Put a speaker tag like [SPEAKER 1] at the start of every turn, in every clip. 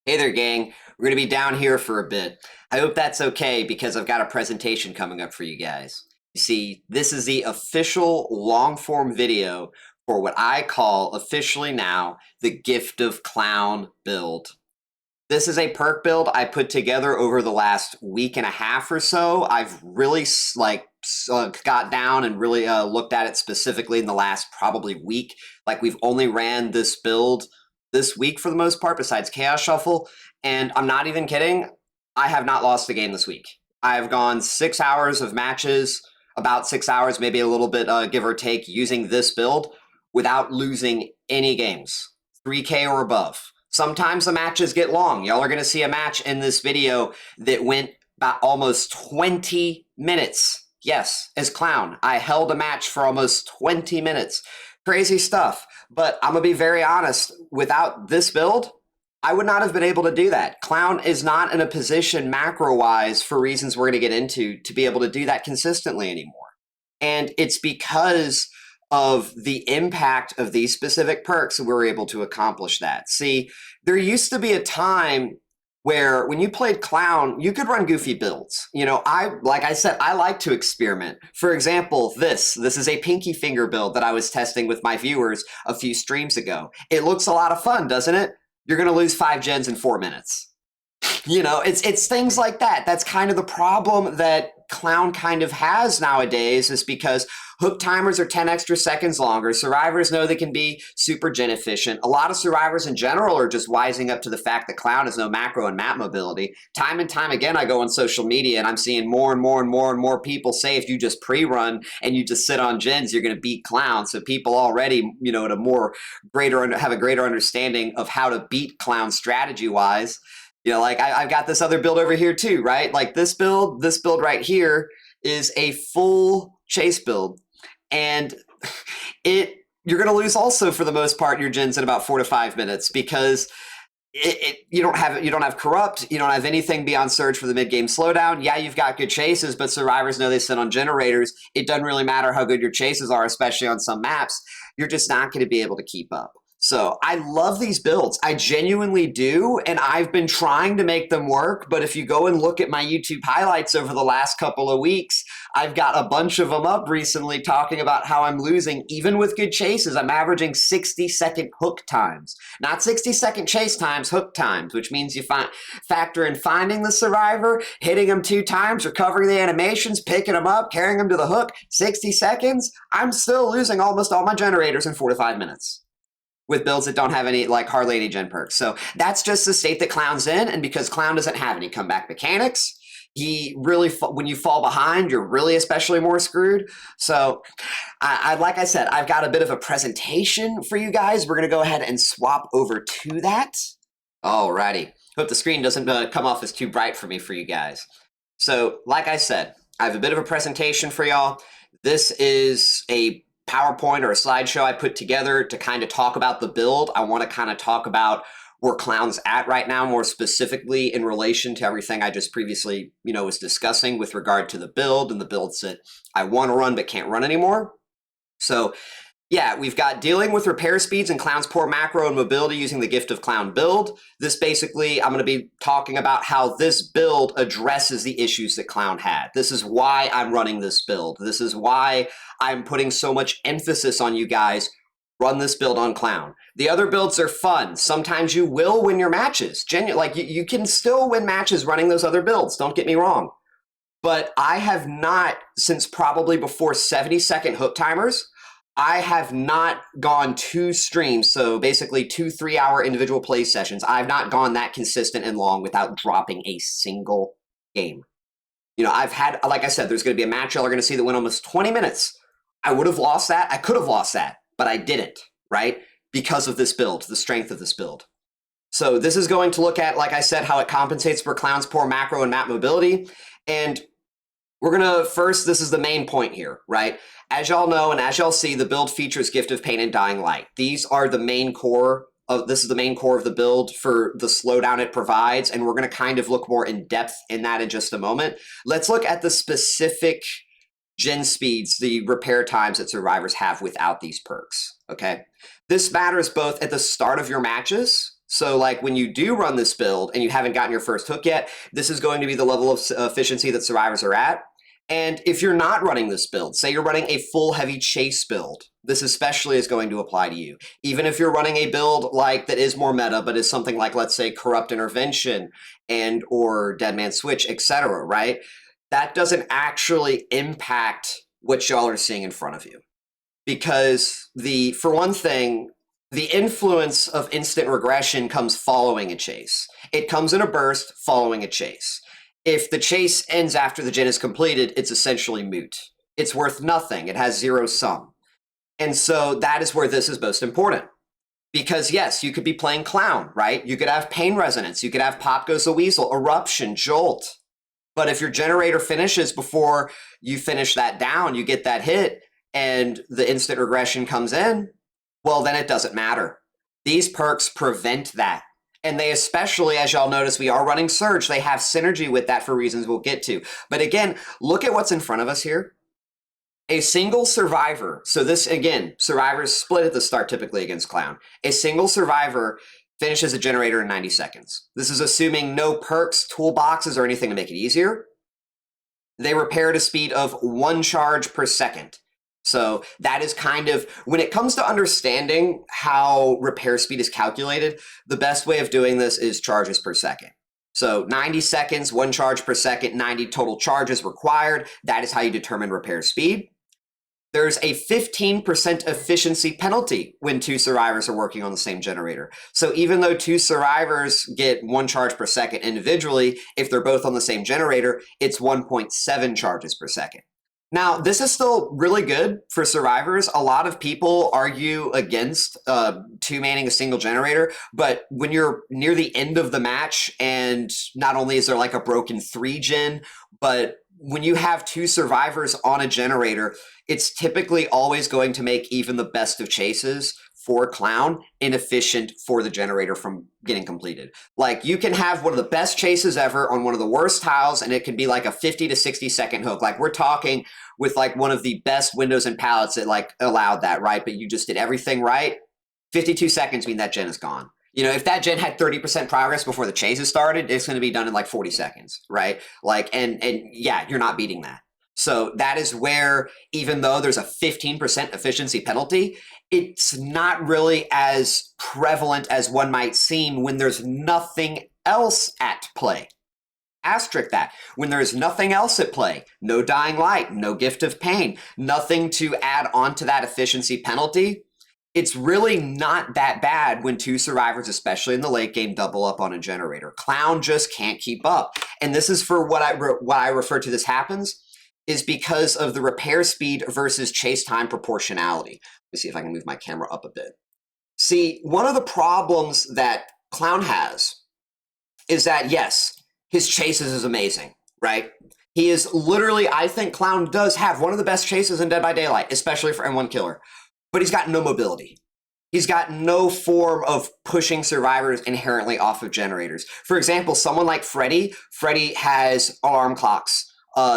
[SPEAKER 1] Hey there, gang. We're going to be down here for a bit. I hope that's okay because I've got a presentation coming up for you guys. You see, this is the official long-form video for what I call officially now the Gift of Clown build. This is a perk build I put together over the last week and a half or so. I've really got down and really looked at it specifically in the last probably week. Like we've only ran this build this week for the most part, besides Chaos Shuffle. And I'm not even kidding. I have not lost a game this week. I've gone 6 hours of matches, about 6 hours, maybe a little bit give or take, using this build without losing any games. 3K or above. Sometimes the matches get long. Y'all are going to see a match in this video that went about almost 20 minutes. Yes, as Clown, I held a match for almost 20 minutes. Crazy stuff. But I'm going to be very honest. Without this build, I would not have been able to do that. Clown is not in a position macro-wise, for reasons we're going to get into, to be able to do that consistently anymore. And it's because of the impact of these specific perks that we're able to accomplish that. See, there used to be a time where when you played Clown, you could run goofy builds. You know, like I said, I like to experiment. For example, this is a pinky finger build that I was testing with my viewers a few streams ago. It looks a lot of fun, doesn't it? You're going to lose 5 gens in 4 minutes. You know, it's things like that. That's kind of the problem that Clown kind of has nowadays, is because hook timers are 10 extra seconds longer. Survivors know they can be super gen efficient. A lot of survivors in general are just wising up to the fact that Clown has no macro and map mobility. Time and time again, I go on social media and I'm seeing more and more and more and more people say if you just pre-run and you just sit on gens, you're going to beat Clown. So people already, you know, have a greater understanding of how to beat Clown strategy-wise. You know, like I've got this other build over here too, right? Like this build right here is a full chase build. And you're going to lose also for the most part your gens in about 4 to 5 minutes because you don't have corrupt, you don't have anything beyond surge for the mid game slowdown. Yeah, you've got good chases, but survivors know they sit on generators. It doesn't really matter how good your chases are, especially on some maps. You're just not going to be able to keep up. So I love these builds. I genuinely do, and I've been trying to make them work, but if you go and look at my YouTube highlights over the last couple of weeks, I've got a bunch of them up recently talking about how I'm losing, even with good chases. I'm averaging 60-second hook times. Not 60-second chase times, hook times, which means you factor in finding the survivor, hitting them 2 times, recovering the animations, picking them up, carrying them to the hook, 60 seconds. I'm still losing almost all my generators in 4 to 5 minutes. With builds that don't have any, like hardly any gen perks. So that's just the state that Clown's in, and because Clown doesn't have any comeback mechanics, he really, when you fall behind, you're really especially more screwed. So like I said, I've got a bit of a presentation for you guys. We're going to go ahead and swap over to that. Alrighty. Hope the screen doesn't come off as too bright for me for you guys. So like I said, I have a bit of a presentation for y'all. This is a PowerPoint or a slideshow I put together to kind of talk about the build. I want to kind of talk about where Clown's at right now, more specifically in relation to everything I just previously, was discussing with regard to the build and the builds that I want to run but can't run anymore. So yeah, we've got dealing with repair speeds and Clown's poor macro and mobility using the Gift of Clown build. This basically, I'm going to be talking about how this build addresses the issues that Clown had. This is why I'm running this build. This is why I'm putting so much emphasis on you guys. Run this build on Clown. The other builds are fun. Sometimes you will win your matches. You can still win matches running those other builds. Don't get me wrong. But I have not, since probably before 70-second hook timers, I have not gone 2 streams, so basically 2 3-hour individual play sessions. I've not gone that consistent and long without dropping a single game. I've had, like I said, there's going to be a match y'all are going to see that went almost 20 minutes. I would have lost that. I could have lost that, but I didn't, right? Because of this build, the strength of this build. So this is going to look at, like I said, how it compensates for Clown's poor macro and map mobility. And we're going to first, this is the main point here, right? As y'all know, and as y'all see, the build features Gift of Pain and Dying Light. These are the main core of, this is the main core of the build for the slowdown it provides, and we're going to kind of look more in depth in that in just a moment. Let's look at the specific gen speeds, the repair times that survivors have without these perks, okay? This matters both at the start of your matches, So like when you do run this build and you haven't gotten your first hook yet, this is going to be the level of efficiency that survivors are at. And if you're not running this build, say you're running a full heavy chase build, this especially is going to apply to you. Even if you're running a build like that is more meta, but is something like, let's say, Corrupt Intervention and or Dead Man Switch, etc., right? That doesn't actually impact what y'all are seeing in front of you. Because for one thing, the influence of instant regression comes following a chase. It comes in a burst following a chase. If the chase ends after the gen is completed, it's essentially moot. It's worth nothing. It has zero sum. And so that is where this is most important. Because yes, you could be playing Clown, right? You could have Pain Resonance. You could have Pop Goes the Weasel, Eruption, Jolt. But if your generator finishes before you finish that down, you get that hit, and the instant regression comes in, well, then it doesn't matter. These perks prevent that. And they especially, as y'all notice, we are running Surge. They have synergy with that for reasons we'll get to. But again, look at what's in front of us here. A single survivor. So this, again, survivors split at the start typically against Clown. A single survivor finishes a generator in 90 seconds. This is assuming no perks, toolboxes, or anything to make it easier. They repair at a speed of 1 charge per second. So that is kind of, when it comes to understanding how repair speed is calculated, the best way of doing this is charges per second. So 90 seconds, 1 charge per second, 90 total charges required. That is how you determine repair speed. There's a 15% efficiency penalty when 2 survivors are working on the same generator. So even though 2 survivors get 1 charge per second individually, if they're both on the same generator, it's 1.7 charges per second. Now, this is still really good for survivors. A lot of people argue against two-manning a single generator, but when you're near the end of the match, and not only is there like a broken 3-gen, but when you have 2 survivors on a generator, it's typically always going to make even the best of chases for Clown inefficient for the generator from getting completed. Like, you can have one of the best chases ever on one of the worst tiles, and it could be like a 50 to 60 second hook. Like, we're talking with like one of the best windows and palettes that like allowed that, right? But you just did everything right. 52 seconds mean that gen is gone. You know, if that gen had 30% progress before the chases started, it's going to be done in like 40 seconds, right? Like, and yeah, you're not beating that. So that is where, even though there's a 15% efficiency penalty, it's not really as prevalent as one might seem when there's nothing else at play. Asterisk that. When there's nothing else at play, no Dying Light, no Gift of Pain, nothing to add on to that efficiency penalty, it's really not that bad when 2 survivors, especially in the late game, double up on a generator. Clown just can't keep up. And this is for what I refer to this happens, is because of the repair speed versus chase time proportionality. Let me see if I can move my camera up a bit. See, one of the problems that Clown has is that, yes, his chases is amazing, right? He is literally, I think Clown does have one of the best chases in Dead by Daylight, especially for M1 Killer. But he's got no mobility. He's got no form of pushing survivors inherently off of generators. For example, someone like Freddy has alarm clocks.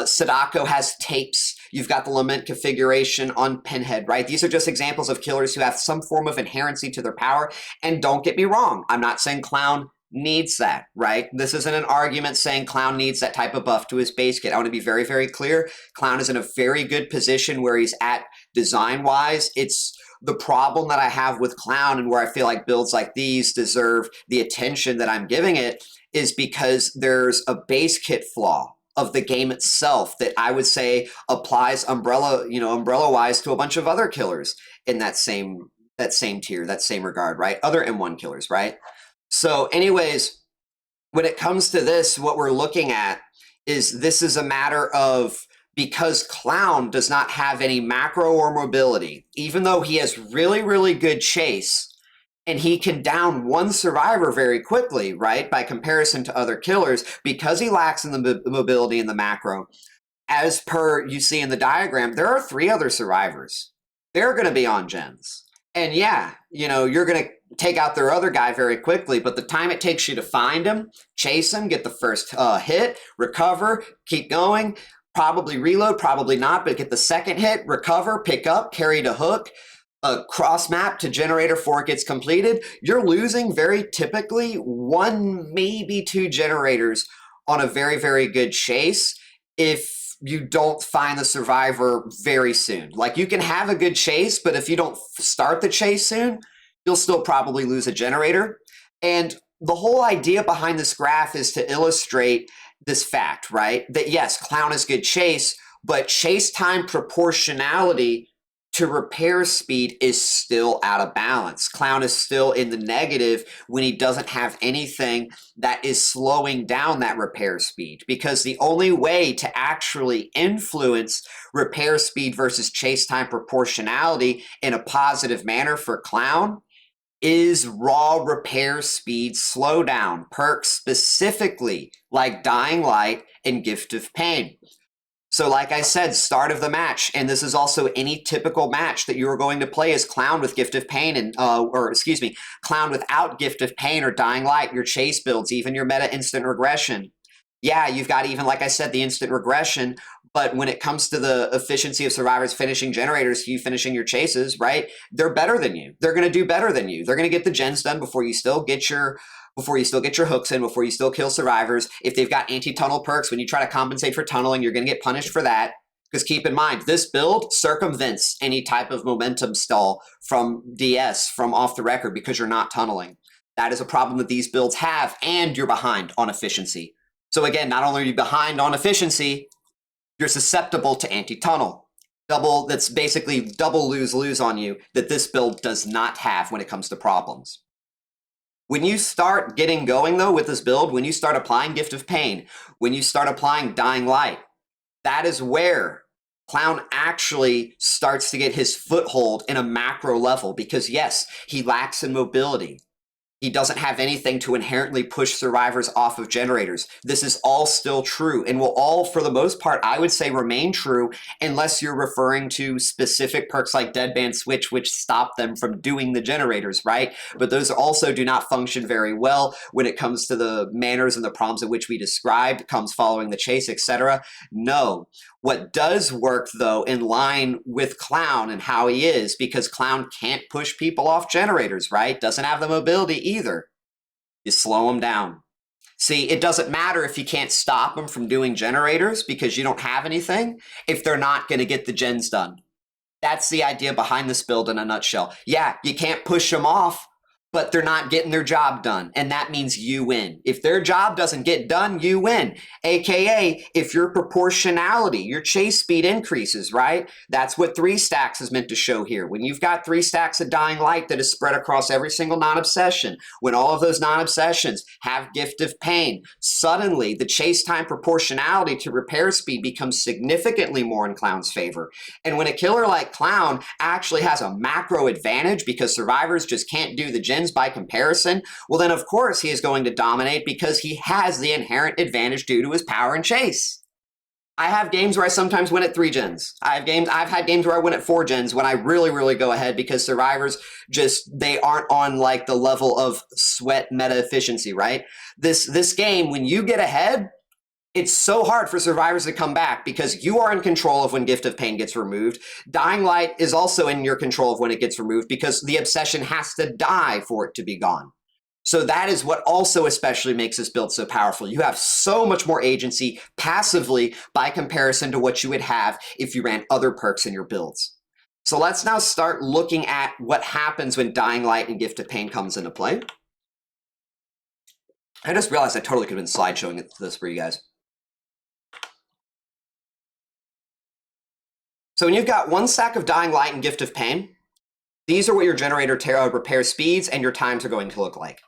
[SPEAKER 1] Sadako has tapes. You've got the Lament configuration on Pinhead, right? These are just examples of killers who have some form of inherency to their power. And don't get me wrong, I'm not saying Clown needs that, right? This isn't an argument saying Clown needs that type of buff to his base kit. I want to be very, very clear. Clown is in a very good position where he's at design-wise. It's the problem that I have with Clown, and where I feel like builds like these deserve the attention that I'm giving it, is because there's a base kit flaw of the game itself that I would say applies umbrella-wise to a bunch of other killers in that same tier, that same regard, right? Other M1 killers, right? So anyways, when it comes to this, what we're looking at is this is a matter of, because Clown does not have any macro or mobility, even though he has really, really good chase, and he can down 1 survivor very quickly, right, by comparison to other killers, because he lacks in the mobility and the macro. As per you see in the diagram, there are 3 other survivors. They're going to be on gens. And yeah, you know, you're going to take out their other guy very quickly, but the time it takes you to find him, chase him, get the first hit, recover, keep going, probably reload, probably not, but get the second hit, recover, pick up, carry to hook. a cross map to generator 4 gets completed, you're losing very typically 1, maybe 2 generators on a very, very good chase if you don't find the survivor very soon. Like, you can have a good chase, but if you don't start the chase soon, you'll still probably lose a generator. And the whole idea behind this graph is to illustrate this fact, right? That yes, clown is good chase, but chase time proportionality to repair speed is still out of balance. Clown is still in the negative when he doesn't have anything that is slowing down that repair speed, because the only way to actually influence repair speed versus chase time proportionality in a positive manner for clown is raw repair speed slowdown, perks specifically like Dying Light and Gift of Pain. So like I said, start of the match, and this is also any typical match that you are going to play as clown with Gift of Pain and, clown without Gift of Pain or Dying Light, your chase builds, even your meta instant regression. Yeah, you've got even, like I said, the instant regression, but when it comes to the efficiency of survivors finishing generators, you finishing your chases, right? They're better than you. They're going to do better than you. They're going to get the gens done before you still get your hooks in, before you still kill survivors. If they've got anti-tunnel perks, when you try to compensate for tunneling, you're going to get punished for that. Because keep in mind, this build circumvents any type of momentum stall from DS, from off the record, because you're not tunneling. That is a problem that these builds have, and you're behind on efficiency. So again, not only are you behind on efficiency, you're susceptible to anti-tunnel. That's basically double lose-lose on you that this build does not have when it comes to problems. When you start getting going, though, with this build, when you start applying Gift of Pain, when you start applying Dying Light, that is where clown actually starts to get his foothold in a macro level, because yes, he lacks in mobility. He doesn't have anything to inherently push survivors off of generators. This is all still true and will all, for the most part, I would say remain true unless you're referring to specific perks like Deadband Switch, which stop them from doing the generators, right? But those also do not function very well when it comes to the manners and the problems in which we described, comes following the chase, etc. No. What does work, though, in line with clown and how he is, because clown can't push people off generators, right? Doesn't have the mobility either. You slow him down. See, it doesn't matter if you can't stop them from doing generators because you don't have anything, if they're not going to get the gens done. That's the idea behind this build in a nutshell. Yeah, you can't push them off, but they're not getting their job done, and that means you win. If their job doesn't get done, you win. AKA, if your proportionality, your chase speed increases, right? That's what 3 stacks is meant to show here. When you've got 3 stacks of Dying Light that is spread across every single non-obsession, when all of those non-obsessions have Gift of Pain, suddenly the chase time proportionality to repair speed becomes significantly more in clown's favor. And when a killer like clown actually has a macro advantage because survivors just can't do the gens by comparison, well then of course he is going to dominate because he has the inherent advantage due to his power and chase. I have games where I sometimes win at 3 gens. I've had games where I win at 4 gens when I really go ahead because survivors they aren't on like the level of sweat meta efficiency, right? This game, when you get ahead, it's so hard for survivors to come back because you are in control of when Gift of Pain gets removed. Dying Light is also in your control of when it gets removed because the obsession has to die for it to be gone. So that is what also especially makes this build so powerful. You have so much more agency passively by comparison to what you would have if you ran other perks in your builds. So let's now start looking at what happens when Dying Light and Gift of Pain comes into play. I just realized I totally could have been slideshowing this for you guys. So when you've got 1 stack of Dying Light and Gift of Pain, these are what your generator repair speeds and your times are going to look like.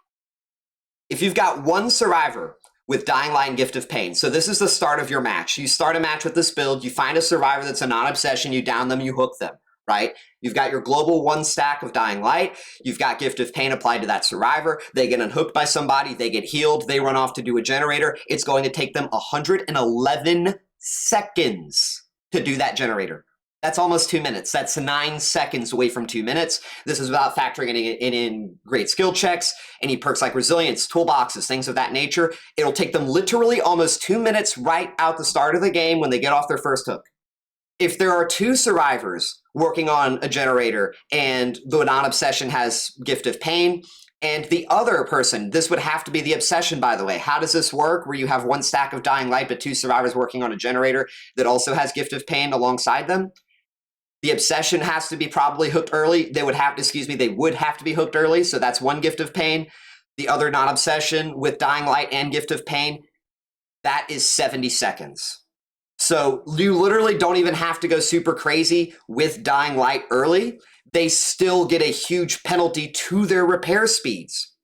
[SPEAKER 1] If you've got 1 survivor with Dying Light and Gift of Pain, so this is the start of your match. You start a match with this build, you find a survivor that's a non-obsession, you down them, you hook them, right? You've got your global 1 stack of Dying Light, you've got Gift of Pain applied to that survivor, they get unhooked by somebody, they get healed, they run off to do a generator. It's going to take them 111 seconds to do that generator. That's almost 2 minutes. That's 9 seconds away from 2 minutes. This is without factoring in great skill checks, any perks like resilience, toolboxes, things of that nature. It'll take them literally almost 2 minutes right out the start of the game when they get off their first hook. If there are 2 survivors working on a generator and the non-obsession has Gift of Pain, and the other person, this would have to be the obsession, by the way. How does this work where you have 1 stack of Dying Light but 2 survivors working on a generator that also has Gift of Pain alongside them? The obsession has to be probably hooked early. They would have to be hooked early, so that's 1 Gift of Pain. The other non-obsession with Dying Light and Gift of Pain, that is 70 seconds. So you literally don't even have to go super crazy with Dying Light early. They still get a huge penalty to their repair speeds.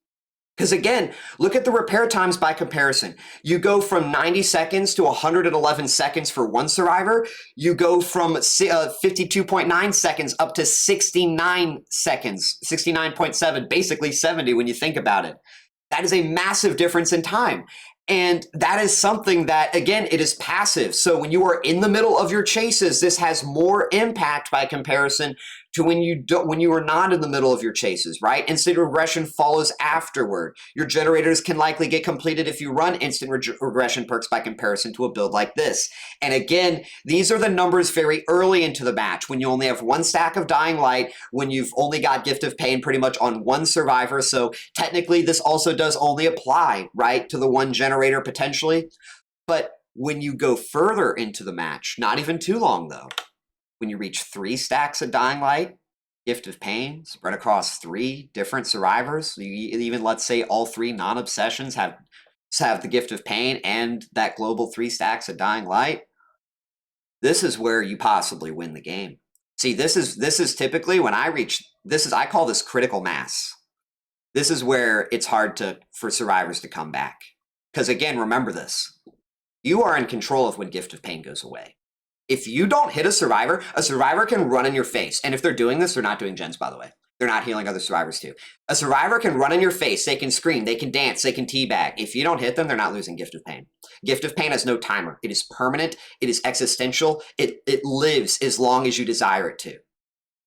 [SPEAKER 1] Because again, look at the repair times by comparison. You go from 90 seconds to 111 seconds for 1 survivor. You go from 52.9 seconds up to 69 seconds, 69.7, basically 70 when you think about it. That is a massive difference in time. And that is something that, again, it is passive. So when you are in the middle of your chases, this has more impact by comparison to when you are not in the middle of your chases, right? Instant regression follows afterward. Your generators can likely get completed if you run instant regression perks by comparison to a build like this. And again, these are the numbers very early into the match when you only have 1 stack of Dying Light, when you've only got Gift of Pain pretty much on 1 survivor. So technically this also does only apply, right, to the 1 generator potentially. But when you go further into the match, not even too long though, when you reach 3 stacks of Dying Light, Gift of Pain, spread across 3 different survivors, even let's say all 3 non-obsessions have the Gift of Pain and that global 3 stacks of Dying Light, this is where you possibly win the game. See, this is typically when I reach, I call this critical mass. This is where it's hard for survivors to come back. Because again, remember this, you are in control of when Gift of Pain goes away. If you don't hit a survivor can run in your face. And if they're doing this, they're not doing gens, by the way. They're not healing other survivors too. A survivor can run in your face. They can scream. They can dance. They can teabag. If you don't hit them, they're not losing Gift of Pain. Gift of Pain has no timer. It is permanent. It is existential. It lives as long as you desire it to.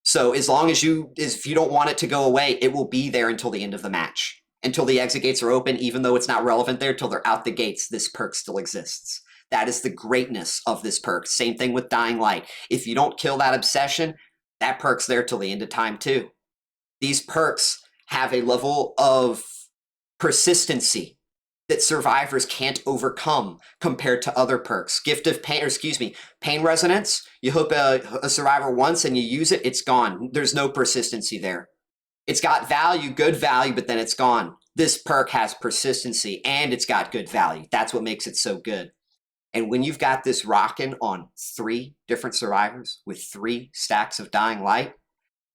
[SPEAKER 1] So as long as if you don't want it to go away, it will be there until the end of the match. Until the exit gates are open, even though it's not relevant there, till they're out the gates, this perk still exists. That is the greatness of this perk. Same thing with Dying Light. If you don't kill that obsession, that perk's there till the end of time too. These perks have a level of persistency that survivors can't overcome compared to other perks. Gift of Pain, Pain Resonance. You hook a survivor once and you use it, it's gone. There's no persistency there. It's got value, good value, but then it's gone. This perk has persistency and it's got good value. That's what makes it so good. And when you've got this rocking on 3 different survivors with 3 stacks of Dying Light,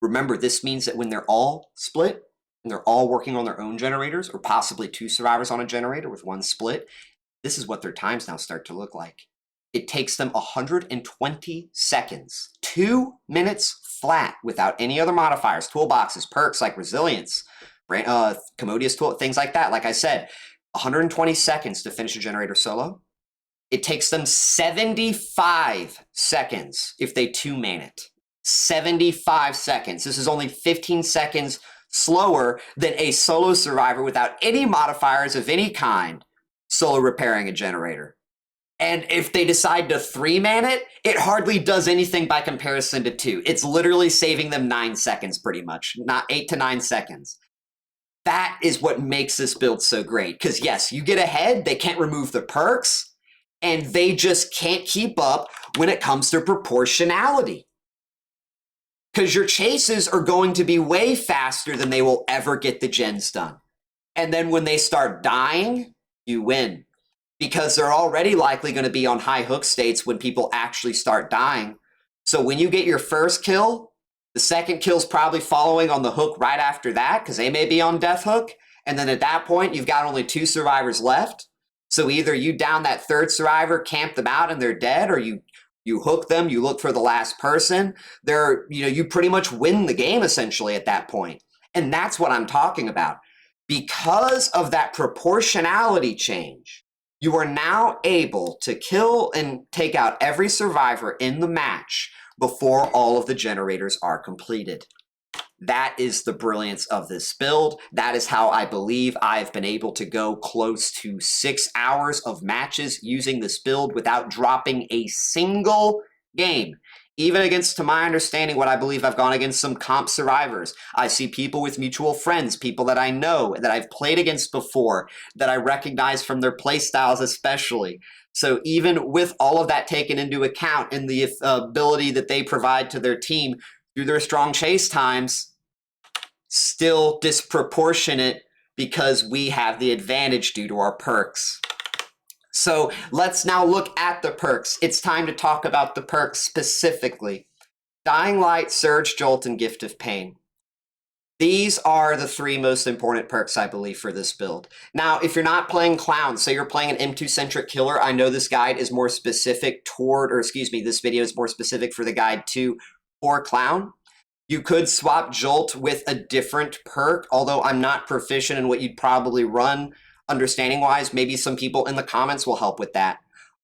[SPEAKER 1] remember this means that when they're all split and they're all working on their own generators, or possibly 2 survivors on a generator with 1 split, this is what their times now start to look like. It takes them 120 seconds, 2 minutes flat without any other modifiers, toolboxes, perks like resilience, commodious tool, things like that. Like I said, 120 seconds to finish a generator solo. It takes them 75 seconds if they 2-man it. 75 seconds. This is only 15 seconds slower than a solo survivor without any modifiers of any kind solo repairing a generator. And if they decide to 3-man it, it hardly does anything by comparison to 2. It's literally saving them 9 seconds pretty much, not 8 to 9 seconds. That is what makes this build so great. Because yes, you get ahead, they can't remove the perks, and they just can't keep up when it comes to proportionality. Because your chases are going to be way faster than they will ever get the gens done. And then when they start dying, you win. Because they're already likely going to be on high hook states when people actually start dying. So when you get your first kill, the second kill's probably following on the hook right after that, because they may be on death hook. And then at that point, you've got only 2 survivors left. So either you down that 3rd survivor, camp them out and they're dead, or you hook them, you look for the last person. You pretty much win the game essentially at that point. And that's what I'm talking about. Because of that proportionality change, you are now able to kill and take out every survivor in the match before all of the generators are completed. That is the brilliance of this build. That is how I believe I've been able to go close to 6 hours of matches using this build without dropping a single game Even against, to my understanding, what I believe I've gone against some comp survivors. I see people with mutual friends, people that I know, that I've played against before, that I recognize from their play styles especially. So even with all of that taken into account and the ability that they provide to their team through their strong chase times, still disproportionate because we have the advantage due to our perks. So let's now look at the perks. It's time to talk about the perks specifically. Dying Light, Surge, Jolt, and Gift of Pain. These are the three most important perks, I believe, for this build. Now, if you're not playing Clown, say you're playing an M2-centric killer, I know this guide is more specific toward, or excuse me, this video is more specific for the guide to for Clown. You could swap Jolt with a different perk, although I'm not proficient in what you'd probably run understanding-wise. Maybe some people in the comments will help with that.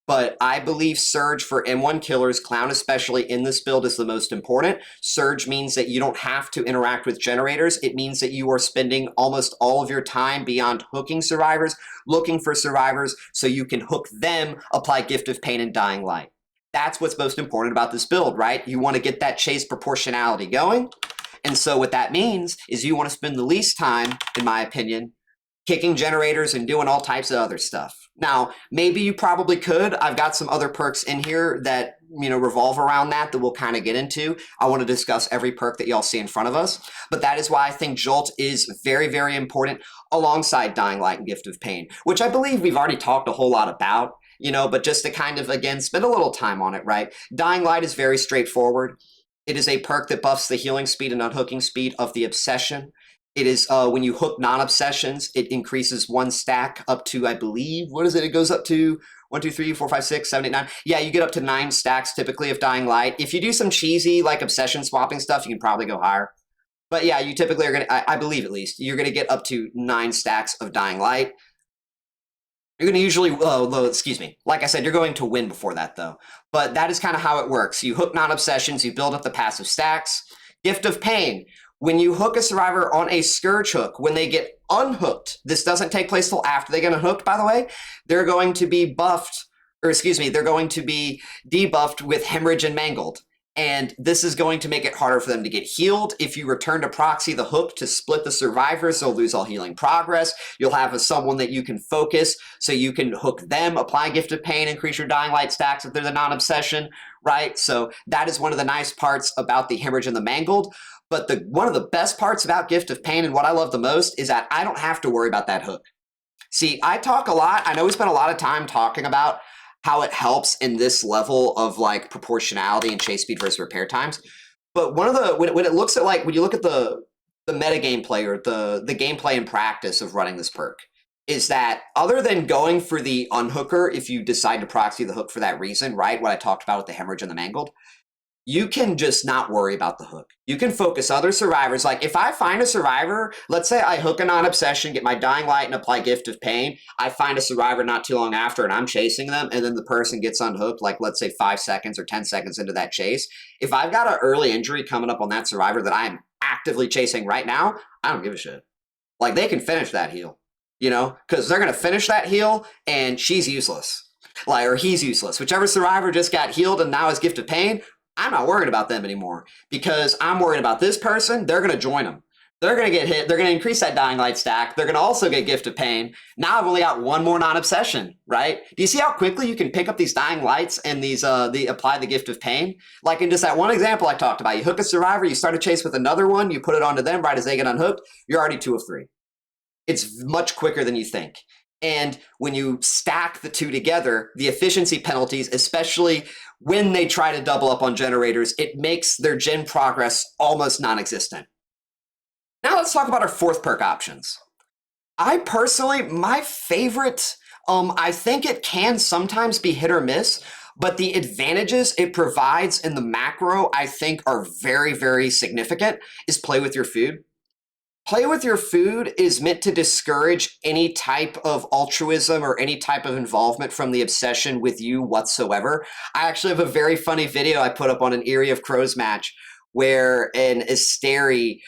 [SPEAKER 1] But I believe Surge for M1 killers, Clown especially in this build, is the most important. Surge means that you don't have to interact with generators. It means that you are spending almost all of your time beyond hooking survivors, looking for survivors so you can hook them, apply Gift of Pain and Dying Light. That's what's most important about this build, right? You want to get that chase proportionality going. And so what that means is you want to spend the least time, in my opinion, kicking generators and doing all types of other stuff. Now, maybe you probably could. I've got some other perks in here that, revolve around that we'll kind of get into. I want to discuss every perk that y'all see in front of us. But that is why I think Jolt is very, very important alongside Dying Light and Gift of Pain, which I believe we've already talked a whole lot about, but just to kind of, again, spend a little time on it, right? Dying Light is very straightforward. It is a perk that buffs the healing speed and unhooking speed of the obsession. It is when you hook non-obsessions, it increases one stack up to, I believe, what is it? It goes up to 1, 2, 3, 4, 5, 6, 7, 8, 9. Yeah, you get up to 9 stacks typically of Dying Light. If you do some cheesy like obsession swapping stuff, you can probably go higher. But yeah, you typically are going to, I believe at least, you're going to get up to 9 stacks of Dying Light. You're going to usually, like I said, you're going to win before that though. But that is kind of how it works. You hook non-obsessions, you build up the passive stacks. Gift of Pain. When you hook a survivor on a Scourge hook, when they get unhooked, this doesn't take place till after they get unhooked, by the way, they're going to be buffed, they're going to be debuffed with Hemorrhage and Mangled. And this is going to make it harder for them to get healed. If you return to proxy the hook to split the survivors, they'll lose all healing progress. You'll have someone that you can focus so you can hook them, apply Gift of Pain, increase your Dying Light stacks if they're the non-obsession, right? So that is one of the nice parts about the Hemorrhage and the Mangled. But one of the best parts about Gift of Pain and what I love the most is that I don't have to worry about that hook. See, I talk a lot. I know we spent a lot of time talking about how it helps in this level of like proportionality and chase speed versus repair times. But one of the, when it looks at like, when you look at the meta gameplay or the gameplay and practice of running this perk, is that other than going for the unhooker, if you decide to proxy the hook for that reason, right? What I talked about with the Hemorrhage and the Mangled, you can just not worry about the hook. You can focus other survivors. Like if I find a survivor, let's say I hook a non-obsession, get my Dying Light and apply Gift of Pain. I find a survivor not too long after and I'm chasing them and then the person gets unhooked, like let's say 5 seconds or 10 seconds into that chase. If I've got an early injury coming up on that survivor that I'm actively chasing right now, I don't give a shit. Like they can finish that heal, because they're going to finish that heal and she's useless. Or he's useless. Whichever survivor just got healed and now has Gift of Pain, I'm not worried about them anymore because I'm worried about this person. They're going to join them. They're going to get hit. They're going to increase that Dying Light stack. They're going to also get Gift of Pain. Now I've only got one more non-obsession, right? Do you see how quickly you can pick up these Dying Lights and these apply the Gift of Pain? Like in just that one example I talked about, you hook a survivor, you start a chase with another one, you put it onto them right as they get unhooked, you're already 2 of 3. It's much quicker than you think. And when you stack the two together, the efficiency penalties, especially when they try to double up on generators, it makes their gen progress almost non-existent. Now let's talk about our 4th perk options. I personally, my favorite, I think it can sometimes be hit or miss, but the advantages it provides in the macro, I think are very, very significant, is Play With Your Food. Play With Your Food is meant to discourage any type of altruism or any type of involvement from the obsession with you whatsoever. I actually have a very funny video I put up on an Eerie of Crows match where an Asteri,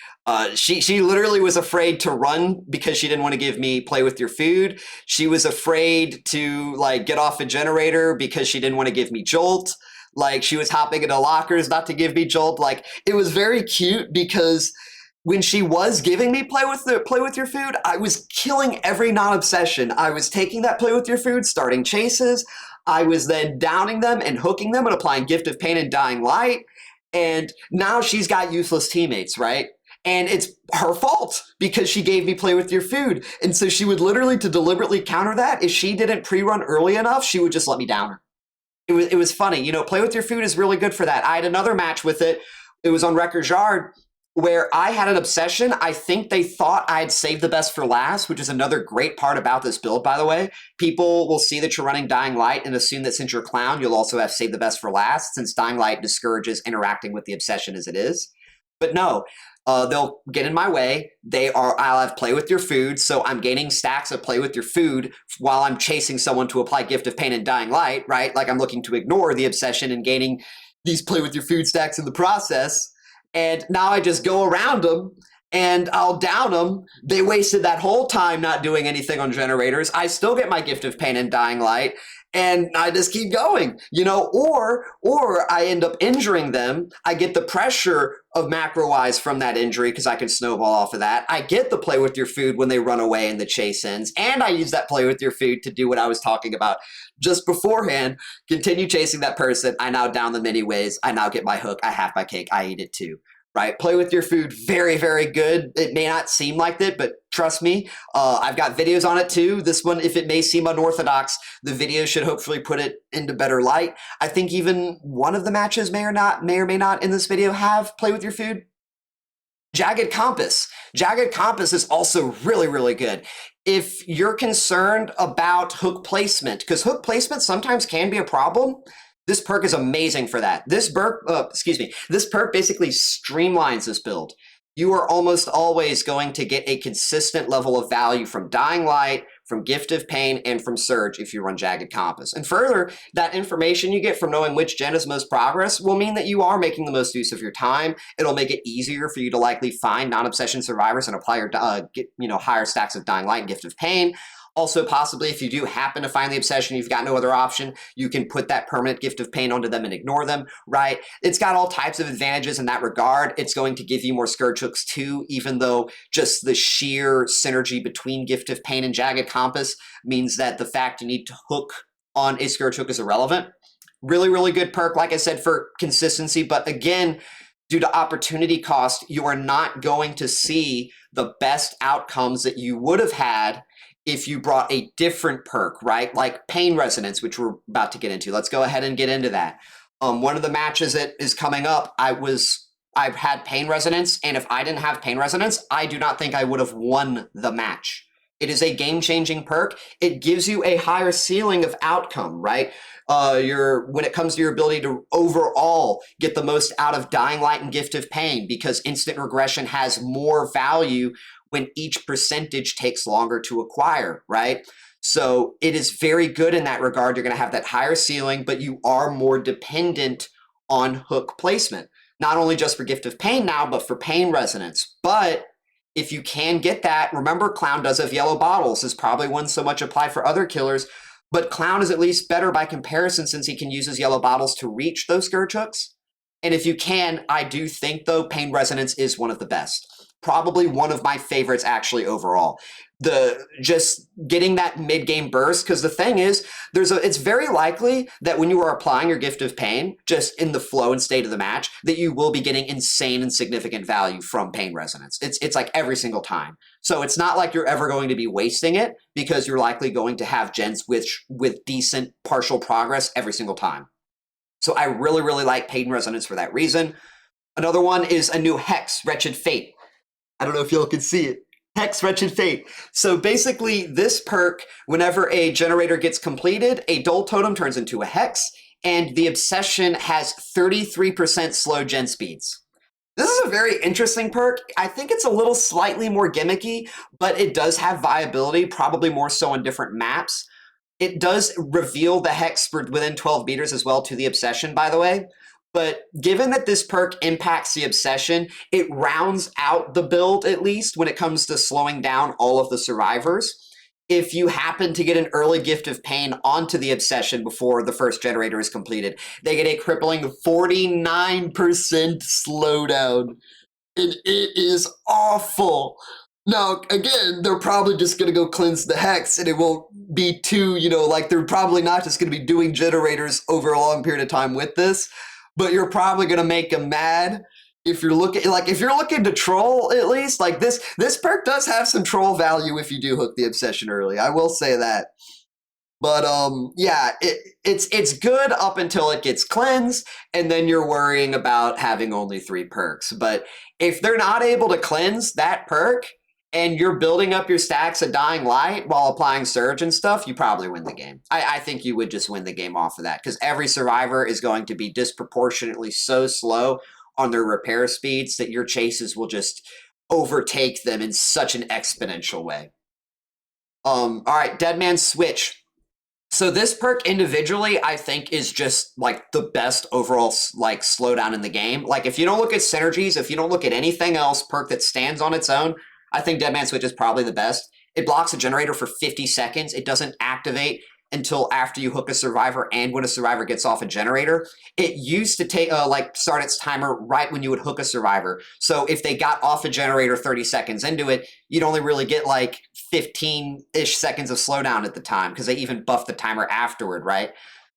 [SPEAKER 1] she literally was afraid to run because she didn't want to give me Play With Your Food. She was afraid to like get off a generator because she didn't want to give me Jolt. Like she was hopping into lockers not to give me jolt. Like it was very cute because when she was giving me play with your food, I was killing every non-obsession. I was taking that play with your food, starting chases. I was then downing them and hooking them and applying Gift of Pain and Dying Light. And now she's got useless teammates, right? And it's her fault because she gave me play with your food. And so she would literally, to deliberately counter that, if she didn't pre-run early enough, she would just let me down her. It was funny. You know, play with your food is really good for that. I had another match with it. It was on Record Yard where I had an obsession. I think they thought I'd saved the best for last, which is another great part about this build, by the way. People will see that you're running Dying Light and assume that since you're Clown, you'll also have saved the best for last, since Dying Light discourages interacting with the obsession as it is. But no, they'll get in my way. I'll have play with your food, so I'm gaining stacks of play with your food while I'm chasing someone to apply Gift of Pain and Dying Light, right? Like I'm looking to ignore the obsession and gaining these play with your food stacks in the process. And now I just go around them and I'll down them. They wasted that whole time not doing anything on generators. I still get my Gift of Pain and Dying Light, and I just keep going, you know, or I end up injuring them. I get the pressure of macro-wise from that injury because I can snowball off of that. I get the play with your food when they run away and the chase ends, and I use that play with your food to do what I was talking about just beforehand. Continue chasing that person. I now down them anyways. I now get my hook. I have my cake. I eat it too. Right? Play with your food. Very, very good. It may not seem like it, but trust me, I've got videos on it too. This one, if it may seem unorthodox, the video should hopefully put it into better light. I think even one of the matches may or may not in this video have play with your food. Jagged Compass. Jagged Compass is also really, really good. If you're concerned about hook placement, because hook placement sometimes can be a problem, this perk is amazing for that. This perk basically streamlines this build. You are almost always going to get a consistent level of value from Dying Light, from Gift of Pain, and from Surge if you run Jagged Compass. And further, that information you get from knowing which gen is most progress will mean that you are making the most use of your time. It'll make it easier for you to likely find non-obsession survivors and apply your higher stacks of Dying Light and Gift of Pain. Also, possibly, if you do happen to find the obsession, you've got no other option, you can put that permanent Gift of Pain onto them and ignore them, right? It's got all types of advantages in that regard. It's going to give you more Scourge hooks too, even though just the sheer synergy between Gift of Pain and Jagged Compass means that the fact you need to hook on a Scourge hook is irrelevant. Really, really good perk, like I said, for consistency. But again, due to opportunity cost, you are not going to see the best outcomes that you would have had if you brought a different perk, right? Like Pain Resonance, which we're about to get into. Let's go ahead and get into that. One of the matches that is coming up, I've had Pain Resonance, and if I didn't have Pain Resonance, I do not think I would have won the match. It is a game-changing perk. It gives you a higher ceiling of outcome, right? When it comes to your ability to overall get the most out of Dying Light and Gift of Pain, because instant regression has more value when each percentage takes longer to acquire, right? So it is very good in that regard. You're going to have that higher ceiling, but you are more dependent on hook placement, not only just for Gift of Pain now, but for Pain Resonance. But if you can get that, remember Clown does have yellow bottles. This probably wouldn't so much apply for other killers, but Clown is at least better by comparison since he can use his yellow bottles to reach those Scourge hooks. And if you can, I do think, though, Pain Resonance is one of the best. Probably one of my favorites, actually, overall. Just getting that mid-game burst, because the thing is, it's very likely that when you are applying your Gift of Pain, just in the flow and state of the match, that you will be getting insane and significant value from Pain Resonance. It's like every single time. So it's not like you're ever going to be wasting it, because you're likely going to have gens with decent partial progress every single time. So I really, really like Pain Resonance for that reason. Another one is a new Hex, Wretched Fate. I don't know if y'all can see it. Hex, Wretched Fate. So basically, this perk, whenever a generator gets completed, a Dole Totem turns into a Hex, and the obsession has 33% slow gen speeds. This is a very interesting perk. I think it's a little slightly more gimmicky, but it does have viability, probably more so on different maps. It does reveal the Hex for within 12 meters as well to the obsession, by the way. But given that this perk impacts the obsession, it rounds out the build, at least, when it comes to slowing down all of the survivors. if you happen to get an early Gift of Pain onto the Obsession before the first generator is completed, they get a crippling 49% slowdown. And it is awful. Now, again, they're probably just going to go cleanse the Hex, and it won't be too, like they're probably not just going to be doing generators over a long period of time with this, but you're probably going to make them mad. If you're looking to troll, at least, like this perk does have some troll value if you do hook the Obsession early. I will say that. But yeah, it's good up until it gets cleansed, and then you're worrying about having only 3 perks. But if they're not able to cleanse that perk, and you're building up your stacks of Dying Light while applying Surge and stuff, you probably win the game. I think you would just win the game off of that, because every survivor is going to be disproportionately so slow on their repair speeds that your chases will just overtake them in such an exponential way. All right, Dead Man's Switch. So this perk individually, I think, is just like the best overall like slowdown in the game. Like if you don't look at synergies, if you don't look at anything else, perk that stands on its own, I think Dead Man's Switch is probably the best. It blocks a generator for 50 seconds. It doesn't activate until after you hook a survivor and when a survivor gets off a generator. It used to take start its timer right when you would hook a survivor. So if they got off a generator 30 seconds into it, you'd only really get like 15-ish seconds of slowdown at the time, because they even buffed the timer afterward, right?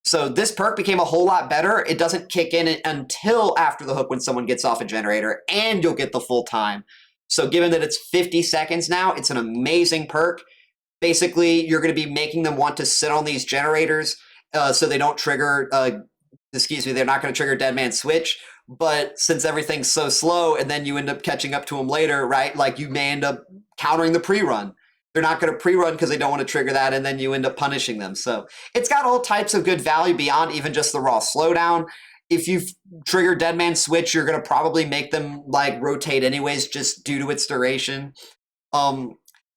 [SPEAKER 1] So this perk became a whole lot better. It doesn't kick in until after the hook when someone gets off a generator, and you'll get the full time. So given that it's 50 seconds now, it's an amazing perk. Basically, you're going to be making them want to sit on these generators so they don't trigger, they're not going to trigger Dead Man's Switch. But since everything's so slow and then you end up catching up to them later, right? Like you may end up countering the pre-run. They're not going to pre-run because they don't want to trigger that, and then you end up punishing them. So it's got all types of good value beyond even just the raw slowdown. If you trigger Dead Man's Switch, you're going to probably make them like rotate anyways, just due to its duration.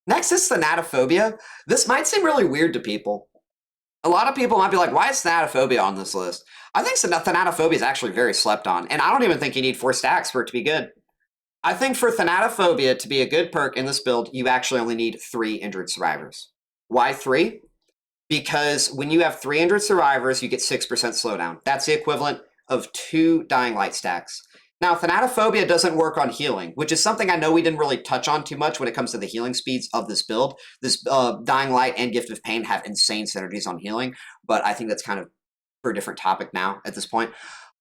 [SPEAKER 1] Next is Thanatophobia. This might seem really weird to people. A lot of people might be like, why is Thanatophobia on this list? I think Thanatophobia is actually very slept on, and I don't even think you need 4 stacks for it to be good. I think for Thanatophobia to be a good perk in this build, you actually only need 3 injured survivors. Why 3? Because when you have 3 injured survivors, you get 6% slowdown. That's the equivalent of 2 Dying Light stacks. Now, Thanatophobia doesn't work on healing, which is something I know we didn't really touch on too much when it comes to the healing speeds of this build. This Dying Light and Gift of Pain have insane synergies on healing, but I think that's kind of for a different topic now at this point.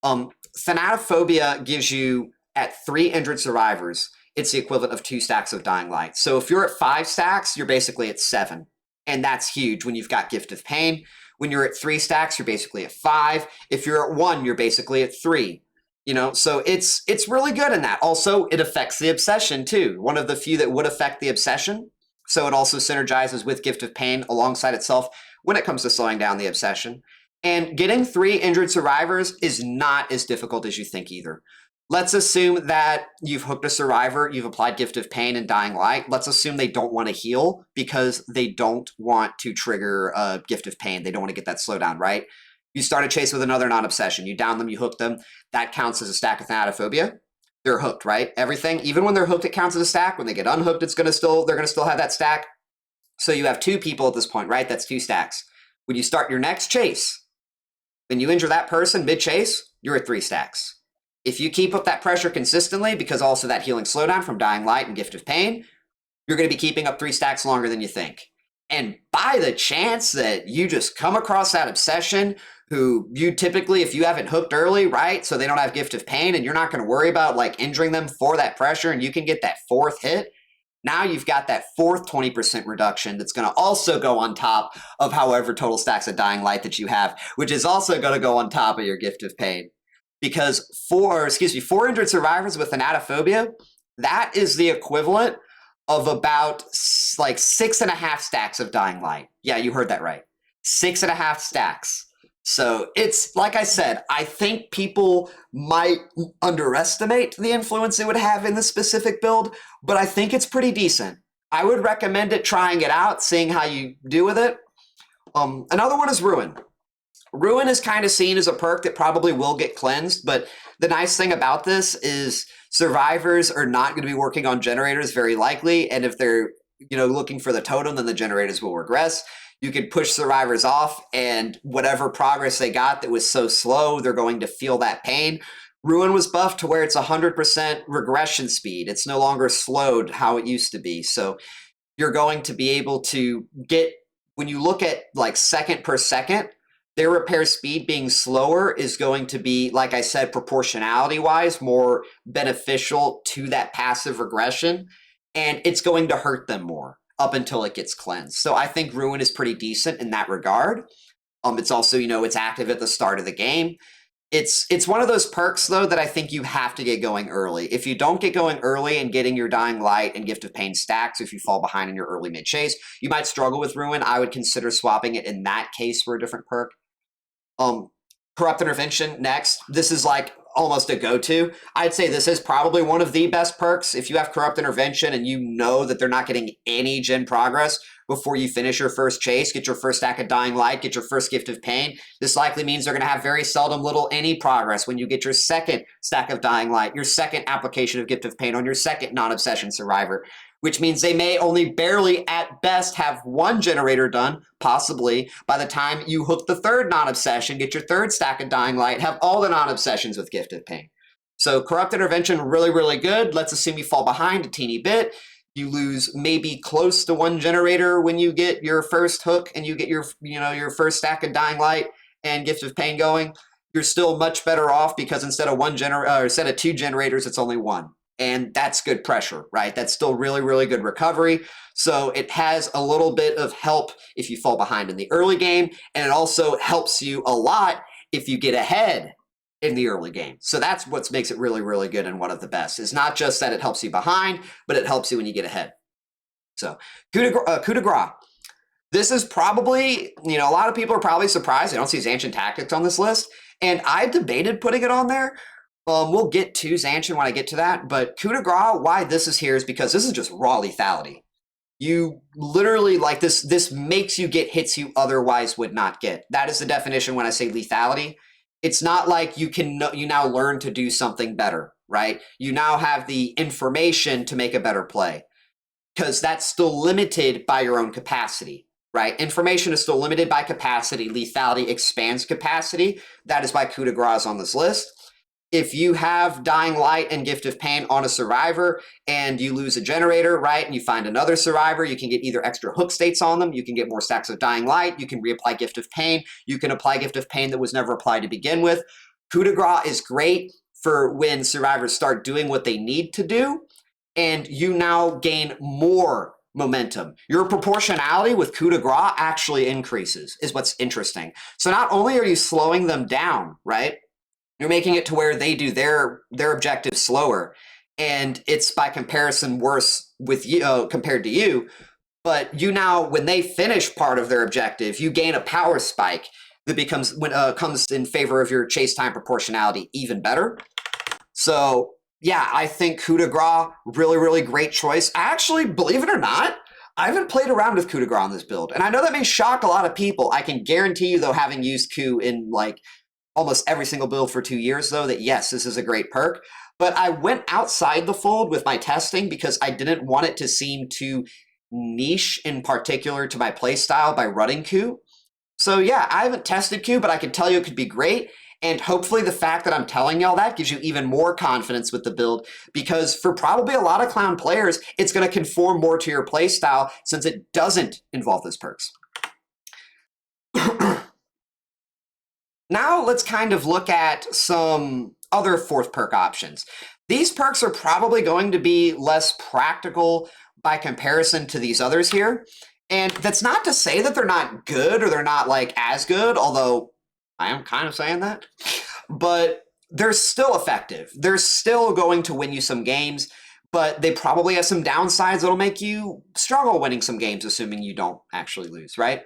[SPEAKER 1] Thanatophobia gives you, at 3 injured survivors, it's the equivalent of 2 stacks of Dying Light. So if you're at 5 stacks, you're basically at 7. And that's huge when you've got Gift of Pain. When you're at 3 stacks, you're basically at 5. If you're at 1, you're basically at 3. So it's really good in that. Also, it affects the Obsession too. One of the few that would affect the Obsession. So it also synergizes with Gift of Pain alongside itself when it comes to slowing down the Obsession. And getting 3 injured survivors is not as difficult as you think either. Let's assume that you've hooked a survivor, you've applied Gift of Pain and Dying Light. Let's assume they don't want to heal because they don't want to trigger Gift of Pain. They don't want to get that slowdown, right? You start a chase with another non-obsession. You down them, you hook them. That counts as a stack of Thanatophobia. They're hooked, right? Everything, even when they're hooked, it counts as a stack. When they get unhooked, they're going to still have that stack. So you have 2 people at this point, right? That's 2 stacks. When you start your next chase, when you injure that person mid-chase, you're at 3 stacks. If you keep up that pressure consistently, because also that healing slowdown from Dying Light and Gift of Pain, you're going to be keeping up 3 stacks longer than you think. And by the chance that you just come across that Obsession who you typically, if you haven't hooked early, right, so they don't have Gift of Pain and you're not going to worry about like injuring them for that pressure, and you can get that 4th hit, now you've got that 4th 20% reduction that's going to also go on top of however total stacks of Dying Light that you have, which is also going to go on top of your Gift of Pain. Because 4 injured survivors with Thanatophobia, that is the equivalent of about like 6.5 stacks of Dying Light. Yeah, you heard that right. 6.5 stacks. So it's, like I said, I think people might underestimate the influence it would have in this specific build, but I think it's pretty decent. I would recommend it, trying it out, seeing how you do with it. Another one is Ruin. Ruin is kind of seen as a perk that probably will get cleansed, but the nice thing about this is survivors are not going to be working on generators very likely, and if they're looking for the totem, then the generators will regress. You could push survivors off, and whatever progress they got that was so slow, they're going to feel that pain. Ruin was buffed to where it's 100% regression speed. It's no longer slowed how it used to be. So you're going to be able to get, when you look at like second per second, their repair speed being slower is going to be, like I said, proportionality wise, more beneficial to that passive regression. And it's going to hurt them more up until it gets cleansed. So I think Ruin is pretty decent in that regard. It's also, it's active at the start of the game. It's one of those perks, though, that I think you have to get going early. If you don't get going early and getting your Dying Light and Gift of Pain stacks, if you fall behind in your early mid chase, you might struggle with Ruin. I would consider swapping it in that case for a different perk. Corrupt Intervention next. This is like almost a go-to. I'd say this is probably one of the best perks. If you have Corrupt Intervention and you know that they're not getting any gen progress before you finish your first chase, get your first stack of Dying Light, get your first Gift of Pain, this likely means they're going to have very seldom little any progress when you get your second stack of Dying Light, your second application of Gift of Pain on your second non-obsession survivor, which means they may only barely at best have one generator done, possibly, by the time you hook the third non-obsession, get your third stack of Dying Light, have all the non-obsessions with Gift of Pain. So Corrupt Intervention, really, really good. Let's assume you fall behind a teeny bit. You lose maybe close to one generator when you get your first hook and you get your, your first stack of Dying Light and Gift of Pain going. You're still much better off because instead of two generators, it's only one. And that's good pressure, right? That's still really, really good recovery. So it has a little bit of help if you fall behind in the early game, and it also helps you a lot if you get ahead in the early game. So that's what makes it really, really good and one of the best. It's not just that it helps you behind, but it helps you when you get ahead. So Coup de Grace. This is probably, a lot of people are probably surprised they don't see Zanshin Tactics on this list. And I debated putting it on there. We'll get to Zanshin when I get to that, but Coup de Grace, why this is here is because this is just raw lethality. You literally, like this makes you get hits you otherwise would not get. That is the definition when I say lethality. It's not like you now learn to do something better, right? You now have the information to make a better play because that's still limited by your own capacity, right? Information is still limited by capacity. Lethality expands capacity. That is why Coup de Grace is on this list. If you have Dying Light and Gift of Pain on a survivor and you lose a generator, right, and you find another survivor, you can get either extra hook states on them, you can get more stacks of Dying Light, you can reapply Gift of Pain, you can apply Gift of Pain that was never applied to begin with. Coup de Grace is great for when survivors start doing what they need to do, and you now gain more momentum. Your proportionality with Coup de Grace actually increases, is what's interesting. So not only are you slowing them down, right, you're making it to where they do their objectives slower, and it's by comparison worse with you compared to you. But you now, when they finish part of their objective, you gain a power spike that comes in favor of your chase time proportionality even better. So yeah, I think Coup de Grace, really, really great choice. Actually, believe it or not, I haven't played around with Coup de Grace on this build, and I know that may shock a lot of people. I can guarantee you, though, having used Coup in like almost every single build for 2 years, though, that yes, this is a great perk. But I went outside the fold with my testing because I didn't want it to seem too niche in particular to my playstyle by running Coup. So yeah, I haven't tested Coup, but I can tell you it could be great. And hopefully the fact that I'm telling y'all that gives you even more confidence with the build, because for probably a lot of clown players, it's going to conform more to your playstyle since it doesn't involve those perks. Now let's kind of look at some other fourth perk options. These perks are probably going to be less practical by comparison to these others here. And that's not to say that they're not good or they're not like as good, although I am kind of saying that, but they're still effective. They're still going to win you some games, but they probably have some downsides that'll make you struggle winning some games, assuming you don't actually lose, right?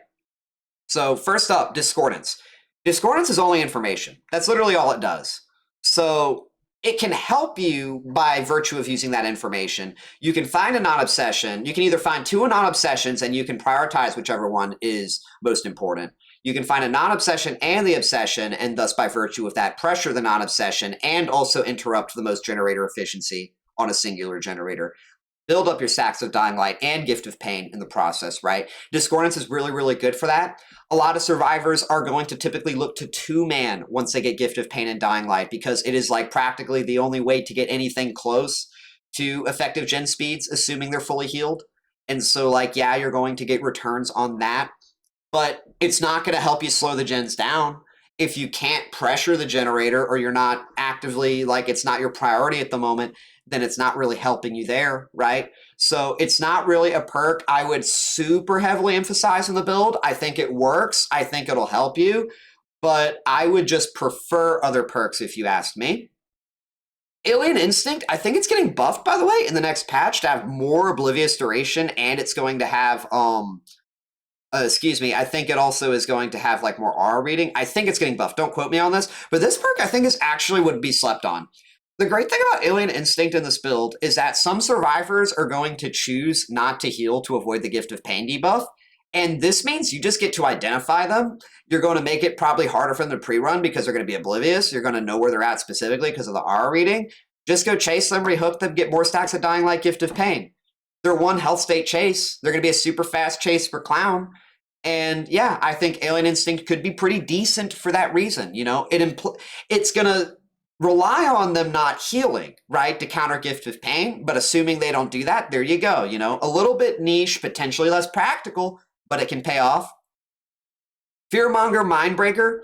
[SPEAKER 1] So first up, Discordance. Discordance is only information. That's literally all it does. So it can help you by virtue of using that information. You can find a non-obsession. You can either find two non-obsessions and you can prioritize whichever one is most important. You can find a non-obsession and the obsession, and thus by virtue of that pressure the non-obsession and also interrupt the most generator efficiency on a singular generator. build up your stacks of Dying Light and Gift of Pain in the process, right? Discordance is really, really good for that. A lot of survivors are going to typically look to 2-man once they get Gift of Pain and Dying Light, because it is like practically the only way to get anything close to effective gen speeds, assuming they're fully healed. And so, like, yeah, you're going to get returns on that, but it's not going to help you slow the gens down. If you can't pressure the generator, or you're not actively, like, it's not your priority at the moment, then it's not really helping you there, right? So it's not really a perk I would super heavily emphasize in the build. I think it works. I think it'll help you, but I would just prefer other perks if you asked me. Alien Instinct, I think it's getting buffed, by the way, in the next patch to have more Oblivious Duration, and it's going to have, excuse me, I think it also is going to have, like, more aura reading. I think it's getting buffed. Don't quote me on this, but this perk I think is actually would be slept on. The great thing about Alien Instinct in this build is that some survivors are going to choose not to heal to avoid the Gift of Pain debuff, and this means you just get to identify them. You're going to make it probably harder for them to pre-run because they're going to be oblivious. You're going to know where they're at specifically because of the aura reading. Just go chase them, rehook them, get more stacks of Dying Light, Gift of Pain. They're one health state chase. They're going to be a super fast chase for Clown. And yeah, I think Alien Instinct could be pretty decent for that reason. You know, it's going to rely on them not healing, right, to counter Gift of Pain, but assuming they don't do that, there you go, you know, a little bit niche, potentially less practical, but it can pay off. Fearmonger Mindbreaker,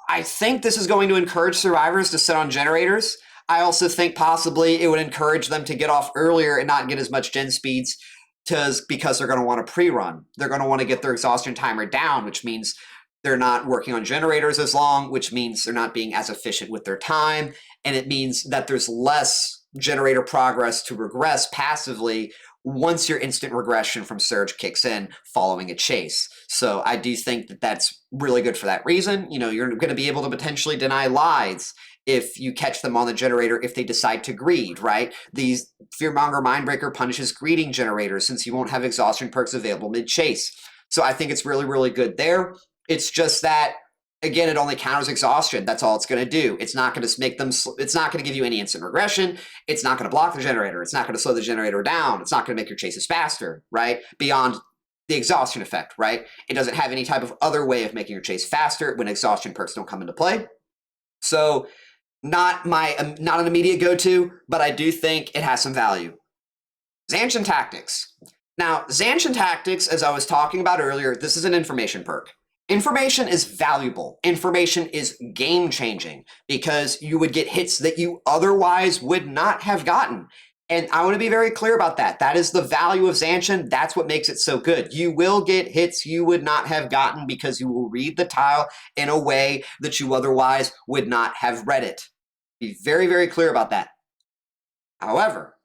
[SPEAKER 1] I think this is going to encourage survivors to sit on generators. I also think possibly it would encourage them to get off earlier and not get as much gen speeds because they're going to want to pre-run. They're going to want to get their exhaustion timer down, which means they're not working on generators as long, which means they're not being as efficient with their time. And it means that there's less generator progress to regress passively once your instant regression from Surge kicks in following a chase. So I do think that that's really good for that reason. You know, you're going to be able to potentially deny lies if you catch them on the generator if they decide to greed, right? These Fearmonger Mindbreaker punishes greeding generators since you won't have exhaustion perks available mid-chase. So I think it's really, really good there. It's just that, again, it only counters exhaustion. That's all it's going to do. It's not going to make them, it's not going to give you any instant regression. It's not going to block the generator. It's not going to slow the generator down. It's not going to make your chases faster, right? Beyond the exhaustion effect, right? It doesn't have any type of other way of making your chase faster when exhaustion perks don't come into play. So not an immediate go-to, but I do think it has some value. Zanshin Tactics. Now, Zanshin Tactics, as I was talking about earlier, this is an information perk. Information is valuable. Information is game-changing because you would get hits that you otherwise would not have gotten. And I want to be very clear about that. That is the value of Zanshin. That's what makes it so good. You will get hits you would not have gotten because you will read the tile in a way that you otherwise would not have read it. Be very, very clear about that. However,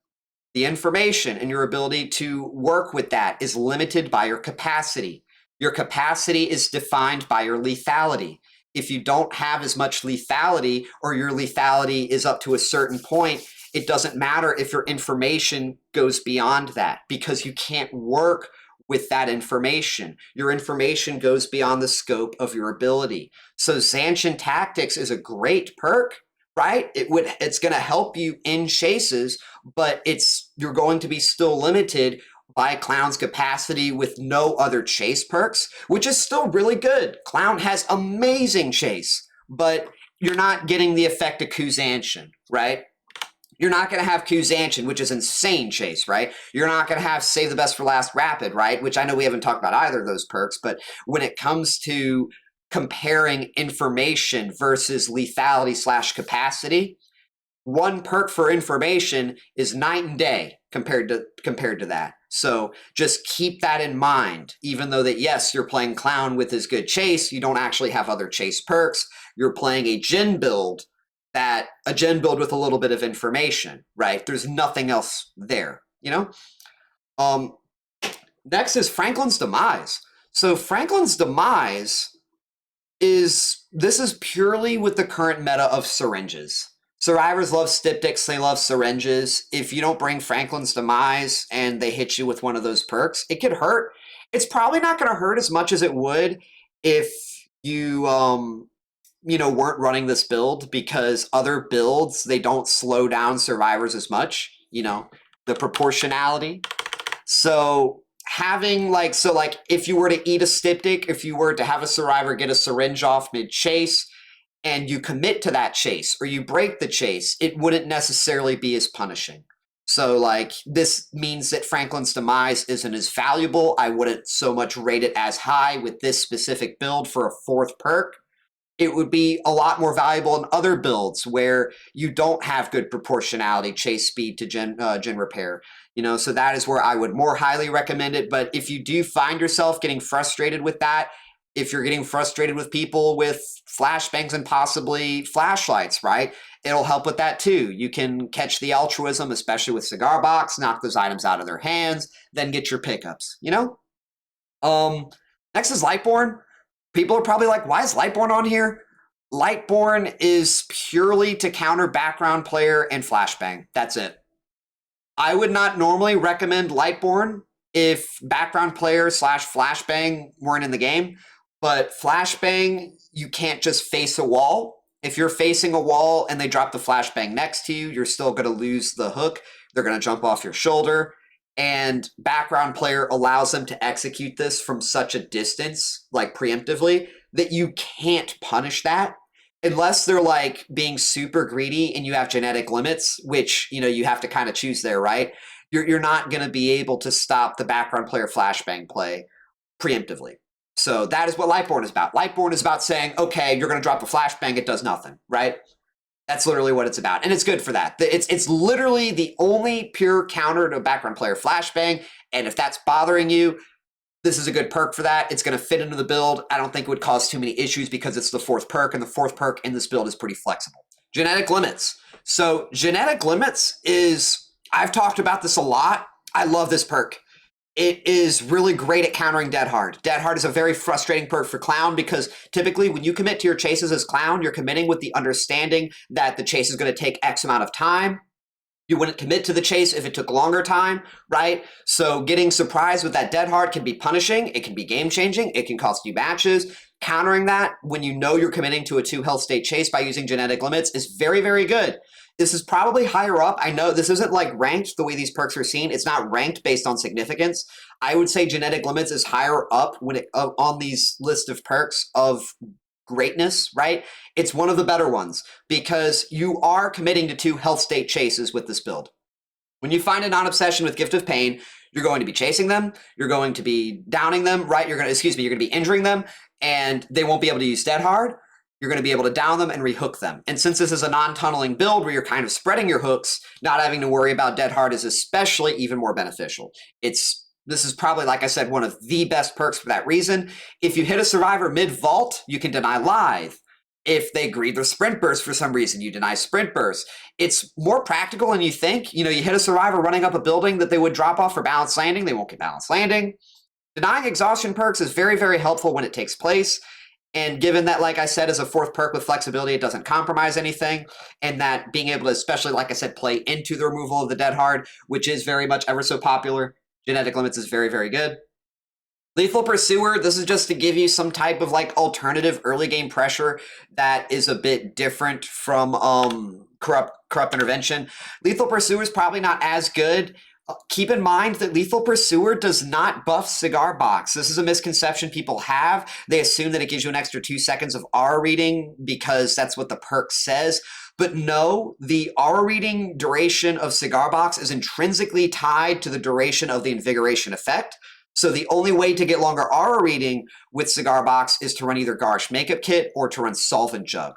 [SPEAKER 1] the information and your ability to work with that is limited by your capacity. Your capacity is defined by your lethality. If you don't have as much lethality, or your lethality is up to a certain point, it doesn't matter if your information goes beyond that because you can't work with that information. Your information goes beyond the scope of your ability. So Zanshin Tactics is a great perk, right? It's going to help you in chases, but you're going to be still limited by Clown's capacity with no other chase perks, which is still really good. Clown has amazing chase, but you're not getting the effect of Coup Zanshin, right? You're not going to have Coup Zanshin, which is insane chase, right? You're not going to have Save the Best for Last Rapid, right? Which I know we haven't talked about either of those perks, but when it comes to comparing information versus lethality / capacity, one perk for information is night and day compared to that. So just keep that in mind. Even though that, yes, you're playing Clown with his good chase, you don't actually have other chase perks. You're playing a gen build with a little bit of information, right? There's nothing else there, you know? Next is Franklin's Demise. So Franklin's Demise is purely with the current meta of syringes. Survivors love styptics, they love syringes. If you don't bring Franklin's Demise and they hit you with one of those perks, it could hurt. It's probably not going to hurt as much as it would if you, weren't running this build, because other builds, they don't slow down survivors as much. You know, the proportionality. So having like, if you were to eat a styptic, if you were to have a survivor get a syringe off mid-chase, and you commit to that chase or you break the chase, it wouldn't necessarily be as punishing. So like this means that Franklin's demise isn't as valuable. I wouldn't so much rate it as high with this specific build for a 4th perk. It would be a lot more valuable in other builds where you don't have good proportionality, chase speed to gen repair. You know, so that is where I would more highly recommend it. But if you do find yourself getting frustrated with that, if you're getting frustrated with people with flashbangs and possibly flashlights, right? It'll help with that too. You can catch the altruism, especially with Cigar Box, knock those items out of their hands, then get your pickups, you know? Next is Lightborn. People are probably like, why is Lightborn on here? Lightborn is purely to counter background player and flashbang. That's it. I would not normally recommend Lightborn if background player / flashbang weren't in the game. But flashbang, you can't just face a wall. If you're facing a wall and they drop the flashbang next to you, you're still going to lose the hook. They're going to jump off your shoulder. And background player allows them to execute this from such a distance, like preemptively, that you can't punish that unless they're like being super greedy and you have genetic limits, which, you know, you have to kind of choose there, right? You're not going to be able to stop the background player flashbang play preemptively. So that is what Lightborn is about. Lightborn is about saying, okay, you're going to drop a flashbang, it does nothing, right? That's literally what it's about. And it's good for that. It's literally the only pure counter to a background player flashbang. And if that's bothering you, this is a good perk for that. It's going to fit into the build. I don't think it would cause too many issues because it's the 4th perk, and the 4th perk in this build is pretty flexible. Genetic limits. So genetic limits is, I've talked about this a lot. I love this perk. It is really great at countering Dead Hard. Dead Hard is a very frustrating perk for Clown because typically when you commit to your chases as Clown, you're committing with the understanding that the chase is going to take X amount of time. You wouldn't commit to the chase if it took longer time, right? So getting surprised with that Dead Hard can be punishing. It can be game-changing. It can cost you matches. Countering that when you know you're committing to a 2 health state chase by using genetic limits is very, very good. This is probably higher up. I know this isn't like ranked the way these perks are seen. It's not ranked based on significance. I would say genetic limits is higher up when it on these list of perks of greatness, right? It's one of the better ones because you are committing to 2 health state chases with this build. When you find a non-obsession with Gift of Pain, you're going to be chasing them, you're going to be downing them, right? You're going to be injuring them, and they won't be able to use Dead Hard. You're going to be able to down them and rehook them. And since this is a non-tunneling build where you're kind of spreading your hooks, not having to worry about Dead Hard is especially even more beneficial. This is probably, like I said, one of the best perks for that reason. If you hit a survivor mid-vault, you can deny Lithe. If they grieve their sprint burst for some reason, you deny sprint burst. It's more practical than you think. You know, you hit a survivor running up a building that they would drop off for balanced landing. They won't get balanced landing. Denying exhaustion perks is very, very helpful when it takes place. And given that, like I said, as a 4th perk with flexibility, it doesn't compromise anything. And that being able to, especially, like I said, play into the removal of the Dead Hard, which is very much ever so popular. Genetic limits is very, very good. Lethal Pursuer, this is just to give you some type of like alternative early game pressure that is a bit different from corrupt intervention. Lethal Pursuer is probably not as good. Keep in mind that Lethal Pursuer does not buff Cigar Box. This is a misconception people have. They assume that it gives you an extra 2 seconds of aura reading because that's what the perk says. But no, the aura reading duration of Cigar Box is intrinsically tied to the duration of the invigoration effect. So the only way to get longer aura reading with Cigar Box is to run either Garish Makeup Kit or to run Solvent Jug.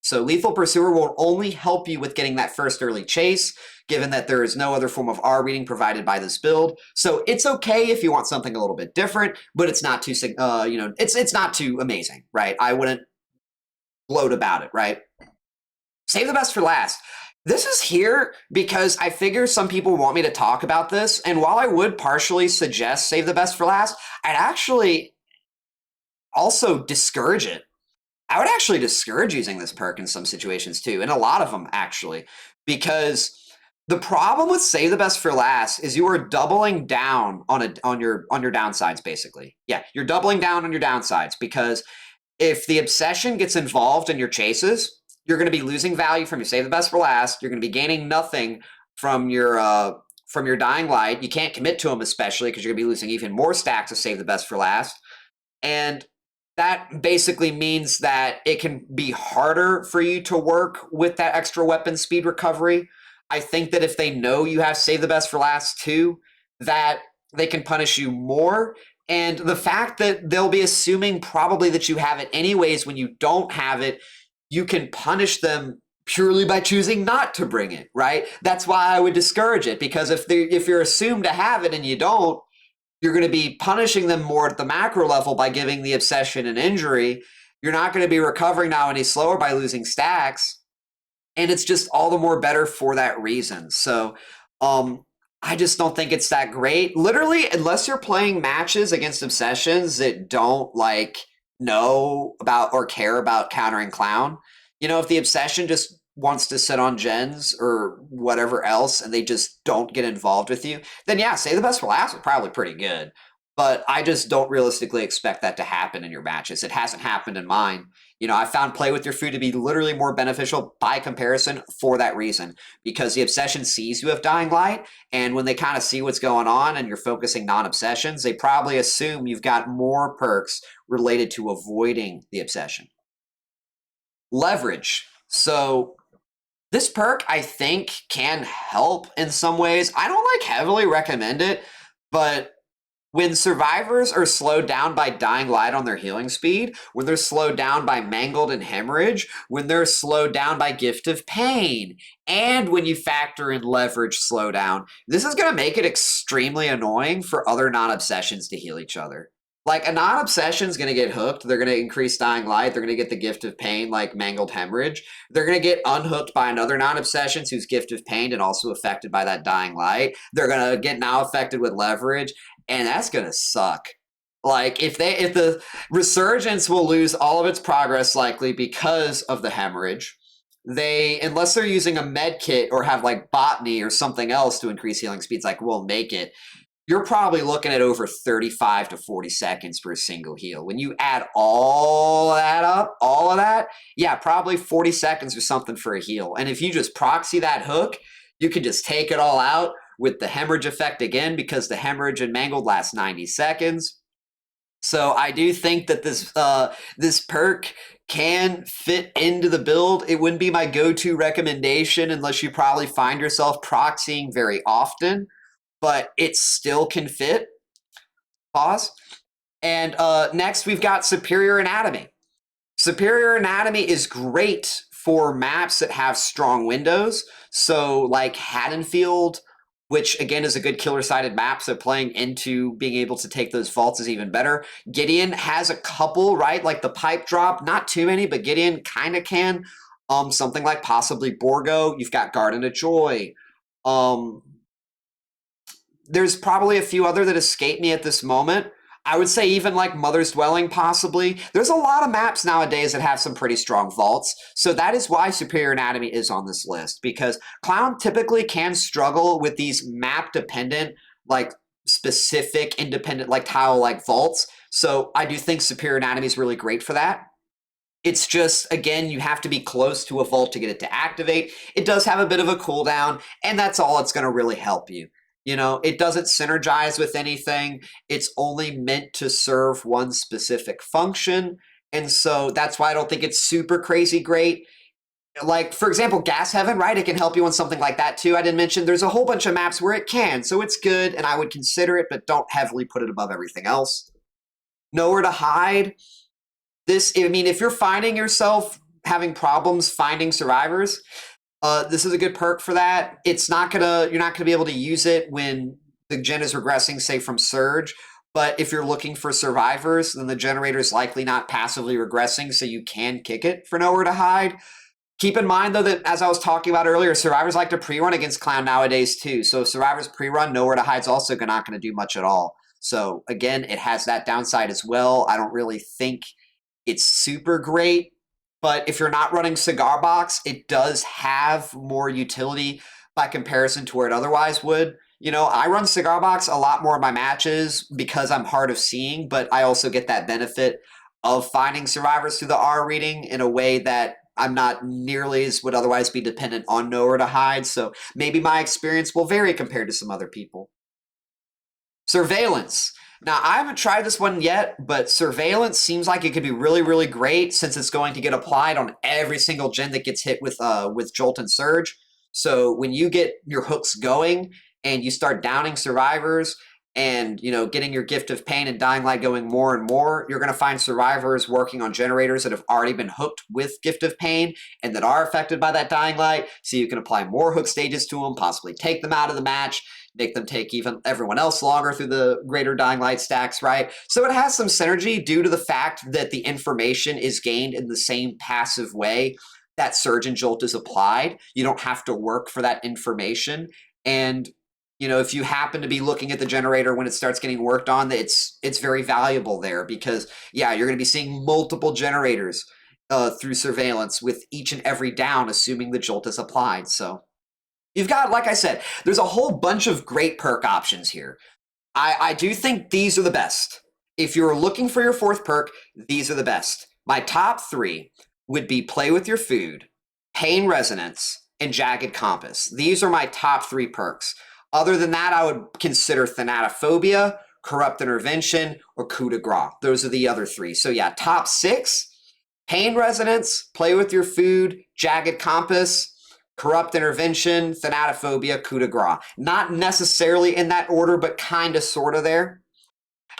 [SPEAKER 1] So Lethal Pursuer will only help you with getting that first early chase, given that there is no other form of aura reading provided by this build. So it's okay if you want something a little bit different, but it's not too, it's not too amazing, right? I wouldn't gloat about it, right? Save the best for last. This is here because I figure some people want me to talk about this, and while I would partially suggest save the best for last, I'd actually also discourage it. I would actually discourage using this perk in some situations too, in a lot of them actually, because the problem with save the best for last is you are doubling down on your downsides basically. Yeah, you're doubling down on your downsides because if the obsession gets involved in your chases, you're going to be losing value from your save the best for last. You're going to be gaining nothing from your from your Dying Light. You can't commit to them, especially because you're going to be losing even more stacks to save the best for last. And that basically means that it can be harder for you to work with that extra weapon speed recovery. I think that if they know you have save the best for last too, that they can punish you more. And the fact that they'll be assuming probably that you have it anyways when you don't have it, you can punish them purely by choosing not to bring it, right? That's why I would discourage it, because if you're assumed to have it and you don't, you're going to be punishing them more at the macro level by giving the obsession an injury. You're not going to be recovering now any slower by losing stacks. And it's just all the more better for that reason. So I just don't think it's that great. Literally, unless you're playing matches against obsessions that don't like know about or care about countering clown, if the obsession just wants to sit on gens or whatever else and they just don't get involved with you, then yeah, save the best for last is probably pretty good. But I just don't realistically expect that to happen in your matches. It hasn't happened in mine. I found play with your food to be literally more beneficial by comparison for that reason, because the obsession sees you have Dying Light, and when they kind of see what's going on and you're focusing non-obsessions, they probably assume you've got more perks related to avoiding the obsession. Leverage. So this perk, I think, can help in some ways. I don't heavily recommend it, but when survivors are slowed down by Dying Light on their healing speed, when they're slowed down by Mangled and Hemorrhage, when they're slowed down by Gift of Pain, and when you factor in Leverage slowdown, this is going to make it extremely annoying for other non-obsessions to heal each other. Like, a non-obsession is going to get hooked. They're going to increase Dying Light. They're going to get the Gift of Pain, like Mangled Hemorrhage. They're going to get unhooked by another non-obsession who's Gift of Pain and also affected by that Dying Light. They're going to get now affected with Leverage, and that's going to suck. Like, if the Resurgence will lose all of its progress likely because of the Hemorrhage. Unless they're using a med kit or have like Botany or something else to increase healing speeds, like We'll Make It, you're probably looking at over 35 to 40 seconds for a single heal. When you add all of that, yeah, probably 40 seconds or something for a heal. And if you just proxy that hook, you can just take it all out with the Hemorrhage effect again, because the Hemorrhage and Mangled last 90 seconds. So I do think that this perk can fit into the build. It wouldn't be my go-to recommendation unless you probably find yourself proxying very often, but it still can fit. Pause. And next we've got Superior Anatomy. Superior Anatomy is great for maps that have strong windows. So like Haddonfield, which again is a good killer-sided map, so playing into being able to take those vaults is even better. Gideon has a couple, right? Like the pipe drop, not too many, but Gideon kind of can. Something like possibly Borgo. You've got Garden of Joy. There's probably a few other that escape me at this moment. I would say even like Mother's Dwelling, possibly. There's a lot of maps nowadays that have some pretty strong vaults. So that is why Superior Anatomy is on this list, because Clown typically can struggle with these map-dependent, like specific, independent, like tile-like vaults. So I do think Superior Anatomy is really great for that. It's just, again, you have to be close to a vault to get it to activate. It does have a bit of a cooldown, and that's all it's going to really help you. It doesn't synergize with anything. It's only meant to serve one specific function. And so that's why I don't think it's super crazy great. Like, for example, Gas Heaven, right? It can help you on something like that too. I didn't mention there's a whole bunch of maps where it can. So it's good, and I would consider it, but don't heavily put it above everything else. Nowhere to Hide. If you're finding yourself having problems finding survivors, this is a good perk for that. You're not gonna be able to use it when the gen is regressing, say from Surge. But if you're looking for survivors, then the generator is likely not passively regressing, so you can kick it for Nowhere to Hide. Keep in mind, though, that as I was talking about earlier, survivors like to pre-run against Clown nowadays, too. So if survivors pre-run, Nowhere to Hide's also not going to do much at all. So, again, it has that downside as well. I don't really think it's super great. But if you're not running Cigar Box, it does have more utility by comparison to where it otherwise would. I run Cigar Box a lot more in my matches because I'm hard of seeing, but I also get that benefit of finding survivors through the R reading in a way that I'm not nearly as would otherwise be dependent on nowhere to hide, so maybe my experience will vary compared to some other people. Surveillance. Now, I haven't tried this one yet, but surveillance seems like it could be really, really great since it's going to get applied on every single gen that gets hit with Jolt and Surge. So when you get your hooks going and you start downing survivors and, you know, getting your Gift of Pain and Dying Light going more and more, you're going to find survivors working on generators that have already been hooked with Gift of Pain and that are affected by that Dying Light. So you can apply more hook stages to them, possibly take them out of the match, make them take even everyone else longer through the greater Dying Light stacks, right? So it has some synergy due to the fact that the information is gained in the same passive way that Surge and Jolt is applied. You don't have to work for that information. And, you know, if you happen to be looking at the generator when it starts getting worked on, it's very valuable there because, yeah, you're going to be seeing multiple generators through surveillance with each and every down, assuming the Jolt is applied. So you've got, like I said, there's a whole bunch of great perk options here. I do think these are the best. If you're looking for your fourth perk, these are the best. My top three would be Play with Your Food, Pain Resonance, and Jagged Compass. These are my top three perks. Other than that, I would consider Thanatophobia, Corrupt Intervention, or Coup de Grace. Those are the other three. So yeah, top six, Pain Resonance, Play with Your Food, Jagged Compass, Corrupt Intervention, Thanatophobia, Coup de Grace. Not necessarily in that order, but kind of sort of there.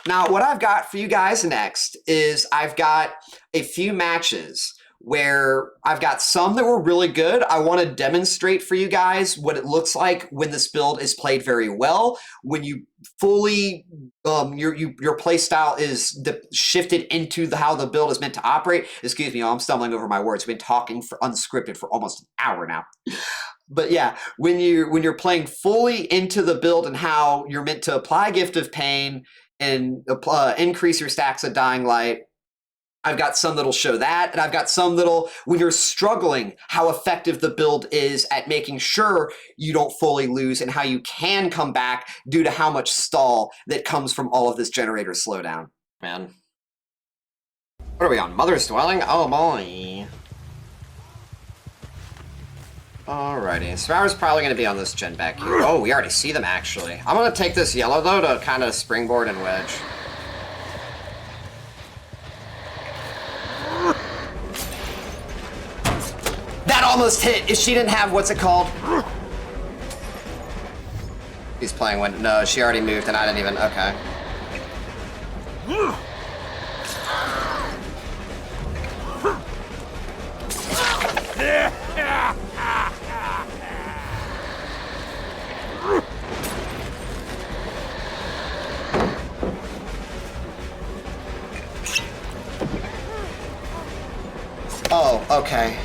[SPEAKER 1] Now, what I've got for you guys next is I've got a few matches where I've got some that were really good. I want to demonstrate for you guys what it looks like when this build is played very well, when you fully, your play style is shifted into how the build is meant to operate. Excuse me, I'm stumbling over my words. I've been talking for unscripted for almost an hour now. But yeah, when you're playing fully into the build and how you're meant to apply Gift of Pain and increase your stacks of Dying Light, I've got some that'll show that, and I've got some that'll, when you're struggling, how effective the build is at making sure you don't fully lose and how you can come back due to how much stall that comes from all of this generator slowdown. Man. What are we on? Mother's Dwelling? Oh boy. Alrighty, Survivor's probably going to be on this gen back here. Oh, we already see them actually. I'm going to take this yellow though to kind of springboard and wedge. That almost hit if she didn't have, what's it called? He's playing when, no, she already moved and I didn't even, okay. Oh, okay.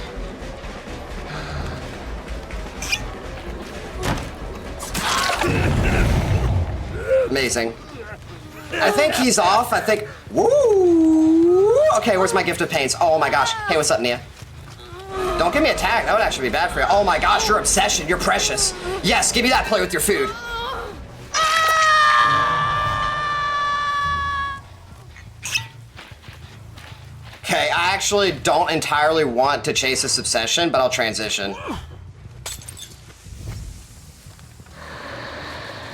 [SPEAKER 1] Amazing. I think he's off. I think. Woo! Okay, where's my Gift of Pains? Oh my gosh. Hey, what's up, Nia? Don't give me a tag. That would actually be bad for you. Oh my gosh, your obsession. You're precious. Yes, give me that. Play with your food. Okay, I actually don't entirely want to chase this obsession, but I'll transition.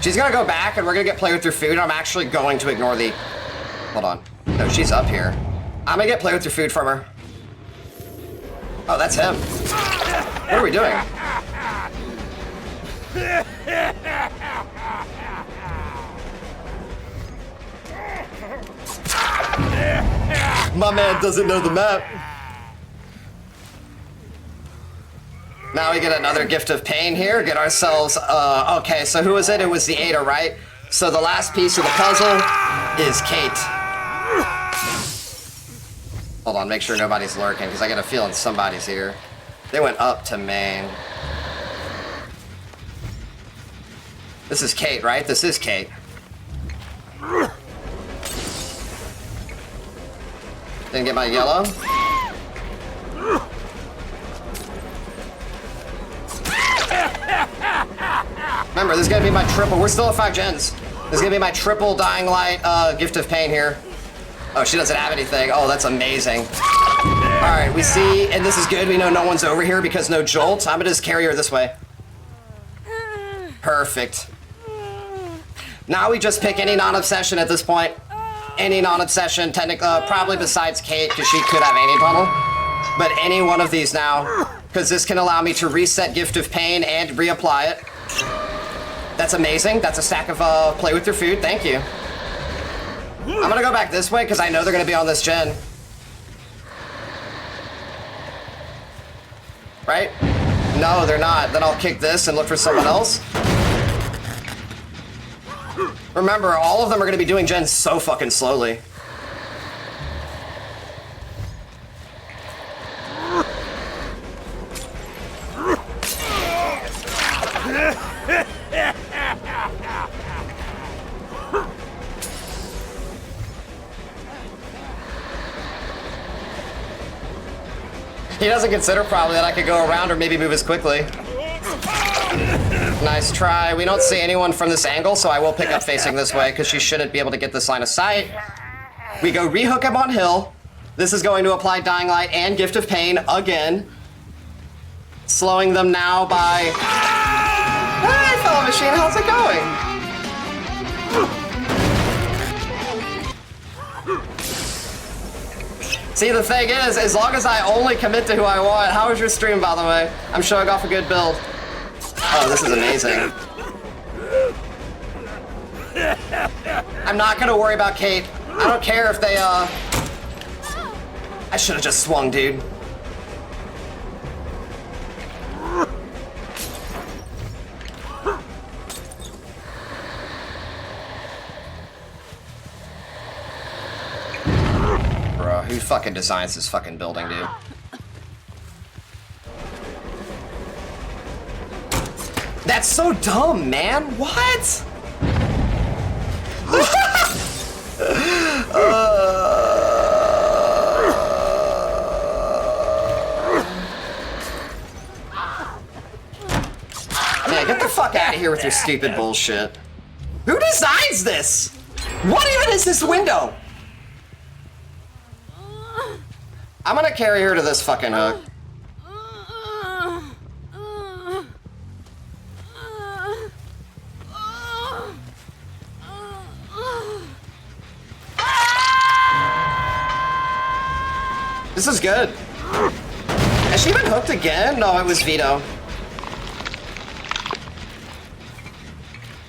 [SPEAKER 1] She's gonna go back and we're gonna get Play with Your Food. I'm actually going to ignore the... Hold on. No, she's up here. I'm gonna get Play with Your Food from her. Oh, that's him. What are we doing? My man doesn't know the map. Now we get another Gift of Pain here. Get ourselves, okay, so who was it? It was the Ada, right? So the last piece of the puzzle is Kate. Hold on, make sure nobody's lurking, because I get a feeling somebody's here. They went up to main. This is Kate, right? This is Kate. Didn't get my yellow. Remember, this is gonna be my triple. We're still at 5 gens. This is gonna be my triple Dying Light Gift of Pain here. Oh, she doesn't have anything. Oh, that's amazing. Alright, we see, and this is good, we know no one's over here because no jolt. I'm gonna just carry her this way. Perfect. Now we just pick any non-obsession at this point. Any non-obsession, technically, probably besides Kate, because she could have any tunnel. But any one of these now, because this can allow me to reset Gift of Pain and reapply it. That's amazing. That's a stack of play with your food. Thank you. I'm gonna go back this way because I know they're gonna be on this gen. Right? No, they're not. Then I'll kick this and look for someone else. Remember, all of them are gonna be doing gens so fucking slowly. He doesn't consider probably that I could go around or maybe move as quickly. Nice try. We don't see anyone from this angle, so I will pick up facing this way because she shouldn't be able to get this line of sight. We go rehook him on hill. This is going to apply Dying Light and Gift of Pain again. Slowing them now by... Hey, fellow machine, how's it going? See, the thing is, as long as I only commit to who I want... How was your stream, by the way? I'm showing off a good build. Oh, this is amazing. I'm not gonna worry about Kate. I don't care if they, I should've just swung, dude. Bro, who fucking designs this fucking building, dude? That's so dumb, man. What? Man, get the fuck out of here with your stupid bullshit. Who designs this? What even is this window? I'm gonna carry her to this fucking hook. This is good. Has she been hooked again? No, it was Vito.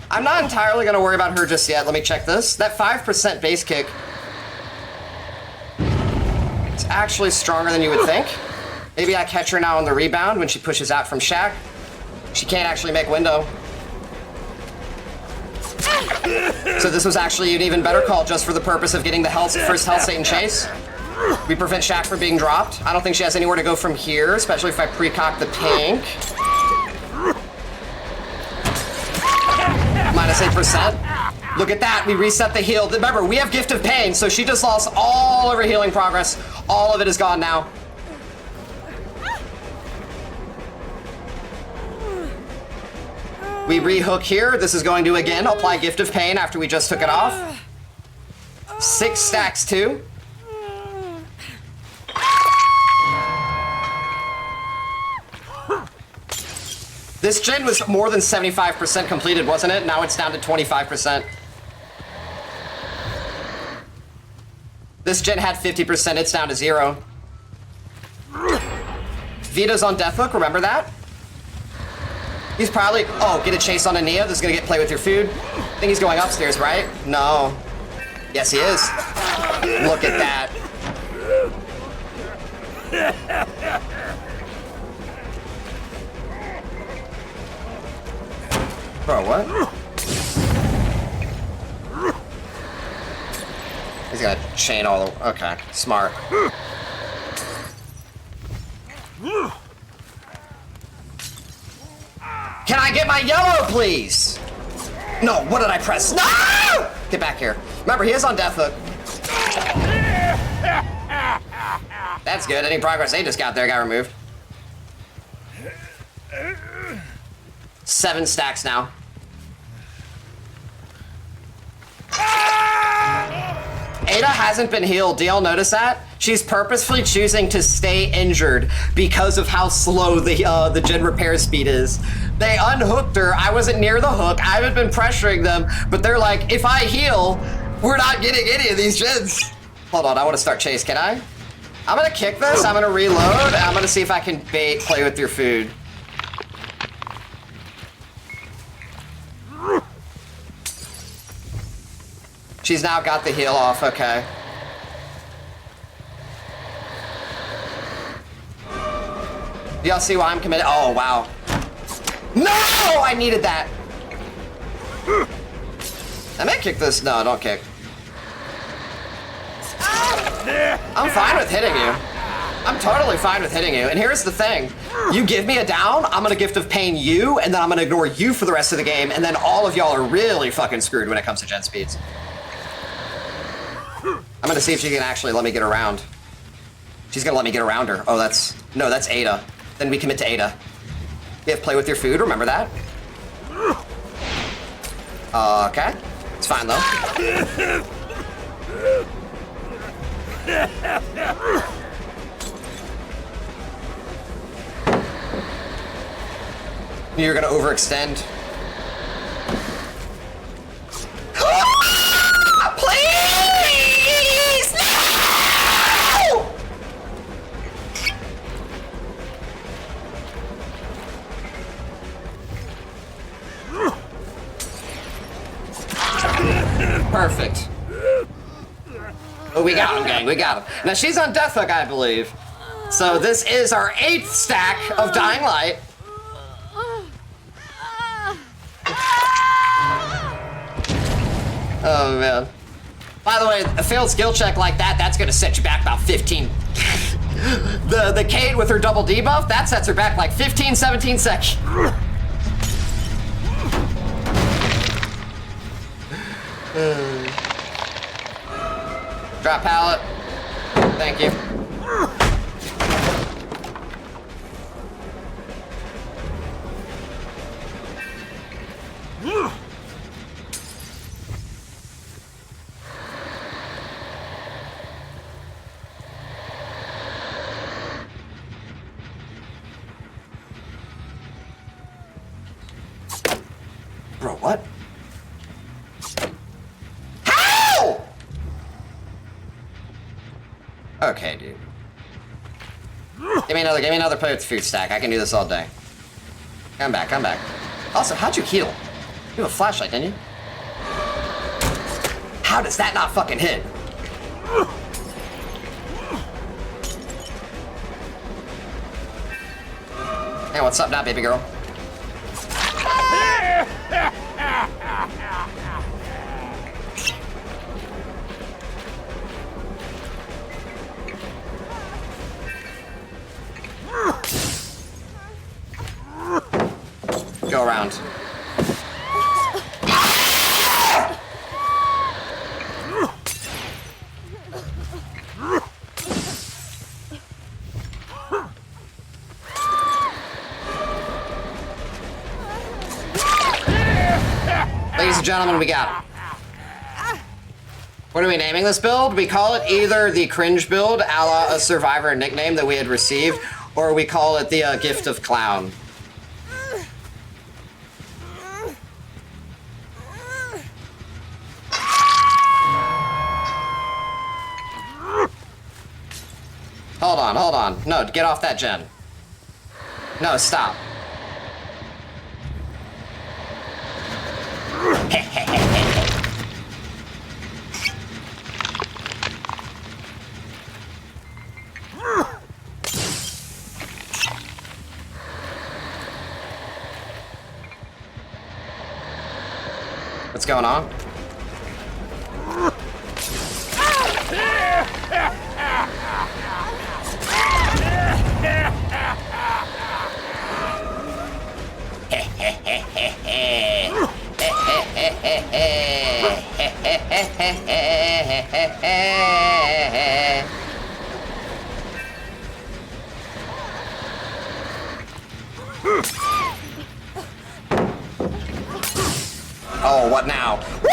[SPEAKER 1] I'm not entirely gonna worry about her just yet. Let me check this. That 5% base kick. It's actually stronger than you would think. Maybe I catch her now on the rebound when she pushes out from Shack. She can't actually make window. So this was actually an even better call just for the purpose of getting the first Hell Satan chase. We prevent Shack from being dropped. I don't think she has anywhere to go from here, especially if I pre-cock the pink. Minus 8%. Look at that, we reset the heal. Remember, we have Gift of Pain, so she just lost all of her healing progress. All of it is gone now. We rehook here. This is going to, again, apply Gift of Pain after we just took it off. 6 stacks, too. This gen was more than 75% completed, wasn't it? Now it's down to 25%. This gen had 50%, it's down to 0. Vito's on death hook, remember that? He's probably, oh, get a chase on Ania. This is gonna get play with your food. I think he's going upstairs, right? No. Yes, he is. Look at that. Bro, what? He's got a chain all the... Okay, smart. Can I get my yellow, please? No, what did I press? No! Get back here. Remember, he is on death hook. That's good. Any progress they just got there got removed. 7 stacks now. Ada hasn't been healed. Do y'all notice that? She's purposefully choosing to stay injured because of how slow the gen repair speed is. They unhooked her. I wasn't near the hook. I haven't been pressuring them, but they're like, if I heal, we're not getting any of these gens. Hold on, I want to start chase. Can I? I'm gonna kick this. I'm gonna reload. I'm gonna see if I can bait play with your food. She's now got the heal off, okay. Do y'all see why I'm committed? Oh, wow. No! I needed that. I may kick this. No, don't kick. I'm fine with hitting you. I'm totally fine with hitting you. And here's the thing. You give me a down, I'm gonna gift of pain you, and then I'm gonna ignore you for the rest of the game, and then all of y'all are really fucking screwed when it comes to gen speeds. I'm gonna see if she can actually let me get around. She's gonna let me get around her. Oh, no, that's Ada. Then we commit to Ada. You have play with your food, remember that? Okay. It's fine though. You're gonna overextend. Please! No! Perfect. Oh, we got him, gang. We got him. Now, she's on Death Hook, I believe. So this is our 8th stack of Dying Light. Oh, man. By the way, a failed skill check like that, that's going to set you back about 15. the Kate with her double debuff, that sets her back like 15, 17 seconds. Drop pallet. Thank you. Bro, what? How? Okay, dude. Give me another play with the food stack. I can do this all day. Come back, come back. Also, how'd you heal? You have a flashlight, didn't you? How does that not fucking hit? Hey, what's up now, baby girl? Go around. Ladies and gentlemen, we got it. What are we naming this build? We call it either the cringe build, a la a Survivor nickname that we had received, or we call it the gift of clown. Hold on. No, get off that gen. No, stop. What's going on? Oh, what now? Woo!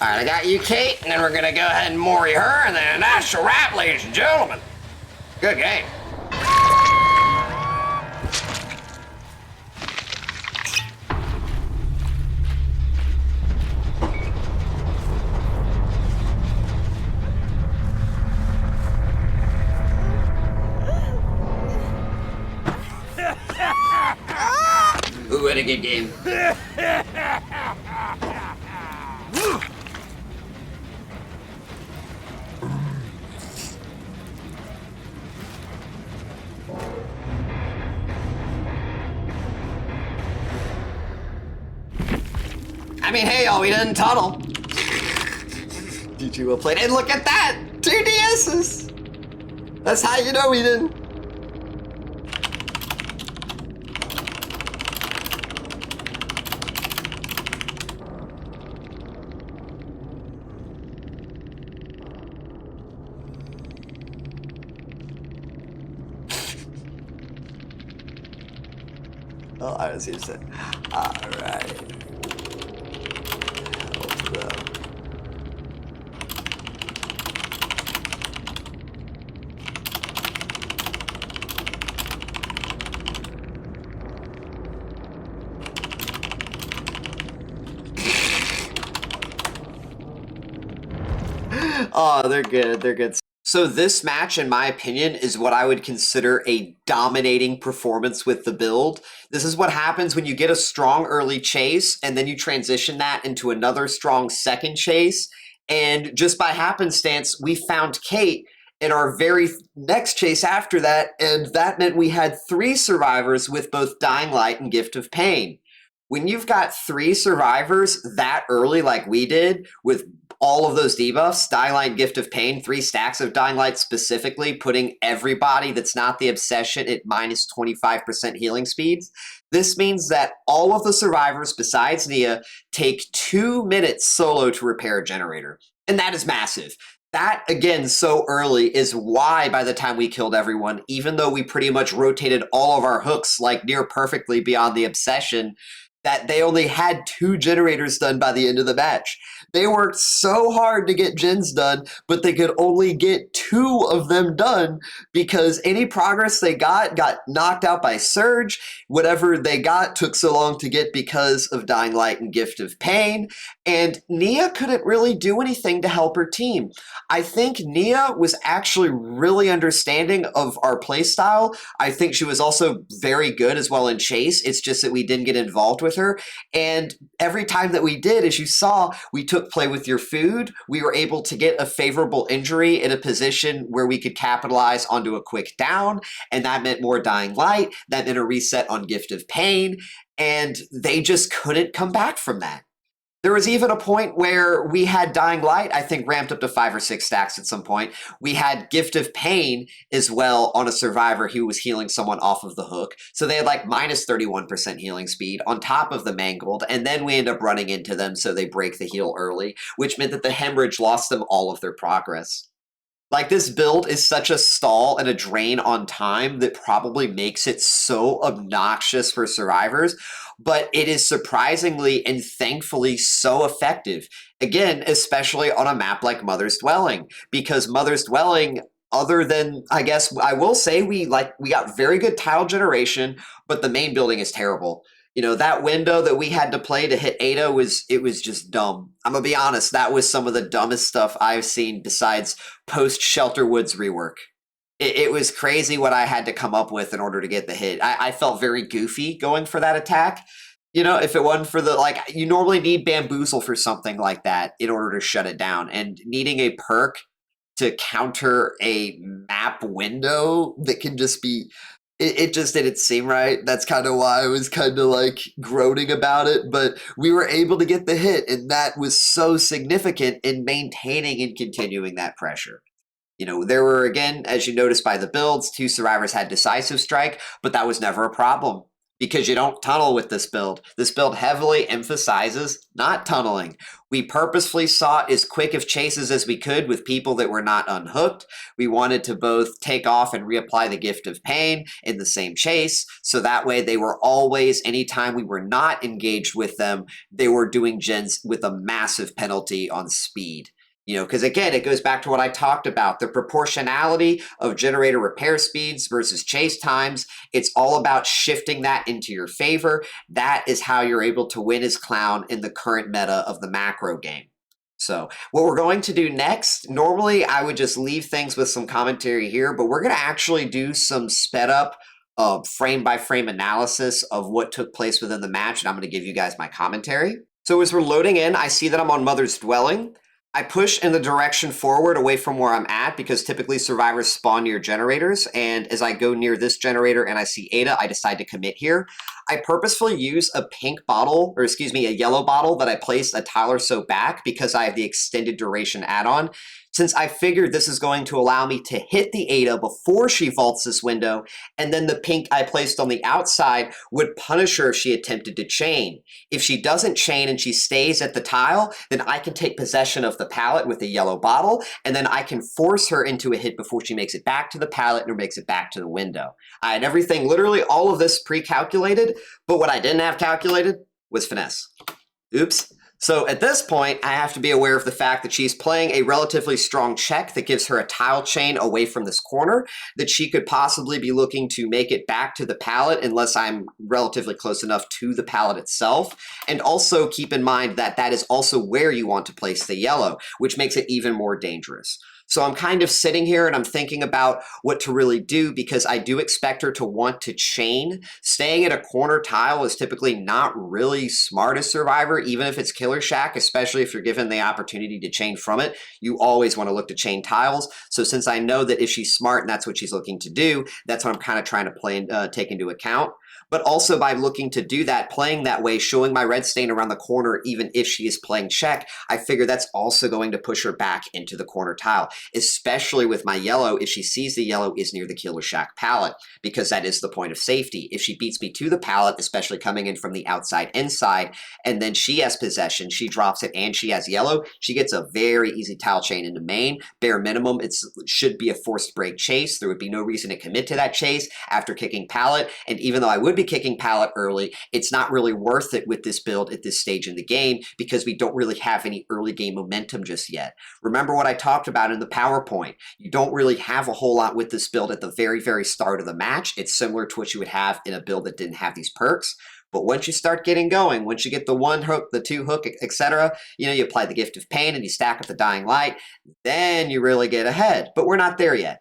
[SPEAKER 1] All right, I got you, Kate, and then we're gonna go ahead and Mori her, and then that's a wrap, ladies and gentlemen. Good game. Ooh, what a good game. I mean, hey, y'all, we didn't tunnel. GG, well played. And look at that! 2 DSs! That's how you know we didn't. Oh, I was used to. Alright. Oh, they're good. They're good. So this match, in my opinion, is what I would consider a dominating performance with the build. This is what happens when you get a strong early chase and then you transition that into another strong second chase. And just by happenstance, we found Kate in our very next chase after that, and that meant we had 3 survivors with both Dying Light and Gift of Pain. When you've got 3 survivors that early like we did with all of those debuffs, Dying Light, Gift of Pain, 3 stacks of Dying Light specifically, putting everybody that's not the Obsession at minus 25% healing speeds. This means that all of the survivors besides Nia take 2 minutes solo to repair a generator. And that is massive. That, again, so early is why by the time we killed everyone, even though we pretty much rotated all of our hooks like near perfectly beyond the Obsession, that they only had 2 generators done by the end of the match. They worked so hard to get gens done, but they could only get 2 of them done because any progress they got knocked out by Surge. Whatever they got took so long to get because of Dying Light and Gift of Pain. And Nia couldn't really do anything to help her team. I think Nia was actually really understanding of our playstyle. I think she was also very good as well in chase. It's just that we didn't get involved with her. And every time that we did, as you saw, we took play with your food. We were able to get a favorable injury in a position where we could capitalize onto a quick down. And that meant more Dying Light. That meant a reset on Gift of Pain. And they just couldn't come back from that. There was even a point where we had Dying Light, I think ramped up to 5 or 6 stacks at some point. We had Gift of Pain as well on a survivor who was healing someone off of the hook. So they had like minus 31% healing speed on top of the mangled, and then we end up running into them so they break the heal early, which meant that the hemorrhage lost them all of their progress. Like, this build is such a stall and a drain on time that probably makes it so obnoxious for survivors, but it is surprisingly and thankfully so effective. Again, especially on a map like Mother's Dwelling, because Mother's Dwelling, other than, I guess, I will say we got very good tile generation, but the main building is terrible. You know, that window that we had to play to hit Ada was just dumb. I'm gonna be honest, that was some of the dumbest stuff I've seen besides post Shelter Woods rework. It was crazy what I had to come up with in order to get the hit. I felt very goofy going for that attack. You know, if it wasn't for the, like, you normally need Bamboozle for something like that in order to shut it down. And needing a perk to counter a map window that can just be... It just didn't seem right. That's kind of why I was kind of like groaning about it. But we were able to get the hit, and that was so significant in maintaining and continuing that pressure. You know, there were, again, as you noticed by the builds, 2 survivors had Decisive Strike, but that was never a problem because you don't tunnel with this build. This build heavily emphasizes not tunneling. We purposefully sought as quick of chases as we could with people that were not unhooked. We wanted to both take off and reapply the gift of pain in the same chase, so that way they were always, anytime we were not engaged with them, they were doing gens with a massive penalty on speed. You know, because again, it goes back to what I talked about, the proportionality of generator repair speeds versus chase times. It's all about shifting that into your favor. That is how you're able to win as clown in the current meta of the macro game. So what we're going to do next, normally I would just leave things with some commentary here, but we're going to actually do some sped up frame by frame analysis of what took place within the match, and I'm going to give you guys my commentary. So as we're loading in, I see that I'm on Mother's Dwelling. I push in the direction forward away from where I'm at because typically survivors spawn near generators, and as I go near this generator and I see Ada, I decide to commit here. I purposefully use a pink bottle, or excuse me, a yellow bottle that I placed a tile or so back because I have the extended duration add-on. Since I figured this is going to allow me to hit the Ada before she vaults this window, and then the pink I placed on the outside would punish her if she attempted to chain. If she doesn't chain and she stays at the tile, then I can take possession of the pallet with the yellow bottle, and then I can force her into a hit before she makes it back to the pallet or makes it back to the window. I had everything, literally all of this pre-calculated, but what I didn't have calculated was finesse. Oops. So at this point, I have to be aware of the fact that she's playing a relatively strong check that gives her a tile chain away from this corner, that she could possibly be looking to make it back to the pallet unless I'm relatively close enough to the pallet itself. And also keep in mind that that is also where you want to place the yellow, which makes it even more dangerous. So I'm kind of sitting here and I'm thinking about what to really do because I do expect her to want to chain. Staying at a corner tile is typically not really smart as Survivor, even if it's Killer Shack, especially if you're given the opportunity to chain from it. You always want to look to chain tiles. So since I know that if she's smart and that's what she's looking to do, that's what I'm kind of trying to play and take into account. But also by looking to do that, playing that way, showing my red stain around the corner, even if she is playing check, I figure that's also going to push her back into the corner tile, especially with my yellow if she sees the yellow is near the Killer Shack pallet, because that is the point of safety. If she beats me to the pallet, especially coming in from the outside inside, and then she has possession, she drops it and she has yellow, she gets a very easy tile chain into main. Bare minimum, it should be a forced break chase. There would be no reason to commit to that chase after kicking pallet, and even though I would be kicking pallet early, it's not really worth it with this build at this stage in the game because we don't really have any early game momentum just yet. Remember what I talked about in the PowerPoint. You don't really have a whole lot with this build at the very, very start of the match. It's similar to what you would have in a build that didn't have these perks. But once you start getting going, once you get the one hook, the two hook, etc., you know, you apply the gift of pain and you stack up the dying light, then you really get ahead. But we're not there yet.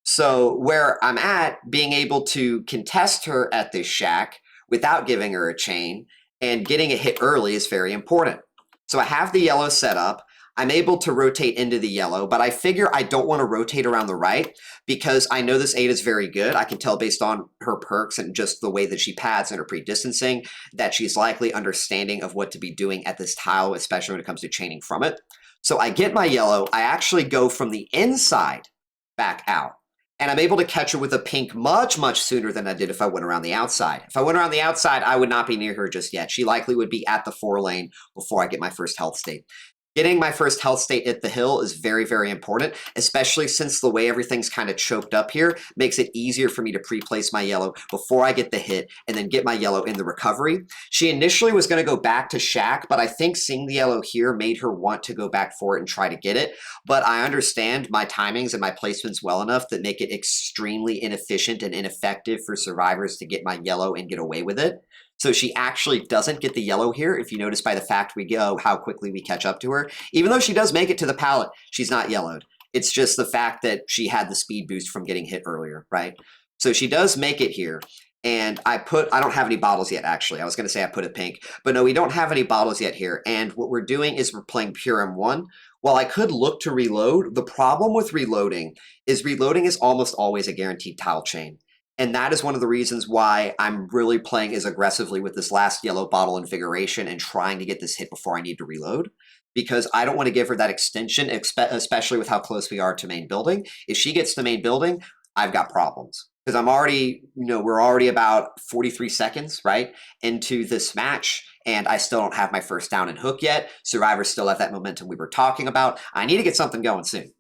[SPEAKER 1] So where I'm at, being able to contest her at this shack without giving her a chain and getting a hit early is very important. So I have the yellow set up. I'm able to rotate into the yellow, but I figure I don't want to rotate around the right because I know this Ada is very good. I can tell based on her perks and just the way that she pads and her pre-distancing that she's likely understanding of what to be doing at this tile, especially when it comes to chaining from it. So I get my yellow. I actually go from the inside back out. And I'm able to catch her with a pink much, much sooner than I did if I went around the outside. If I went around the outside, I would not be near her just yet. She likely would be at the 4 lane before I get my first health state. Getting my first health state at the hill is very, very important, especially since the way everything's kind of choked up here makes it easier for me to pre-place my yellow before I get the hit and then get my yellow in the recovery. She initially was going to go back to Shack, but I think seeing the yellow here made her want to go back for it and try to get it. But I understand my timings and my placements well enough that make it extremely inefficient and ineffective for survivors to get my yellow and get away with it. So she actually doesn't get the yellow here, if you notice by the fact we go how quickly we catch up to her. Even though she does make it to the pallet, she's not yellowed. It's just the fact that she had the speed boost from getting hit earlier, right? So she does make it here. And I don't have any bottles yet, actually. I was going to say I put a pink. But no, we don't have any bottles yet here. And what we're doing is we're playing pure M1. While I could look to reload, the problem with reloading is almost always a guaranteed tile chain. And that is one of the reasons why I'm really playing as aggressively with this last yellow bottle invigoration and trying to get this hit before I need to reload. Because I don't want to give her that extension, especially with how close we are to main building. If she gets to main building, I've got problems. because I'm already, we're already about 43 seconds, right, into this match, and I still don't have my first down and hook yet. Survivors still have that momentum we were talking about. I need to get something going soon.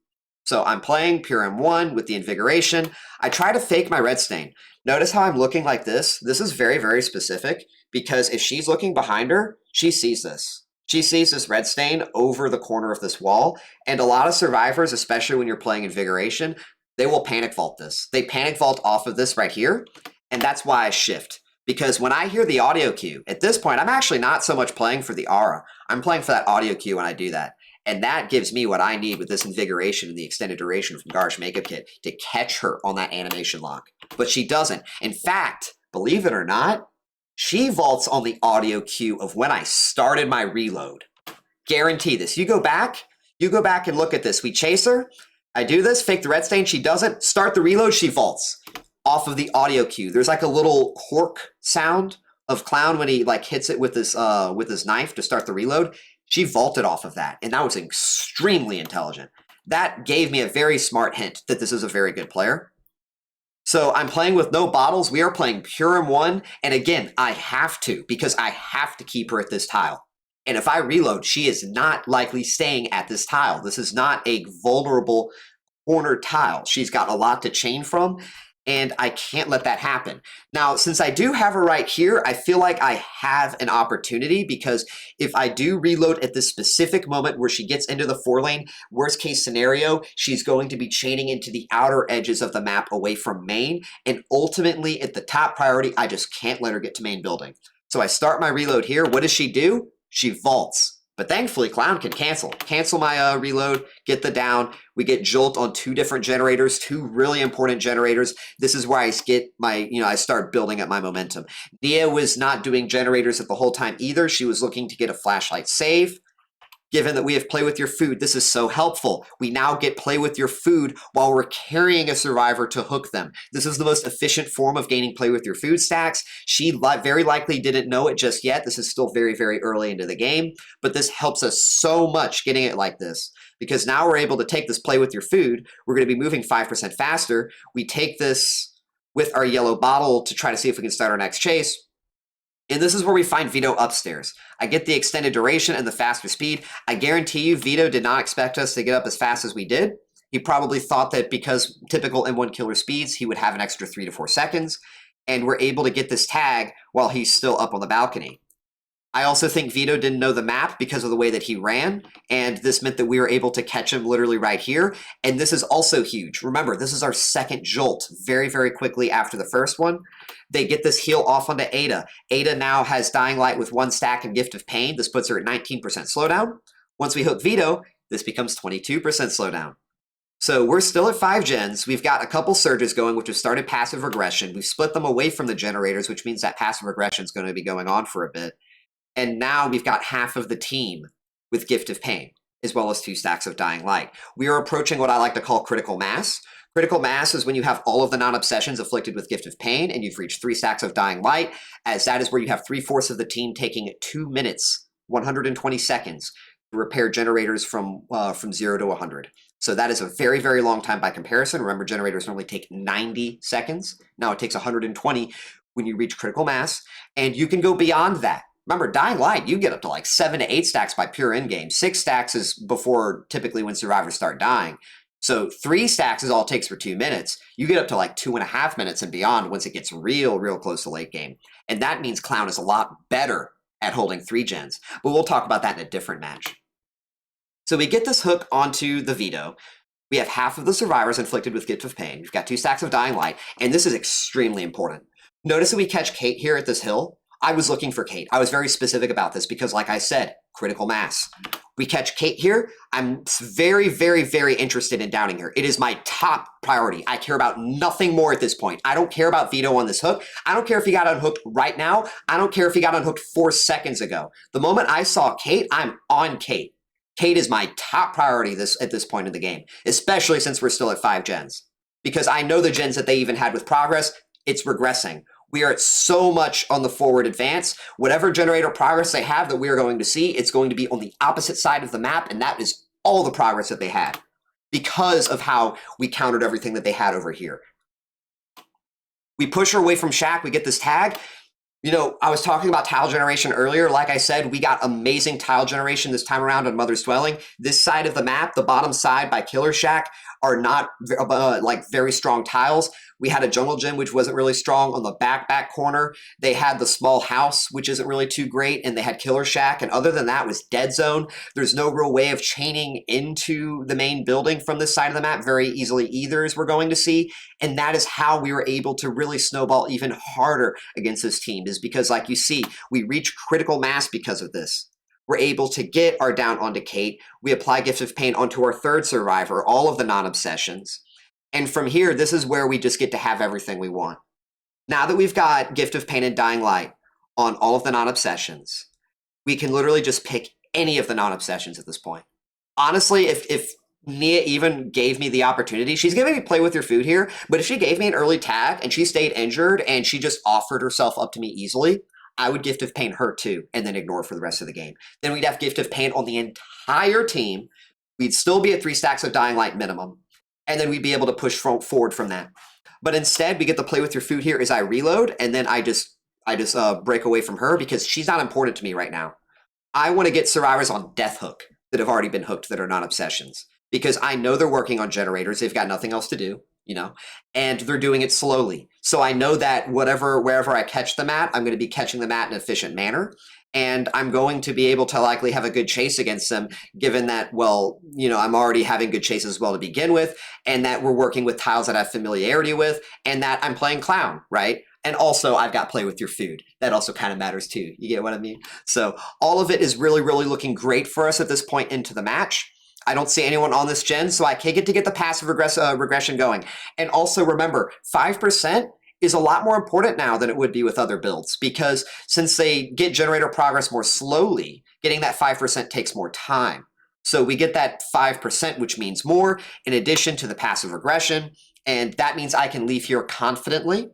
[SPEAKER 1] So I'm playing pure M1 with the invigoration. I try to fake my red stain. Notice how I'm looking like this. This is very, very specific because if she's looking behind her, she sees this. She sees this red stain over the corner of this wall. And a lot of survivors, especially when you're playing invigoration, they will panic vault this. They panic vault off of this right here. And that's why I shift. Because when I hear the audio cue, at this point, I'm actually not so much playing for the aura. I'm playing for that audio cue when I do that. And that gives me what I need with this invigoration and the extended duration from Garsh Makeup Kit to catch her on that animation lock. But she doesn't. In fact, believe it or not, she vaults on the audio cue of when I started my reload. Guarantee this. You go back and look at this. We chase her. I do this, fake the red stain. She doesn't. Start the reload. She vaults off of the audio cue. There's like a little cork sound of Clown when he like hits it with his knife to start the reload. She vaulted off of that, and that was extremely intelligent. That gave me a very smart hint that this is a very good player. So I'm playing with no bottles. We are playing pure M1, and again, I have to, because I have to keep her at this tile. And if I reload, she is not likely staying at this tile. This is not a vulnerable corner tile. She's got a lot to chain from, and I can't let that happen. Now, since I do have her right here, I feel like I have an opportunity, because if I do reload at this specific moment where she gets into the 4-lane, worst case scenario, she's going to be chaining into the outer edges of the map away from main, and ultimately at the top priority, I just can't let her get to main building. So I start my reload here. What does she do? She vaults. But thankfully, Clown can cancel my reload, get the down. We get Jolt on 2 different generators, 2 really important generators. This is where I get my, I start building up my momentum. Nia was not doing generators at the whole time either. She was looking to get a flashlight save. Given that we have play with your food, this is so helpful. We now get play with your food while we're carrying a survivor to hook them. This is the most efficient form of gaining play with your food stacks. She very likely didn't know it just yet. This is still very, very early into the game, but this helps us so much getting it like this, because now we're able to take this play with your food. We're going to be moving 5% faster. We take this with our yellow bottle to try to see if we can start our next chase. And this is where we find Vito upstairs. I get the extended duration and the faster speed. I guarantee you Vito did not expect us to get up as fast as we did. He probably thought that because typical M1 killer speeds, he would have an extra 3 to 4 seconds. And we're able to get this tag while he's still up on the balcony. I also think Vito didn't know the map because of the way that he ran, and this meant that we were able to catch him literally right here. And this is also huge. Remember, this is our second jolt very, very quickly after the first one. They get this heal off onto Ada. Ada now has Dying Light with 1 stack and Gift of Pain. This puts her at 19% slowdown. Once we hook Vito, this becomes 22% slowdown. So we're still at 5 gens. We've got a couple surges going, which have started passive regression. We've split them away from the generators, which means that passive regression is going to be going on for a bit. And now we've got half of the team with Gift of Pain, as well as 2 stacks of Dying Light. We are approaching what I like to call critical mass. Critical mass is when you have all of the non-obsessions afflicted with Gift of Pain, and you've reached 3 stacks of Dying Light, as that is where you have 3/4 of the team taking 2 minutes, 120 seconds, to repair generators from 0 to 100. So that is a very, very long time by comparison. Remember, generators normally take 90 seconds. Now it takes 120 when you reach critical mass, and you can go beyond that. Remember, Dying Light, you get up to like 7 to 8 stacks by pure endgame. 6 stacks is before typically when survivors start dying. So 3 stacks is all it takes for 2 minutes. You get up to like 2.5 minutes and beyond once it gets real, real close to late game. And that means Clown is a lot better at holding 3 gens. But we'll talk about that in a different match. So we get this hook onto the Vito. We have half of the survivors inflicted with Gift of Pain. We've got 2 stacks of Dying Light. And this is extremely important. Notice that we catch Kate here at this hill. I was looking for Kate. I was very specific about this because, like I said, critical mass. We catch Kate here. I'm very, very, very interested in downing her. It is my top priority. I care about nothing more at this point. I don't care about Vito on this hook. I don't care if he got unhooked right now. I don't care if he got unhooked 4 seconds ago. The moment I saw Kate, I'm on Kate. Kate is my top priority at this point in the game, especially since we're still at 5 gens. Because I know the gens that they even had with progress, it's regressing. We are at so much on the forward advance. Whatever generator progress they have that we are going to see, it's going to be on the opposite side of the map, and that is all the progress that they had because of how we countered everything that they had over here. We push her away from Shack. We get this tag. You know, I was talking about tile generation earlier. Like I said, we got amazing tile generation this time around on Mother's Dwelling. This side of the map, the bottom side by Killer Shack, are not like very strong tiles. We had a jungle gym, which wasn't really strong. On the back corner, they had the small house, which isn't really too great, and they had Killer Shack. And other than that, it was dead zone. There's no real way of chaining into the main building from this side of the map very easily either, as we're going to see. And that is how we were able to really snowball even harder against this team, is because, like you see, we reach critical mass because of this. We're able to get our down onto Kate. We apply Gift of Pain onto our third survivor, all of the non-obsessions. And from here, this is where we just get to have everything we want. Now that we've got Gift of Pain and Dying Light on all of the non-obsessions, we can literally just pick any of the non-obsessions at this point. Honestly, if Nia even gave me the opportunity, she's giving me play with your food here, but if she gave me an early tag and she stayed injured and she just offered herself up to me easily, I would Gift of Pain her too, and then ignore for the rest of the game. Then we'd have Gift of Pain on the entire team. We'd still be at 3 stacks of Dying Light minimum, and then we'd be able to push forward from that. But instead, we get to play with your food here as I reload, and then I just break away from her because she's not important to me right now. I want to get survivors on Death Hook that have already been hooked that are non-obsessions, because I know they're working on generators. They've got nothing else to do, you know, and they're doing it slowly. So I know that wherever I catch them at, I'm going to be catching them at an efficient manner. And I'm going to be able to likely have a good chase against them, given that, well, you know, I'm already having good chases as well to begin with, and that we're working with tiles that I have familiarity with, and that I'm playing Clown, right? And also, I've got Play with Your Food. That also kind of matters too. You get what I mean? So all of it is really, really looking great for us at this point into the match. I don't see anyone on this gen, so I can't get to get the passive regression going. And also remember, 5% is a lot more important now than it would be with other builds, because since they get generator progress more slowly, getting that 5% takes more time. So we get that 5%, which means more, in addition to the passive regression, and that means I can leave here confidently.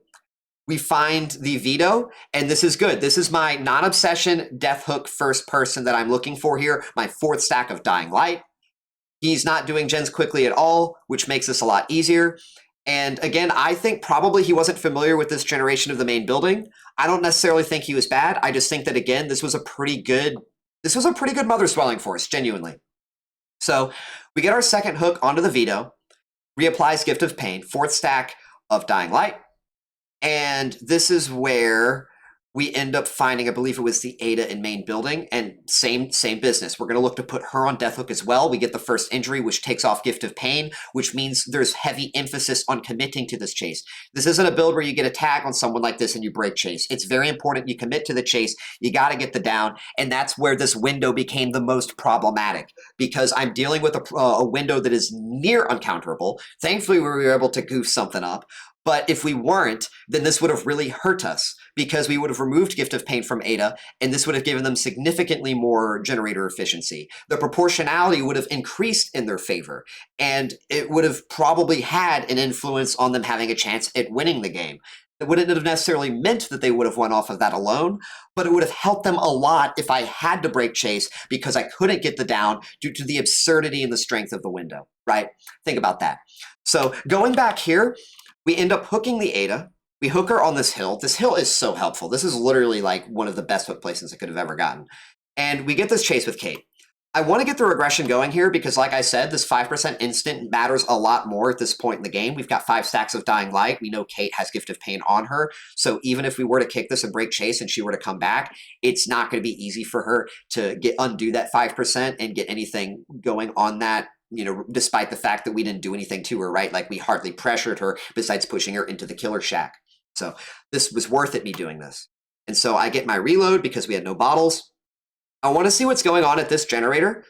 [SPEAKER 1] We find the veto, and this is good. This is my non-obsession Death Hook first person that I'm looking for here, my 4th stack of Dying Light. He's not doing gens quickly at all, which makes this a lot easier. And again, I think probably he wasn't familiar with this generation of the main building. I don't necessarily think he was bad. I just think that, again, this was a pretty good Mother's Dwelling for us, genuinely. So we get our second hook onto the veto, reapplies Gift of Pain, 4th stack of Dying Light. And this is where we end up finding, I believe it was the Ada in main building, and same business. We're going to look to put her on Death Hook as well. We get the first injury, which takes off Gift of Pain, which means there's heavy emphasis on committing to this chase. This isn't a build where you get a tag on someone like this and you break chase. It's very important you commit to the chase. You got to get the down, and that's where this window became the most problematic, because I'm dealing with a window that is near uncounterable. Thankfully, we were able to goof something up. But if we weren't, then this would have really hurt us, because we would have removed Gift of Pain from Ada, and this would have given them significantly more generator efficiency. The proportionality would have increased in their favor, and it would have probably had an influence on them having a chance at winning the game. It wouldn't have necessarily meant that they would have won off of that alone, but it would have helped them a lot if I had to break chase because I couldn't get the down due to the absurdity and the strength of the window, right? Think about that. So going back here, we end up hooking the Ada. We hook her on this hill. This hill is so helpful. This is literally like one of the best hook places I could have ever gotten. And we get this chase with Kate. I want to get the regression going here because, like I said, this 5% instant matters a lot more at this point in the game. We've got 5 stacks of Dying Light. We know Kate has Gift of Pain on her. So even if we were to kick this and break chase and she were to come back, it's not going to be easy for her to undo that 5% and get anything going on that, you know, despite the fact that we didn't do anything to her, right? Like, we hardly pressured her besides pushing her into the Killer Shack. So this was worth it, me doing this. And so I get my reload because we had no bottles. I want to see what's going on at this generator,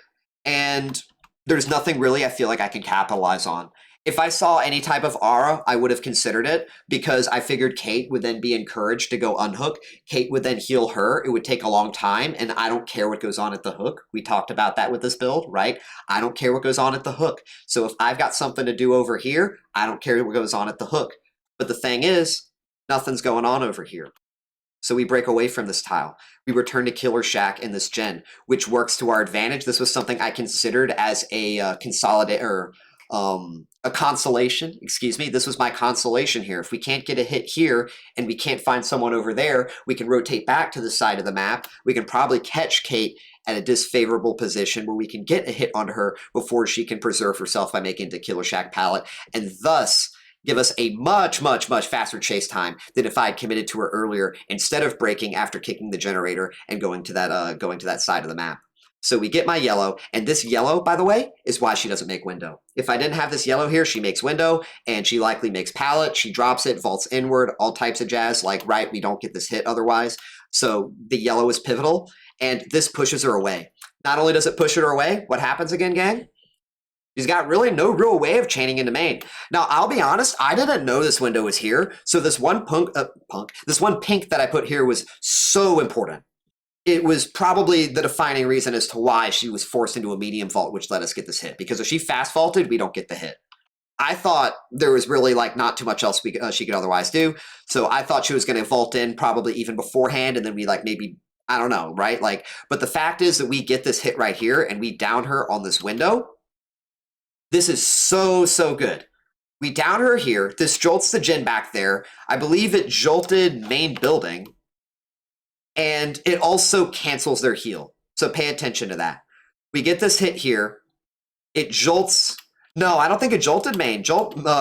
[SPEAKER 1] and there's nothing really I feel like I can capitalize on. If I saw any type of aura, I would have considered it, because I figured Kate would then be encouraged to go unhook. Kate would then heal her. It would take a long time, and I don't care what goes on at the hook. We talked about that with this build, right? I don't care what goes on at the hook. So if I've got something to do over here, I don't care what goes on at the hook. But the thing is, nothing's going on over here. So we break away from this tile. We return to Killer Shack in this gen, which works to our advantage. This was something I considered as a a consolation, excuse me. This was my consolation here. If we can't get a hit here and we can't find someone over there, we can rotate back to the side of the map. We can probably catch Kate at a disfavorable position where we can get a hit on her before she can preserve herself by making the Killer Shack pallet, and thus give us a much faster chase time than if I had committed to her earlier instead of breaking after kicking the generator and going to that side of the map. So we get my yellow, and this yellow, by the way, is why she doesn't make window. If I didn't have this yellow here, she makes window, and she likely makes pallet. She drops it, vaults inward, all types of jazz. Like, right, we don't get this hit otherwise. So the yellow is pivotal, and this pushes her away. Not only does it push her away, what happens again, gang? She's got really no real way of chaining into main. Now, I'll be honest, I didn't know this window was here, so this one this one pink that I put here was so important. It was probably the defining reason as to why she was forced into a medium vault, which let us get this hit. Because if she fast vaulted, we don't get the hit. I thought there was really like not too much else she could otherwise do. So I thought she was going to vault in probably even beforehand, and then we like maybe, I don't know, right? Like, but the fact is that we get this hit right here and we down her on this window. This is so good. We down her here. This jolts the gen back there. I believe it jolted main building. And it also cancels their heal. So pay attention to that. We get this hit here. It jolts. No, I don't think it jolted main.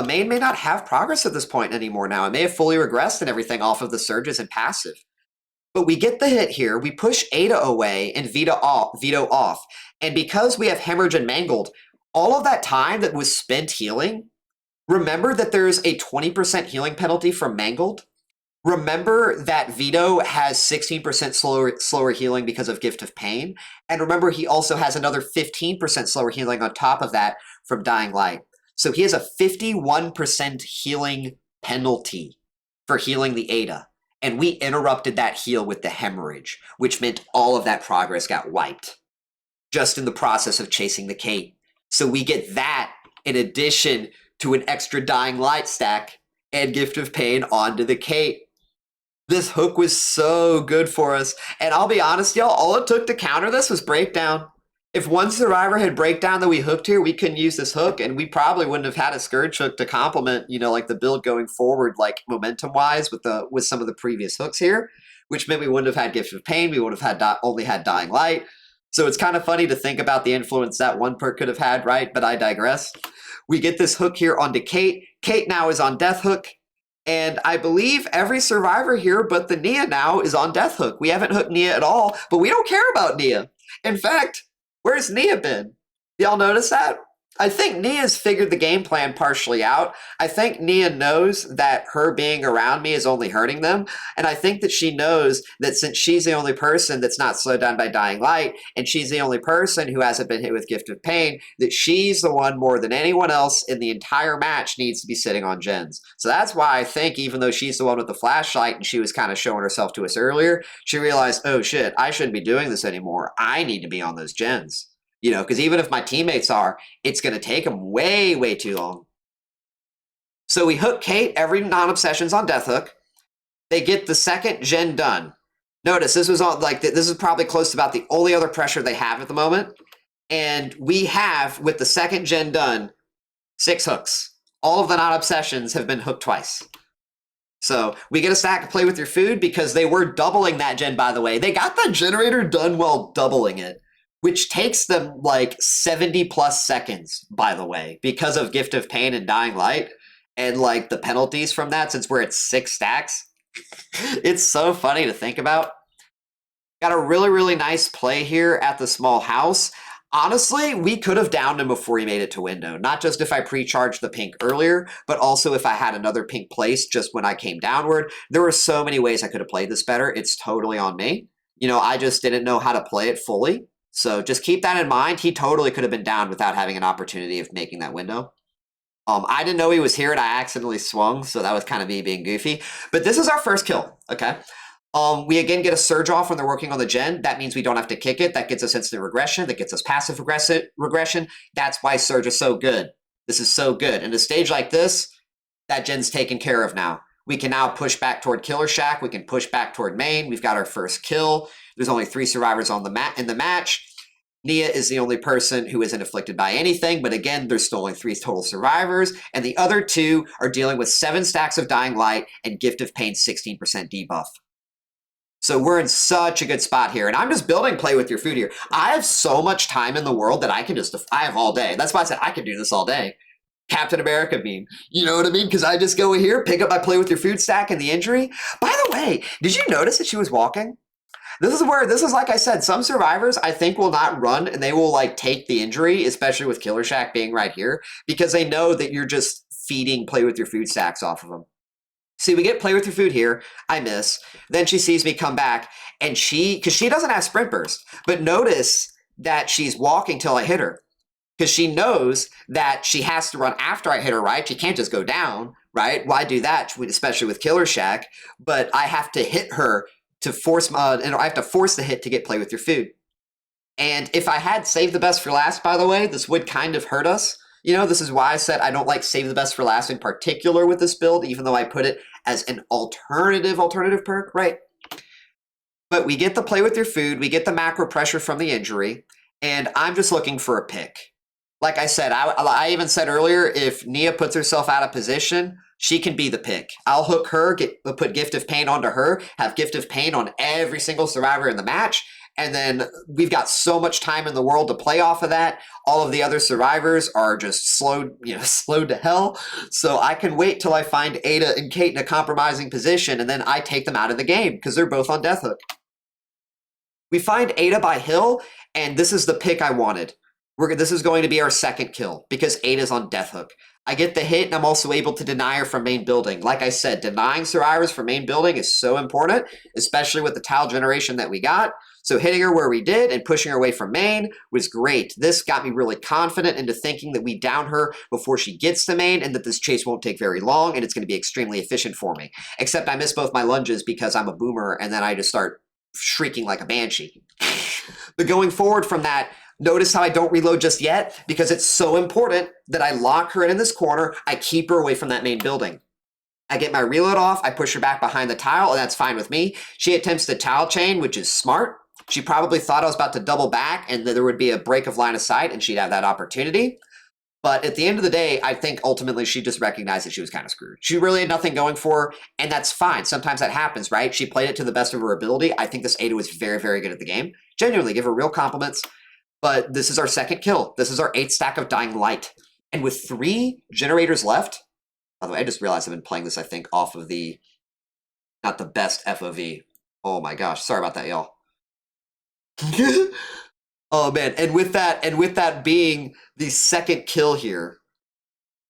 [SPEAKER 1] Main may not have progress at this point anymore now. It may have fully regressed and everything off of the surges and passive. But we get the hit here. We push Ada away and Veto off. And because we have hemorrhage and mangled, all of that time that was spent healing, remember that there's a 20% healing penalty from mangled. Remember that Veto has 16% slower healing because of Gift of Pain. And remember, he also has another 15% slower healing on top of that from Dying Light. So he has a 51% healing penalty for healing the Ada. And we interrupted that heal with the hemorrhage, which meant all of that progress got wiped just in the process of chasing the Kate. So we get that in addition to an extra Dying Light stack and Gift of Pain onto the Kate. This hook was so good for us. And I'll be honest, y'all, all it took to counter this was breakdown. If one survivor had breakdown that we hooked here, we couldn't use this hook, and we probably wouldn't have had a Scourge hook to complement, you know, like the build going forward, like momentum-wise with some of the previous hooks here, which meant we wouldn't have had Gift of Pain, we would have had only had Dying Light. So it's kind of funny to think about the influence that one perk could have had, right? But I digress. We get this hook here onto Kate. Kate now is on Death Hook. And I believe every survivor here but the Nia now is on Death Hook. We haven't hooked Nia at all, but we don't care about Nia. In fact, where's Nia been? Y'all notice that? I think Nia's figured the game plan partially out. I think Nia knows that her being around me is only hurting them. And I think that she knows that since she's the only person that's not slowed down by Dying Light, and she's the only person who hasn't been hit with Gift of Pain, that she's the one more than anyone else in the entire match needs to be sitting on gens. So that's why I think even though she's the one with the flashlight and she was kind of showing herself to us earlier, she realized, oh shit, I shouldn't be doing this anymore. I need to be on those gens. You know, because even if my teammates are, it's going to take them way too long. So we hook Kate every non-obsessions on Death Hook. They get the second gen done. Notice this was all like this is probably close to about the only other pressure they have at the moment. And we have, with the second gen done, 6 hooks. All of the non-obsessions have been hooked twice. So we get a stack to play with your food because they were doubling that gen, by the way. They got that generator done while doubling it, which takes them like 70 plus seconds, by the way, because of Gift of Pain and Dying Light and like the penalties from that since we're at 6 stacks. It's so funny to think about. Got a really nice play here at the small house. Honestly, we could have downed him before he made it to window. Not just if I pre-charged the pink earlier, but also if I had another pink place just when I came downward. There were so many ways I could have played this better. It's totally on me. You know, I just didn't know how to play it fully. So just keep that in mind. He totally could have been down without having an opportunity of making that window. I didn't know he was here and I accidentally swung, so that was kind of me being goofy. But this is our first kill, okay? We again get a surge off when they're working on the gen. That means we don't have to kick it. That gets us instant regression. That gets us passive regression. That's why surge is so good. This is so good. In a stage like this, that gen's taken care of now. We can now push back toward Killer Shack. We can push back toward main. We've got our first kill. There's only 3 survivors on the in the match. Nia is the only person who isn't afflicted by anything, but again, there's still only 3 total survivors, and the other 2 are dealing with 7 stacks of Dying Light and Gift of Pain 16% debuff. So we're in such a good spot here, and I'm just building play with your food here. I have so much time in the world that I have all day. That's why I said I could do this all day. Captain America meme. You know what I mean? Because I just go here, pick up my play with your food stack and the injury. By the way, did you notice that she was walking? This is like I said, some survivors I think will not run and they will like take the injury, especially with Killer Shack being right here, because they know that you're just feeding play with your food stacks off of them. See, we get play with your food here. I miss. Then she sees me come back and because she doesn't have sprint burst, but notice that she's walking till I hit her. Because she knows that she has to run after I hit her, right? She can't just go down, right? Why do that, especially with Killer Shack? But I have to hit her to force and I have to force the hit to get play with your food. And if I had saved the best for last, by the way, this would kind of hurt us. You know, this is why I said I don't like save the best for last in particular with this build, even though I put it as an alternative perk, right? But we get the play with your food, we get the macro pressure from the injury, and I'm just looking for a pick. Like I said, I even said earlier, if Nia puts herself out of position, she can be the pick. I'll hook her, put Gift of Pain onto her, have Gift of Pain on every single survivor in the match, and then we've got so much time in the world to play off of that. All of the other survivors are just slowed to hell. So I can wait till I find Ada and Kate in a compromising position, and then I take them out of the game because they're both on Death Hook. We find Ada by Hill, and this is the pick I wanted. This is going to be our second kill because Ada's on Death Hook. I get the hit and I'm also able to deny her from main building. Like I said, denying survivors from main building is so important, especially with the tile generation that we got. So hitting her where we did and pushing her away from main was great. This got me really confident into thinking that we down her before she gets to main and that this chase won't take very long and it's going to be extremely efficient for me. Except I miss both my lunges because I'm a boomer and then I just start shrieking like a banshee. But going forward from that, notice how I don't reload just yet because it's so important that I lock her in this corner. I keep her away from that main building. I get my reload off. I push her back behind the tile, and that's fine with me. She attempts to tile chain, which is smart. She probably thought I was about to double back and that there would be a break of line of sight and she'd have that opportunity. But at the end of the day, I think ultimately she just recognized that she was kind of screwed. She really had nothing going for her, and that's fine. Sometimes that happens, right? She played it to the best of her ability. I think this Ada was very, very good at the game. Genuinely, give her real compliments. But this is our second kill. This is our 8th stack of Dying Light. And with 3 generators left, by the way, I just realized I've been playing this, I think, off of the, not the best FOV. Oh my gosh, sorry about that, y'all. Oh man, and with that being the second kill here,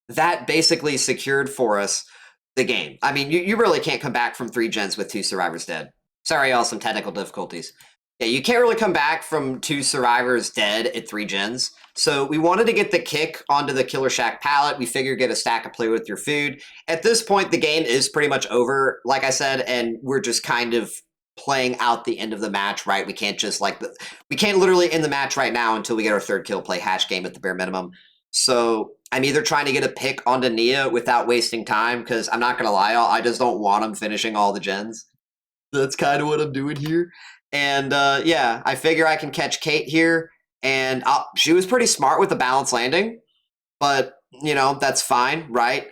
[SPEAKER 1] that basically secured for us the game. I mean, you really can't come back from 3 gens with 2 survivors dead. Sorry, y'all, some technical difficulties. Yeah, you can't really come back from 2 survivors dead at 3 gens. So we wanted to get the kick onto the Killer Shack pallet. We figured get a stack of play with your food. At this point, the game is pretty much over, like I said, and we're just kind of playing out the end of the match, right? We can't just we can't literally end the match right now until we get our 3rd kill, play hash game at the bare minimum. So I'm either trying to get a pick onto Nia without wasting time, because I'm not going to lie, I just don't want him finishing all the gens. That's kind of what I'm doing here. And yeah, I figure I can catch Kate here, and she was pretty smart with the balance landing, but, you know, that's fine, right?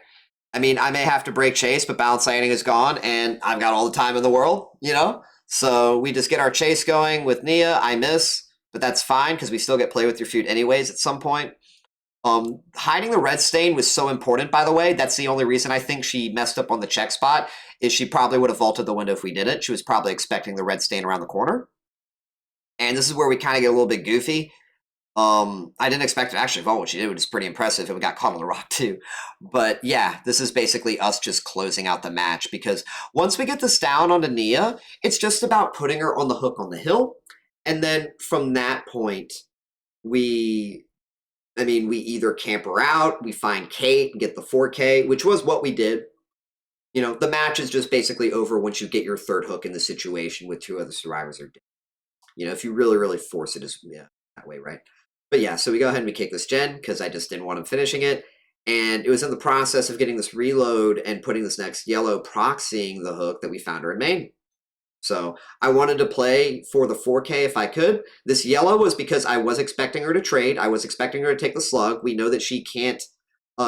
[SPEAKER 1] I mean, I may have to break chase, but balance landing is gone, and I've got all the time in the world, you know? So we just get our chase going with Nia. I miss, but that's fine, because we still get play with your food anyways at some point. Hiding the red stain was so important, by the way. That's the only reason I think she messed up on the check spot, is she probably would have vaulted the window if we did it. She was probably expecting the red stain around the corner. And this is where we kind of get a little bit goofy. I didn't expect to actually vault what she did, which is pretty impressive, and we got caught on the rock too. But yeah, this is basically us just closing out the match, because once we get this down onto Nia, it's just about putting her on the hook on the hill. And then from that point, we either camp her out, we find Kate, get the 4K, which was what we did. You know, the match is just basically over once you get your 3rd hook in the situation with 2 other survivors are dead. You know, if you really, really force it, that way, right? But yeah, so we go ahead and we kick this gen, because I just didn't want him finishing it. And it was in the process of getting this reload and putting this next yellow proxying the hook that we found her in main. So I wanted to play for the 4K if I could. This yellow was because I was expecting her to trade. I was expecting her to take the slug. We know that she can't,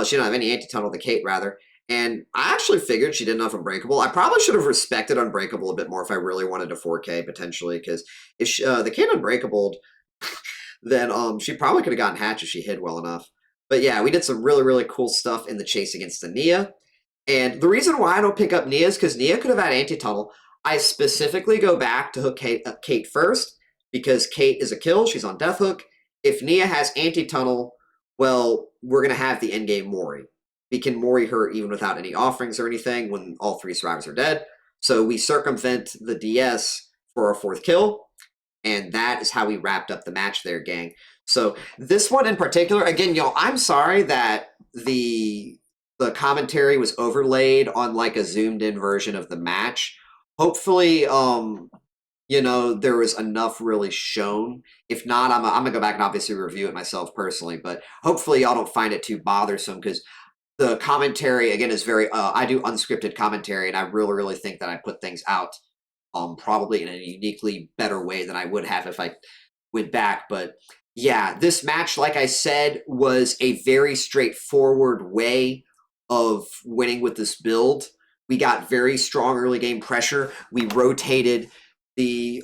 [SPEAKER 1] she don't have any anti-tunnel, the Kate rather. And I actually figured she didn't have Unbreakable. I probably should have respected Unbreakable a bit more if I really wanted to 4K potentially, because if she, the Kate Unbreakable, then she probably could have gotten Hatch if she hid well enough. But yeah, we did some really, really cool stuff in the chase against the Nia. And the reason why I don't pick up Nia is because Nia could have had anti-tunnel. I specifically go back to hook Kate first because Kate is a kill. She's on death hook. If Nia has anti-tunnel, well, we're going to have the endgame Mori. We can Mori her even without any offerings or anything when all 3 survivors are dead. So we circumvent the DS for our 4th kill. And that is how we wrapped up the match there, gang. So this one in particular, again, y'all, I'm sorry that the commentary was overlaid on like a zoomed in version of the match. Hopefully, you know, there was enough really shown. If not, I'm gonna go back and obviously review it myself personally, but hopefully y'all don't find it too bothersome because the commentary, again, is very, I do unscripted commentary and I really, really think that I put things out probably in a uniquely better way than I would have if I went back. But yeah, this match, like I said, was a very straightforward way of winning with this build. We got very strong early game pressure. We rotated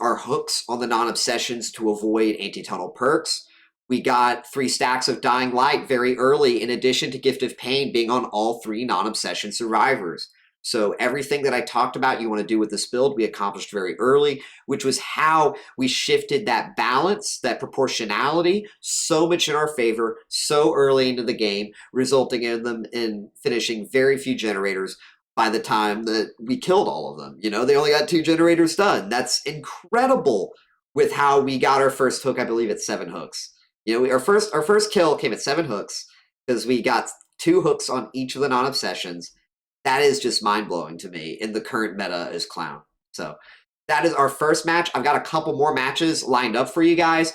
[SPEAKER 1] our hooks on the non-obsessions to avoid anti-tunnel perks. We got 3 stacks of Dying Light very early, in addition to Gift of Pain being on all 3 non-obsession survivors. So everything that I talked about you want to do with this build, we accomplished very early, which was how we shifted that balance, that proportionality, so much in our favor, so early into the game, resulting in them in finishing very few generators by the time that we killed all of them. You know, they only got 2 generators done. That's incredible with how we got our first hook, I believe, at 7 hooks. You know, our first kill came at 7 hooks because we got 2 hooks on each of the non-obsessions. That is just mind-blowing to me in the current meta as Clown. So that is our first match. I've got a couple more matches lined up for you guys.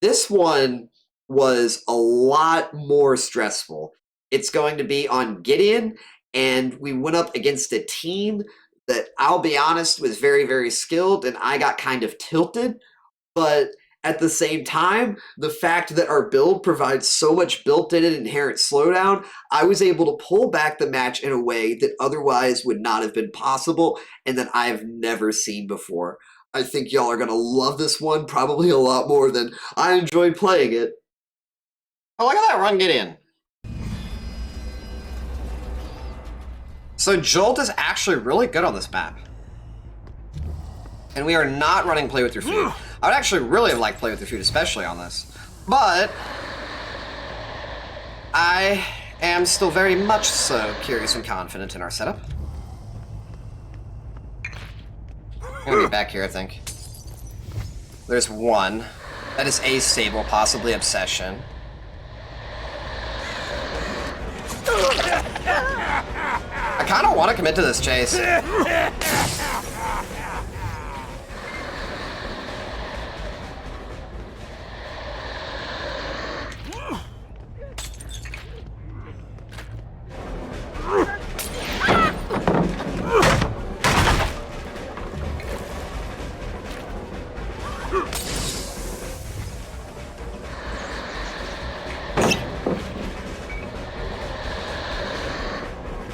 [SPEAKER 1] This one was a lot more stressful. It's going to be on Gideon, and we went up against a team that, I'll be honest, was very, very skilled, and I got kind of tilted. But at the same time, the fact that our build provides so much built-in and inherent slowdown, I was able to pull back the match in a way that otherwise would not have been possible and that I've never seen before. I think y'all are going to love this one probably a lot more than I enjoyed playing it.
[SPEAKER 2] Oh, look at that run, Gideon. So Jolt is actually really good on this map. And we are not running Play With Your Food. I would actually really have liked Play With Your Food, especially on this. But I am still very much so curious and confident in our setup. I'm gonna be back here, I think. There's one. That is a stable, possibly Obsession. I kind of want to commit to this chase.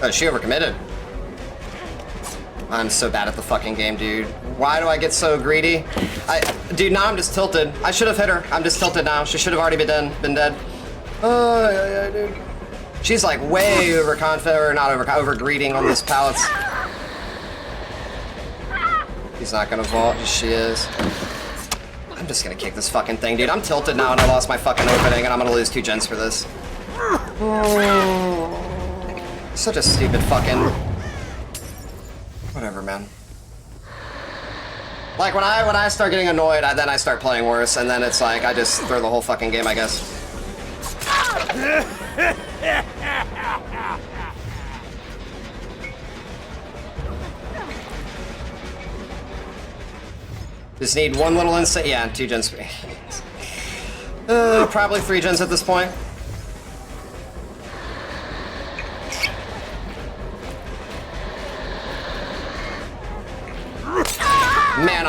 [SPEAKER 2] Oh, she overcommitted. I'm so bad at the fucking game, dude. Why do I get so greedy? Dude, now I'm just tilted. I should have hit her. I'm just tilted now. She should have already been dead. Oh, yeah, dude. She's like way overconfident, or not over-greeding on these pallets. He's not gonna vault, she is. I'm just gonna kick this fucking thing, dude. I'm tilted now and I lost my fucking opening and I'm gonna lose 2 gens for this. Such a stupid fucking... Whatever, man. Like, when I start getting annoyed, then I start playing worse, and then it's like, I just throw the whole fucking game, I guess. Just need one little instant. Yeah, 2 gens. Probably 3 gens at this point.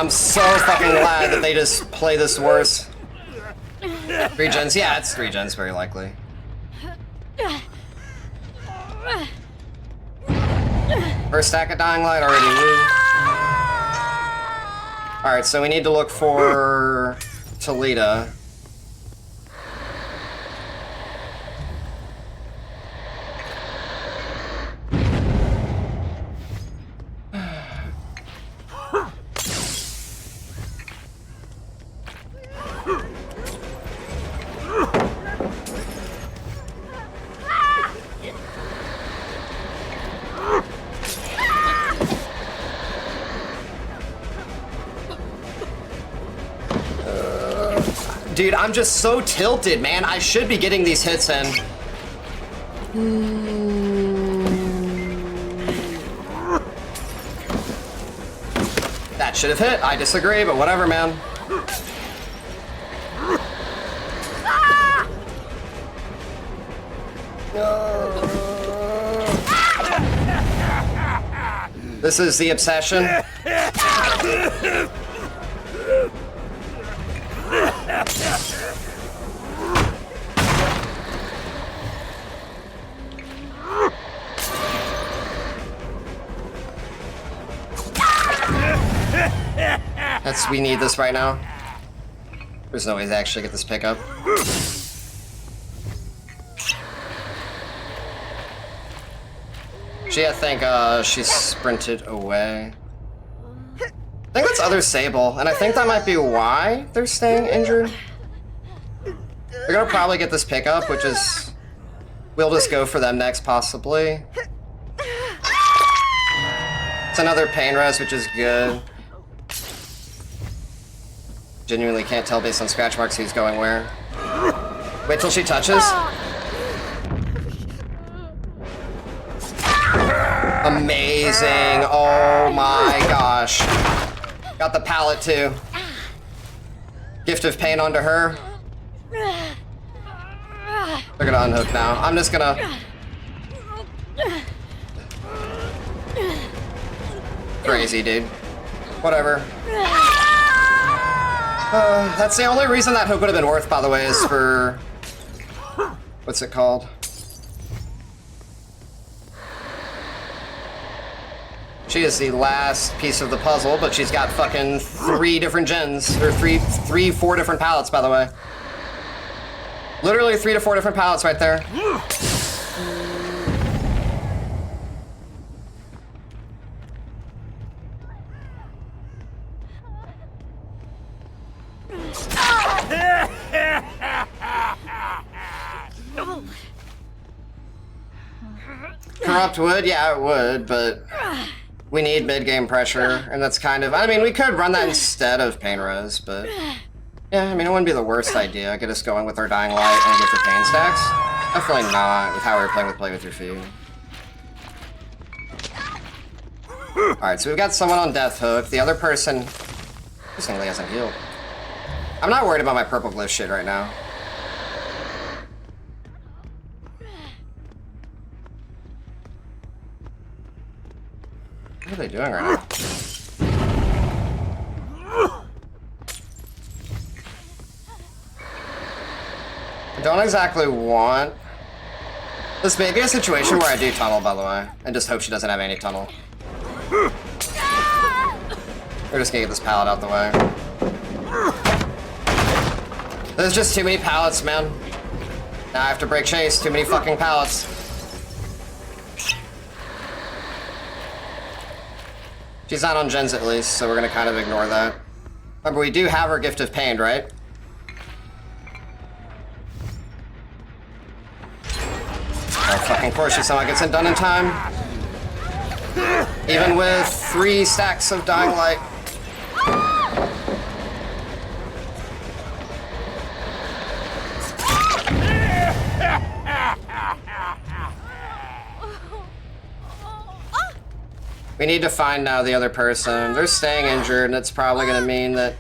[SPEAKER 2] I'm so fucking glad that they just play this worse. 3 gens? Yeah, it's 3 gens, very likely. First stack of Dying Light already moved. Alright, so we need to look for Talita. Dude, I'm just so tilted, man. I should be getting these hits in. That should have hit. I disagree, but whatever, man. This is the obsession. We need this right now. There's no way to actually get this pickup. I think she sprinted away. I think that's other Sable, and I think that might be why they're staying injured. They're gonna probably get this pickup, which is... We'll just go for them next, possibly. It's another pain res, which is good. Genuinely can't tell based on scratch marks who's going where. Wait till she touches. Amazing. Oh my gosh. Got the pallet too. Gift of pain onto her. They're gonna unhook now. I'm just gonna... Crazy, dude. Whatever. That's the only reason that hook would have been worth, by the way, is for... What's it called? She is the last piece of the puzzle, but she's got fucking 3 different gens. Or 4 different pallets, by the way. Literally 3 to 4 different pallets right there. Corrupt would? Yeah, it would, but we need mid-game pressure, and that's kind of... I mean, we could run that instead of Pain Res, but... Yeah, I mean, it wouldn't be the worst idea. Get us going with our Dying Light and get the Pain stacks. Definitely not, with how we were playing with Play With Your Feet. Alright, so we've got someone on Death Hook. The other person... Interestingly hasn't healed. I'm not worried about my purple glyph shit right now. What are they doing right now? I don't exactly want... This may be a situation where I do tunnel, by the way, and just hope she doesn't have any tunnel. We're just gonna get this pallet out the way. There's just too many pallets, man. Now I have to break chase. Too many fucking pallets. She's not on gens at least, so we're gonna kind of ignore that. Remember, we do have her Gift of Pain, right? Oh, fucking course she somehow gets it done in time. Even with 3 stacks of Dying Light. We need to find now the other person. They're staying injured, and it's probably gonna mean that...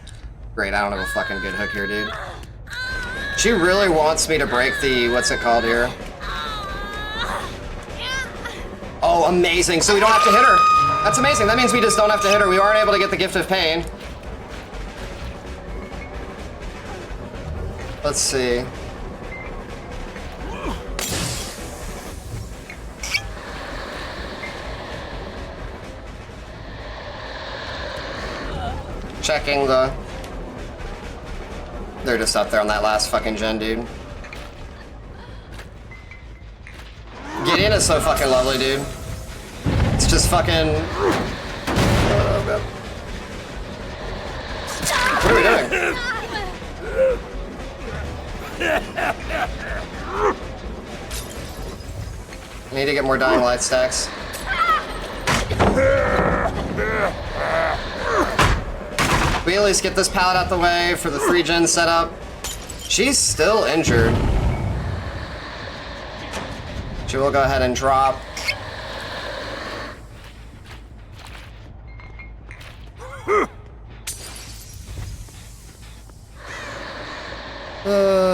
[SPEAKER 2] Great, I don't have a fucking good hook here, dude. She really wants me to break the... What's it called here? Oh, amazing. So we don't have to hit her. That's amazing. That means we just don't have to hit her. We aren't able to get the Gift of Pain. Let's see. Checking the... They're just up there on that last fucking gen, dude. Gideon is so fucking lovely, dude. It's just fucking... Oh, God. What are we doing? I need to get more dying light stacks. We at least get this pallet out the way for the 3-gen setup. She's still injured. She will go ahead and drop.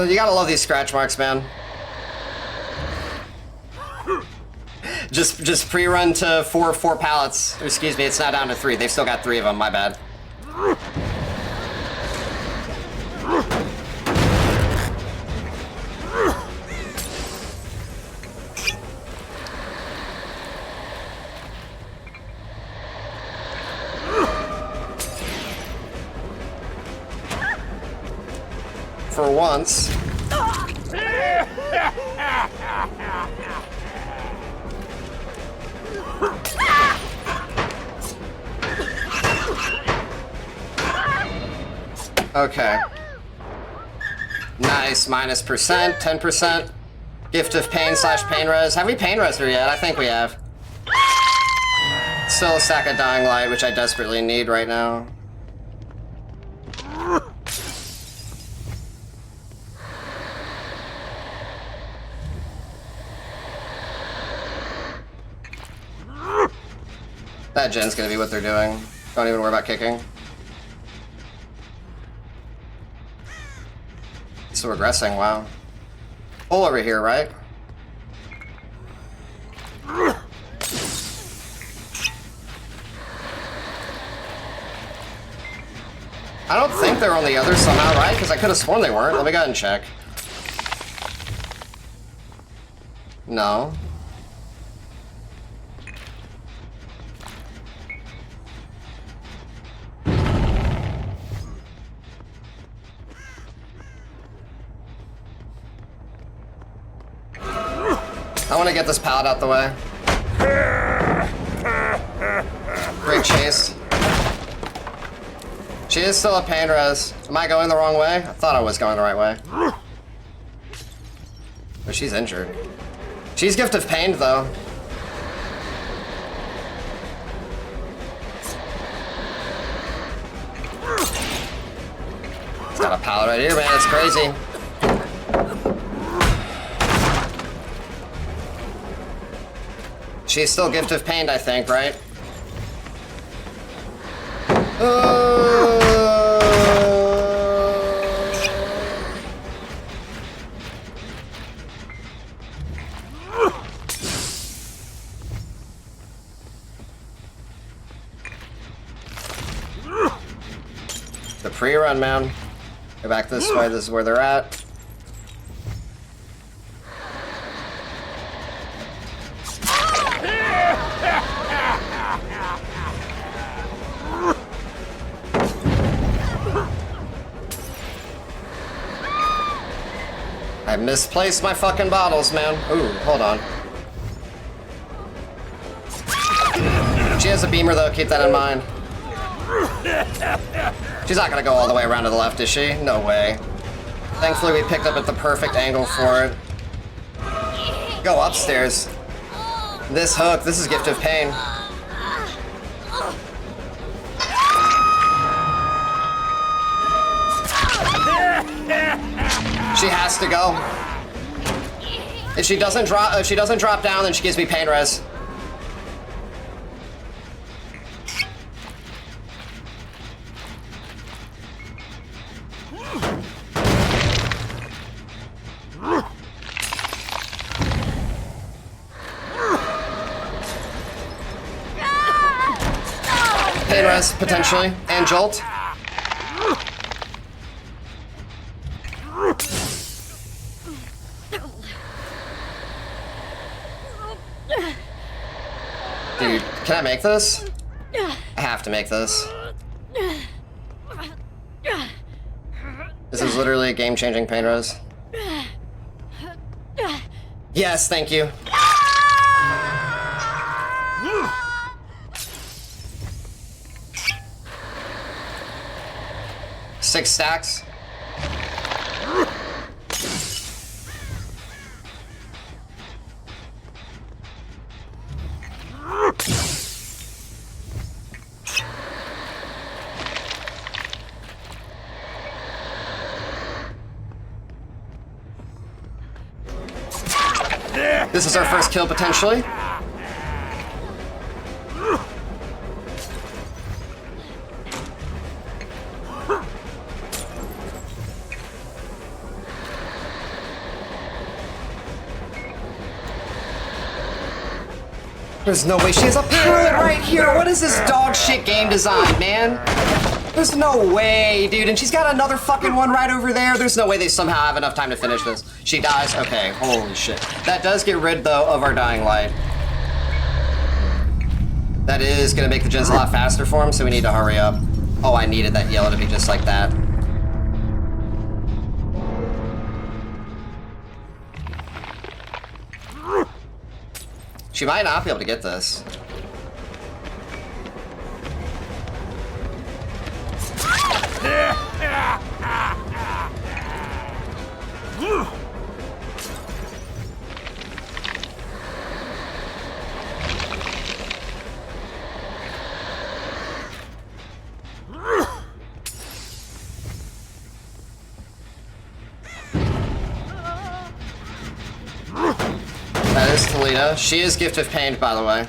[SPEAKER 2] You gotta love these scratch marks, man. Just pre-run to four pallets. Excuse me, it's now down to 3. They've still got 3 of them, my bad. For once. Okay. Nice, minus percent, 10%. Gift of pain / pain res. Have we pain res her yet? I think we have. Still a stack of dying light, which I desperately need right now. That gen's gonna be what they're doing. Don't even worry about kicking. So regressing, wow. Full over here, right? I don't think they're on the other somehow, right? Because I could have sworn they weren't. Let me go ahead and check. No. I want to get this pallet out the way. Great chase. She is still a pain res. Am I going the wrong way? I thought I was going the right way. But she's injured. She's gift of pain though. It's got a pallet right here, man. It's crazy. She's still gift of pain, I think, right? The pre-run, man. Go back this way. This is where they're at. I misplaced my fucking bottles, man. Ooh, hold on. She has a beamer, though. Keep that in mind. She's not gonna go all the way around to the left, is she? No way. Thankfully, we picked up at the perfect angle for it. Go upstairs. This hook, this is gift of pain. She has to go. If she doesn't drop down, then she gives me pain res. Pain res, potentially, and jolt. Dude, can I make this? I have to make this. This is literally a game-changing pain rose. Yes, thank you. 6 stacks. This is our first kill, potentially. There's no way she has a pallet right here. What is this dog shit game design, man? There's no way, dude. And she's got another fucking one right over there. There's no way they somehow have enough time to finish this. She dies? Okay, holy shit. That does get rid, though, of our dying light. That is gonna make the gens a lot faster for him, so we need to hurry up. Oh, I needed that yellow to be just like that. She might not be able to get this. That is Toledo. She is Gift of Pain, by the way.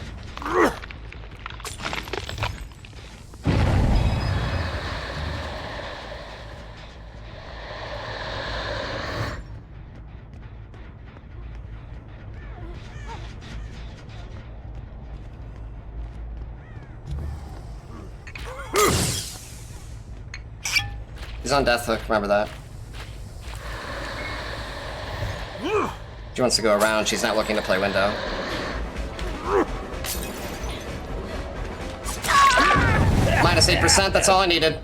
[SPEAKER 2] He's on Death Hook, remember that. She wants to go around, she's not looking to play window. Minus 8%, that's all I needed.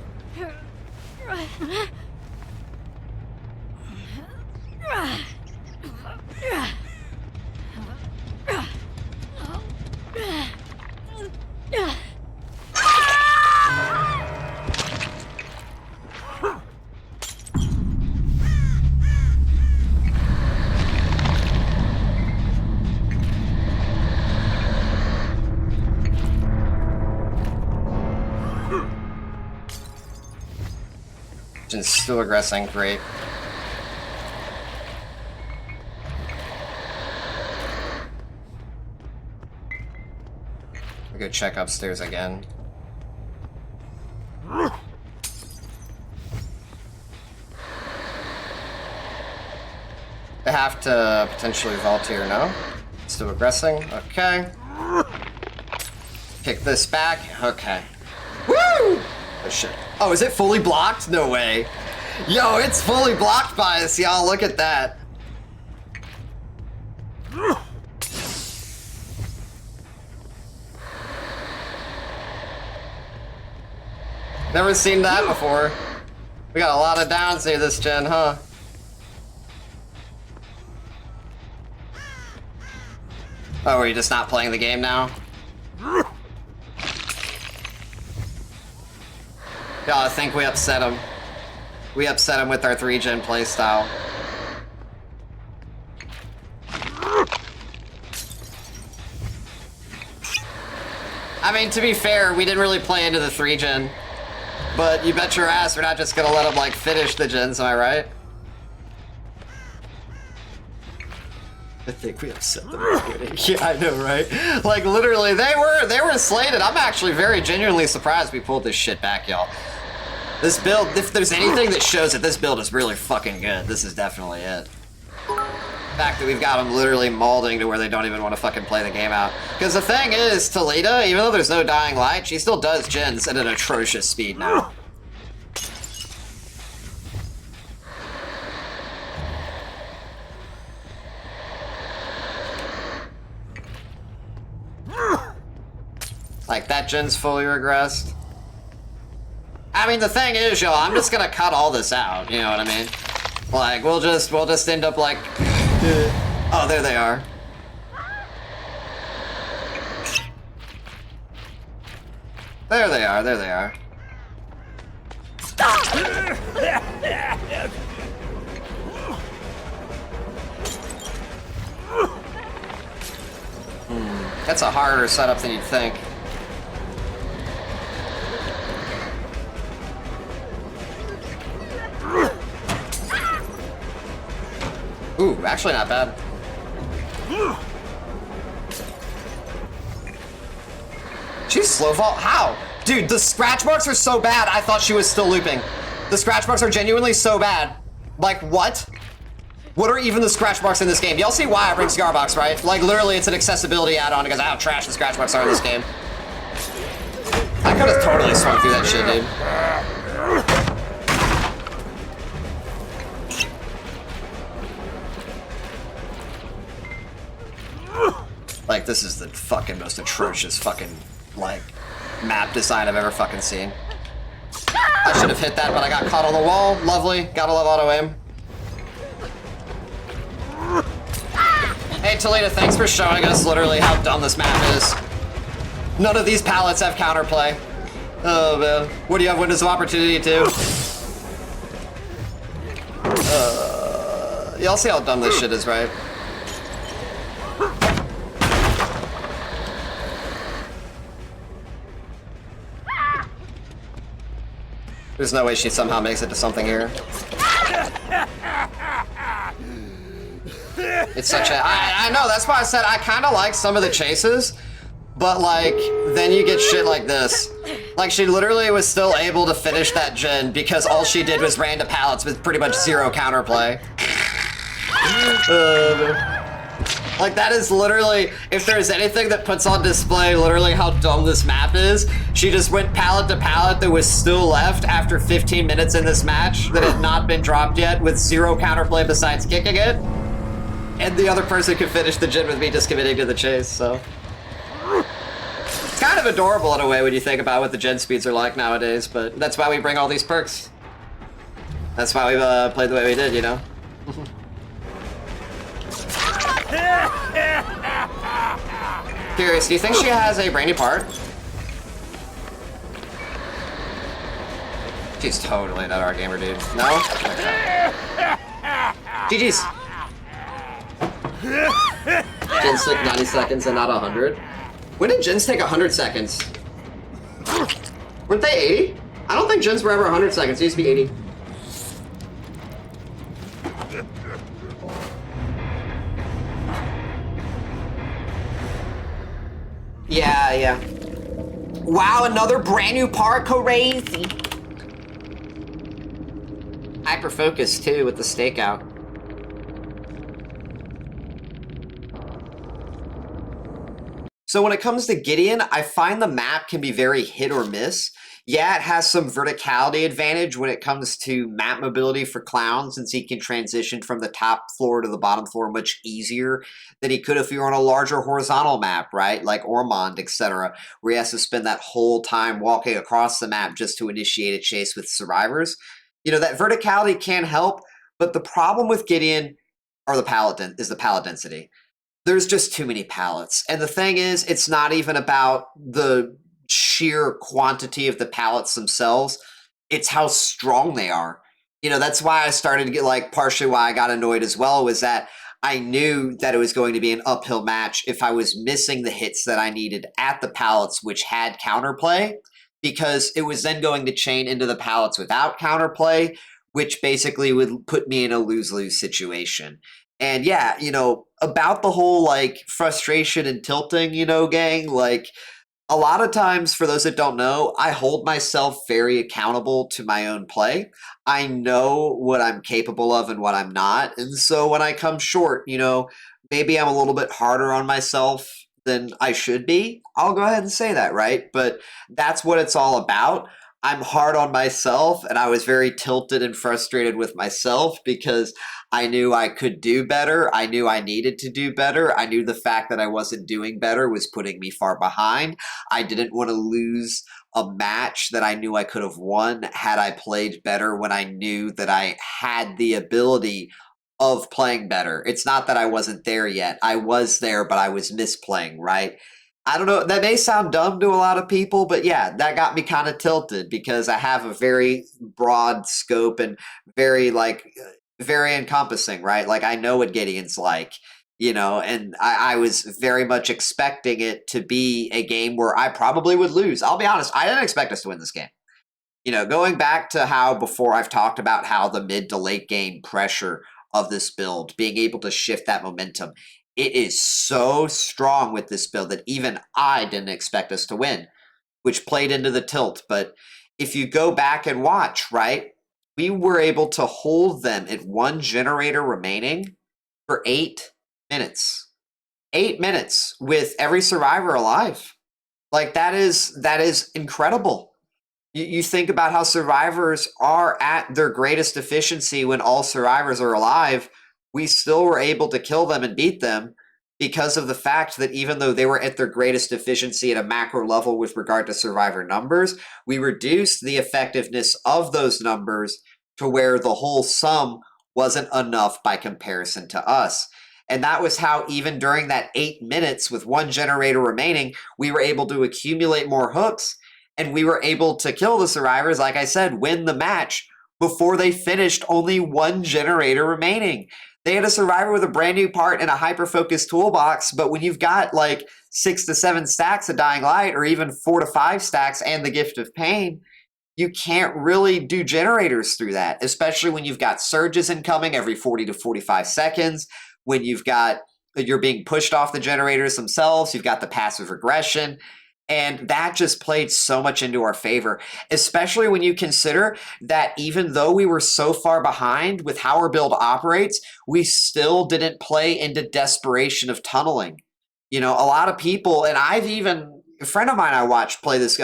[SPEAKER 2] Jin's still aggressing, great. We go check upstairs again. They have to potentially vault here, no? Still aggressing, okay. Pick this back, okay. Woo! Oh shit. Oh, is it fully blocked? No way. Yo, it's fully blocked by us, y'all. Look at that. Never seen that before. We got a lot of downs near this gen, huh? Oh, are you just not playing the game now? Yo, I think we upset him. We upset him with our 3-gen playstyle. I mean, to be fair, we didn't really play into the 3-gen. But you bet your ass we're not just gonna let him, like, finish the gens, am I right? I think we upset them. Yeah, I know, right? Like, literally, they were slated. I'm actually very genuinely surprised we pulled this shit back, y'all. This build, if there's anything that shows that this build is really fucking good, this is definitely it. The fact that we've got them literally molding to where they don't even want to fucking play the game out. Because the thing is, Toledo, even though there's no dying light, she still does gens at an atrocious speed now. Like, that gen's fully regressed. I mean, the thing is, yo, I'm just gonna cut all this out, you know what I mean? Like, we'll just end up like... Oh, there they are. There they are, there they are. That's a harder setup than you'd think. Ooh, actually not bad. She's slow vault. How? Dude, the scratch marks are so bad, I thought she was still looping. The scratch marks are genuinely so bad. Like, what? What are even the scratch marks in this game? Y'all see why I bring Scar Box, right? Like, literally, it's an accessibility add-on because of how trash the scratch marks are in this game. I could have totally swung through that shit, dude. Like, this is the fucking most atrocious fucking, like, map design I've ever fucking seen. I should have hit that, but I got caught on the wall. Lovely. Gotta love auto-aim. Hey, Toledo, thanks for showing us literally how dumb this map is. None of these pallets have counterplay. Oh, man. What do you have windows of opportunity to? Y'all see how dumb this shit is, right? There's no way she somehow makes it to something here. It's such a... I know, that's why I said I kind of like some of the chases, but, like, then you get shit like this. Like, she literally was still able to finish that gen because all she did was ran to pallets with pretty much zero counterplay. Like, that is literally, if there's anything that puts on display literally how dumb this map is, she just went pallet to pallet that was still left after 15 minutes in this match that had not been dropped yet with zero counterplay besides kicking it. And the other person could finish the gen with me just committing to the chase, so. It's kind of adorable in a way when you think about what the gen speeds are like nowadays, but that's why we bring all these perks. That's why we played the way we did, you know? Curious, do you think she has a brainy part? She's totally not our gamer, dude. No? GG's. Gens took 90 seconds and not 100. When did gens take 100 seconds? Weren't they 80? I don't think gens were ever 100 seconds. It used to be 80. Yeah. Wow, another brand new part, crazy. Hyper focus too with the stakeout. So when it comes to Gideon, I find the map can be very hit or miss. Yeah, it has some verticality advantage when it comes to map mobility for Clown, since he can transition from the top floor to the bottom floor much easier than he could if he were on a larger horizontal map, right? Like Ormond, etc., where he has to spend that whole time walking across the map just to initiate a chase with survivors. You know, that verticality can help, but the problem with Gideon is the pallet density. There's just too many pallets. And the thing is, it's not even about the sheer quantity of the pallets themselves. It's how strong they are. You know, that's why I started to get, like, partially why I got annoyed as well, was that I knew that it was going to be an uphill match if I was missing the hits that I needed at the pallets, which had counterplay, because it was then going to chain into the pallets without counterplay, which basically would put me in a lose-lose situation. And yeah, you know, about the whole, like, frustration and tilting, you know, gang, like, a lot of times, for those that don't know, I hold myself very accountable to my own play. I know what I'm capable of and what I'm not. And so when I come short, you know, maybe I'm a little bit harder on myself than I should be. I'll go ahead and say that, right? But that's what it's all about.
[SPEAKER 1] I'm hard on myself, and I was very tilted and frustrated with myself because I knew I could do better. I knew I needed to do better. I knew the fact that I wasn't doing better was putting me far behind. I didn't want to lose a match that I knew I could have won had I played better when I knew that I had the ability of playing better. It's not that I wasn't there yet. I was there, but I was misplaying, right? I don't know. That may sound dumb to a lot of people, but yeah, that got me kind of tilted because I have a very broad scope and very very encompassing, right? Like I know what Gideon's like, and I was very much expecting it to be a game where I probably would lose. I'll be honest, I didn't expect us to win this game. Going back to how before I've talked about how the mid to late game pressure of this build, being able to shift that momentum, it is so strong with this build that even I didn't expect us to win, which played into the tilt. But if you go back and watch, right, we were able to hold them at one generator remaining for 8 minutes. 8 minutes with every survivor alive. Like that is incredible. You think about how survivors are at their greatest efficiency when all survivors are alive. We still were able to kill them and beat them because of the fact that even though they were at their greatest efficiency at a macro level with regard to survivor numbers, we reduced the effectiveness of those numbers to where the whole sum wasn't enough by comparison to us. And that was how even during that 8 minutes with one generator remaining, we were able to accumulate more hooks. And we were able to kill the survivors, like I said, win the match before they finished only one generator remaining. They had a survivor with a brand new part and a hyper-focused toolbox, but when you've got like 6 to 7 stacks of Dying Light or even 4 to 5 stacks and the Gift of Pain, you can't really do generators through that, especially when you've got surges incoming every 40 to 45 seconds, when you're being pushed off the generators themselves, you've got the passive regression. And that just played so much into our favor, especially when you consider that even though we were so far behind with how our build operates, we still didn't play into desperation of tunneling. A lot of people, and a friend of mine I watched play this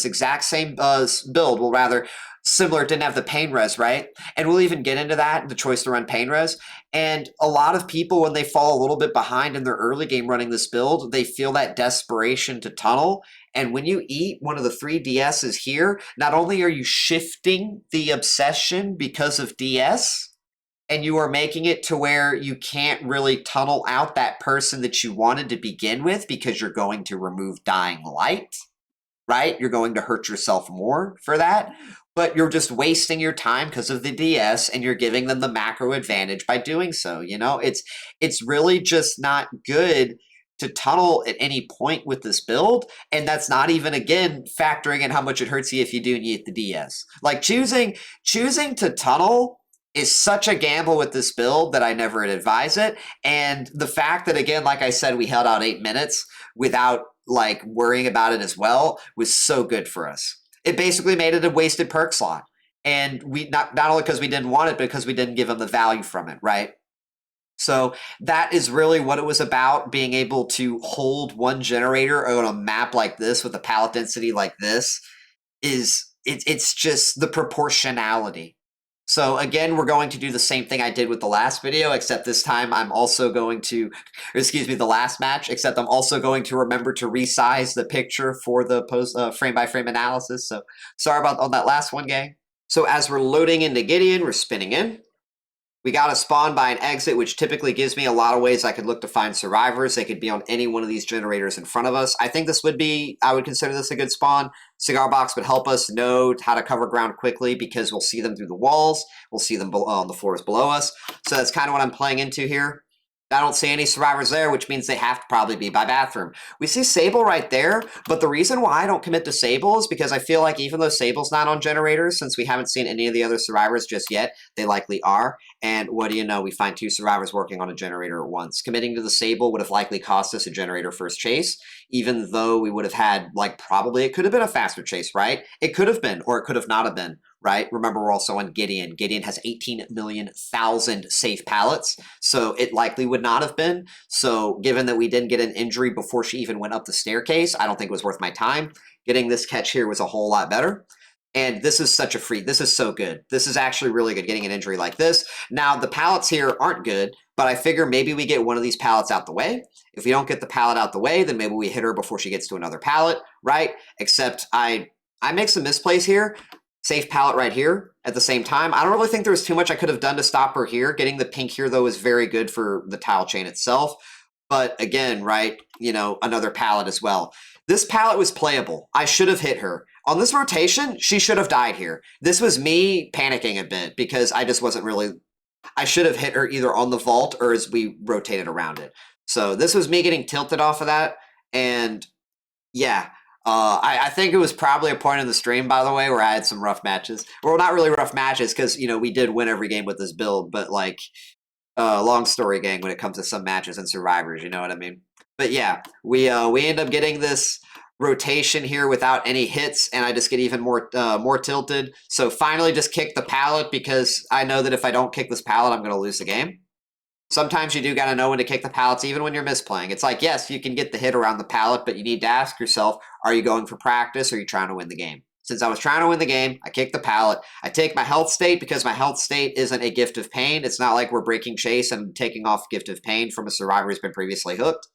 [SPEAKER 1] exact same build, well, rather similar, didn't have the pain res, right? And we'll even get into that, the choice to run pain res. And a lot of people, when they fall a little bit behind in their early game running this build, they feel that desperation to tunnel. And when you eat one of the 3 DSs here, not only are you shifting the obsession because of DS, and you are making it to where you can't really tunnel out that person that you wanted to begin with because you're going to remove Dying Light, right? You're going to hurt yourself more for that. But you're just wasting your time because of the DS, and you're giving them the macro advantage by doing so. It's really just not good to tunnel at any point with this build, and that's not even, again, factoring in how much it hurts you if you do and you hit the DS. Like choosing to tunnel is such a gamble with this build that I never advise it. And the fact that, again, like I said, we held out 8 minutes without like worrying about it as well was so good for us. It basically made it a wasted perk slot. And we not only because we didn't want it, but because we didn't give them the value from it, right? So that is really what it was about, being able to hold one generator on a map like this with a pallet density like this. It's just the proportionality. So again, we're going to do the same thing I did with the last video, except this time I'm also going to, the last match, except I'm also going to remember to resize the picture for the post frame-by-frame analysis. So sorry about on that last one, gang. So as we're loading into Gideon, we're spinning in. We got a spawn by an exit, which typically gives me a lot of ways I could look to find survivors. They could be on any one of these generators in front of us. I think I would consider this a good spawn. Cigar box would help us know how to cover ground quickly because we'll see them through the walls. We'll see them on the floors below us. So that's kind of what I'm playing into here. I don't see any survivors there, which means they have to probably be by bathroom. We see Sable right there, but the reason why I don't commit to Sable is because I feel like even though Sable's not on generators, since we haven't seen any of the other survivors just yet, they likely are. And what do you know? We find 2 survivors working on a generator at once. Committing to the Sable would have likely cost us a generator first chase, even though we would have had, probably it could have been a faster chase, right? It could have been, or it could have not have been. Right? Remember, we're also on Gideon. Gideon has 18 million safe pallets, so it likely would not have been. So given that we didn't get an injury before she even went up the staircase, I don't think it was worth my time. Getting this catch here was a whole lot better. And this is such a free, this is so good. This is actually really good, getting an injury like this. Now, the pallets here aren't good, but I figure maybe we get one of these pallets out the way. If we don't get the pallet out the way, then maybe we hit her before she gets to another pallet, right? Except I make some misplays here. Safe pallet right here at the same time. I don't really think there was too much I could have done to stop her here. Getting the pink here, though, is very good for the tile chain itself. But again, right, you know, another pallet as well. This pallet was playable. I should have hit her. On this rotation, she should have died here. This was me panicking a bit because I just wasn't really... I should have hit her either on the vault or as we rotated around it. So this was me getting tilted off of that. And yeah, I think it was probably a point in the stream, by the way, where I had some rough matches. Well, not really rough matches because, you know, we did win every game with this build. But like, long story, gang, when it comes to some matches and survivors, you know what I mean? But yeah, we end up getting this rotation here without any hits, and I just get even more tilted. So finally just kick the pallet because I know that if I don't kick this pallet, I'm going to lose the game. Sometimes you do got to know when to kick the pallets, even when you're misplaying. It's like, yes, you can get the hit around the pallet, but you need to ask yourself, are you going for practice or are you trying to win the game? Since I was trying to win the game, I kick the pallet. I take my health state because my health state isn't a gift of pain. It's not like we're breaking chase and taking off gift of pain from a survivor who's been previously hooked.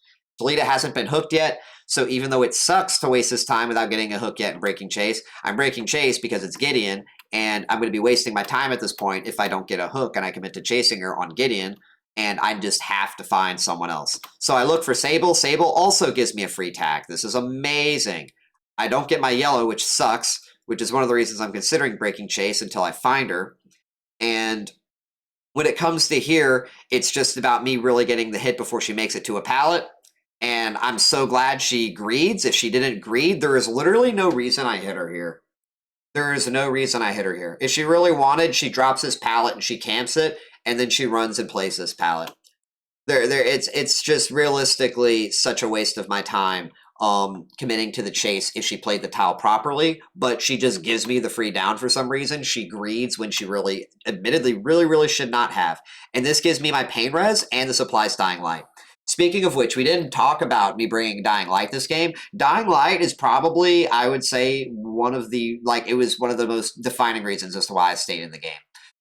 [SPEAKER 1] Talita hasn't been hooked yet, so even though it sucks to waste this time without getting a hook yet and breaking chase, I'm breaking chase because it's Gideon, and I'm going to be wasting my time at this point if I don't get a hook and I commit to chasing her on Gideon, and I just have to find someone else. So I look for Sable. Sable also gives me a free tag. This is amazing. I don't get my yellow, which sucks, which is one of the reasons I'm considering breaking chase until I find her. And when it comes to here, it's just about me really getting the hit before she makes it to a pallet. And I'm so glad she greeds. If she didn't greed, there is literally no reason I hit her here. There is no reason I hit her here. If she really wanted, she drops this pallet and she camps it, and then she runs and plays this pallet. It's just realistically such a waste of my time committing to the chase if she played the tile properly, but she just gives me the free down for some reason. She greeds when she really, admittedly, really should not have. And this gives me my pain res and the supplies Dying Light. Speaking of which, we didn't talk about me bringing Dying Light this game. Dying Light is probably, I would say, one of the, like, it was one of the most defining reasons as to why I stayed in the game.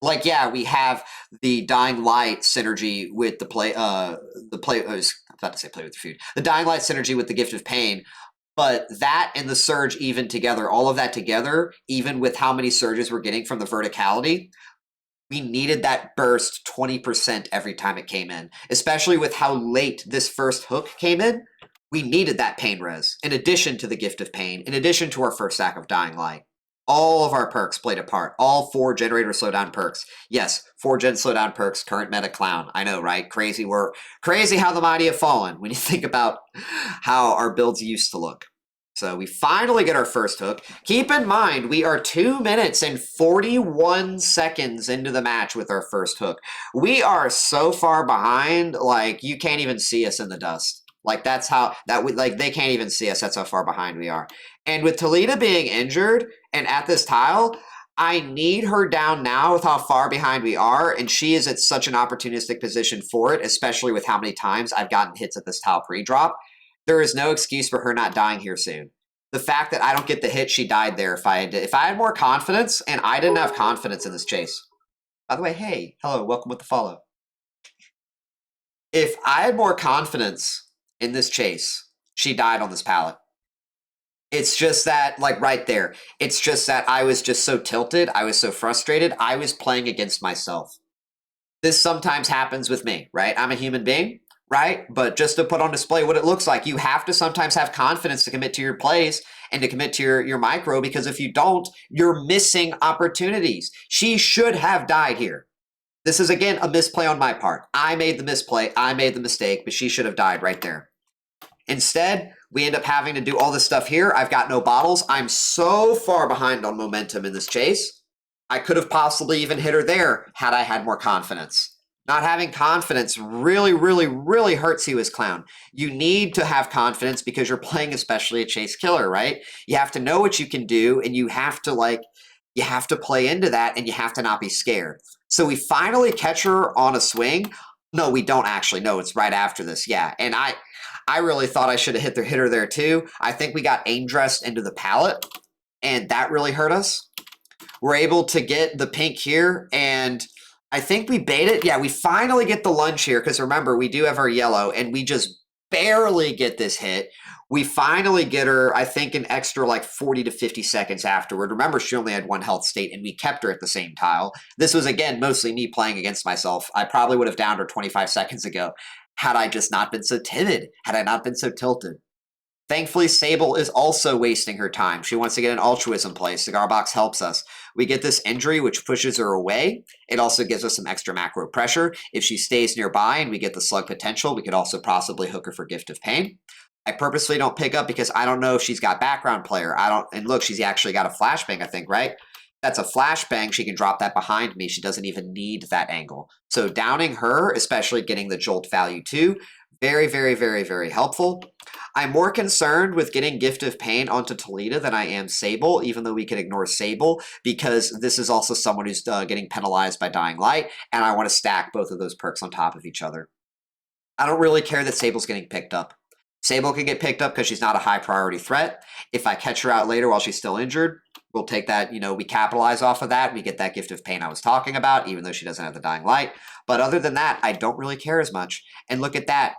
[SPEAKER 1] Like, yeah, we have the Dying Light synergy with the I was about to say play with the food. The Dying Light synergy with the Gift of Pain, but that and the Surge even together, all of that together, even with how many Surges we're getting from the verticality, we needed that burst 20% every time it came in, especially with how late this first hook came in. We needed that pain res, in addition to the Gift of Pain, in addition to our first stack of Dying Light. All of our perks played a part. All 4 generator slowdown perks. Yes, 4 gen slowdown perks, current meta clown. I know, right? Crazy how the mighty have fallen when you think about how our builds used to look. So we finally get our first hook. Keep in mind, we are 2 minutes and 41 seconds into the match with our first hook. We are so far behind, like, you can't even see us in the dust. Like, that's how, they can't even see us. That's how far behind we are. And with Talita being injured and at this tile, I need her down now with how far behind we are, and she is at such an opportunistic position for it, especially with how many times I've gotten hits at this tile pre-drop. There is no excuse for her not dying here soon. The fact that I don't get the hit, she died there. If I had more confidence, and I didn't have confidence in this chase. By the way, hey, hello, welcome with the follow. If I had more confidence in this chase, she died on this pallet. It's just that, like, right there. It's just that I was just so tilted. I was so frustrated. I was playing against myself. This sometimes happens with me, right? I'm a human being, right? But just to put on display what it looks like, you have to sometimes have confidence to commit to your plays and to commit to your micro, because if you don't, you're missing opportunities. She should have died here. This is, again, a misplay on my part. I made the misplay. I made the mistake, but she should have died right there. Instead, we end up having to do all this stuff here. I've got no bottles. I'm so far behind on momentum in this chase. I could have possibly even hit her there had I had more confidence. Not having confidence really hurts you as clown. You need to have confidence because you're playing especially a chase killer, right? You have to know what you can do, and you have to play into that, and you have to not be scared. So we finally catch her on a swing. No, we don't actually. No, it's right after this. Yeah, and I really thought I should have hit her there too. I think we got aim dressed into the pallet, and that really hurt us. We're able to get the pink here, and I think we bait it. Yeah, we finally get the lunge here, because remember, we do have our yellow, and we just barely get this hit. We finally get her, I think, an extra like 40 to 50 seconds afterward. Remember, she only had 1 health state, and we kept her at the same tile. This was, again, mostly me playing against myself. I probably would have downed her 25 seconds ago had I just not been so timid, had I not been so tilted. Thankfully, Sable is also wasting her time. She wants to get an altruism play. Cigar Box helps us. We get this injury, which pushes her away. It also gives us some extra macro pressure. If she stays nearby and we get the slug potential, we could also possibly hook her for Gift of Pain. I purposely don't pick up because I don't know if she's got background player. And look, she's actually got a flashbang, I think, right? That's a flashbang. She can drop that behind me. She doesn't even need that angle. So downing her, especially getting the jolt value too, very, very, very, very helpful. I'm more concerned with getting Gift of Pain onto Talita than I am Sable, even though we can ignore Sable, because this is also someone who's getting penalized by Dying Light, and I want to stack both of those perks on top of each other. I don't really care that Sable's getting picked up. Sable can get picked up because she's not a high priority threat. If I catch her out later while she's still injured, we'll take that, we capitalize off of that. We get that Gift of Pain I was talking about, even though she doesn't have the Dying Light. But other than that, I don't really care as much. And look at that.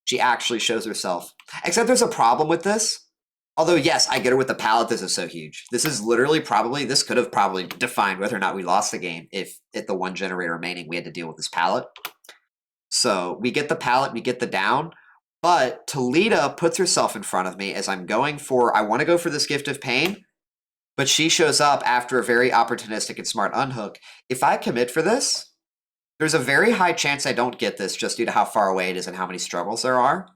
[SPEAKER 1] She actually shows herself. Except there's a problem with this. Although, yes, I get her with the pallet. This is so huge. This is literally this could have probably defined whether or not we lost the game if at the 1 generator remaining we had to deal with this pallet. So we get the pallet, we get the down. But Talita puts herself in front of me as I'm going for, I want to go for this Gift of Pain, but she shows up after a very opportunistic and smart unhook. If I commit for this, there's a very high chance I don't get this just due to how far away it is and how many struggles there are.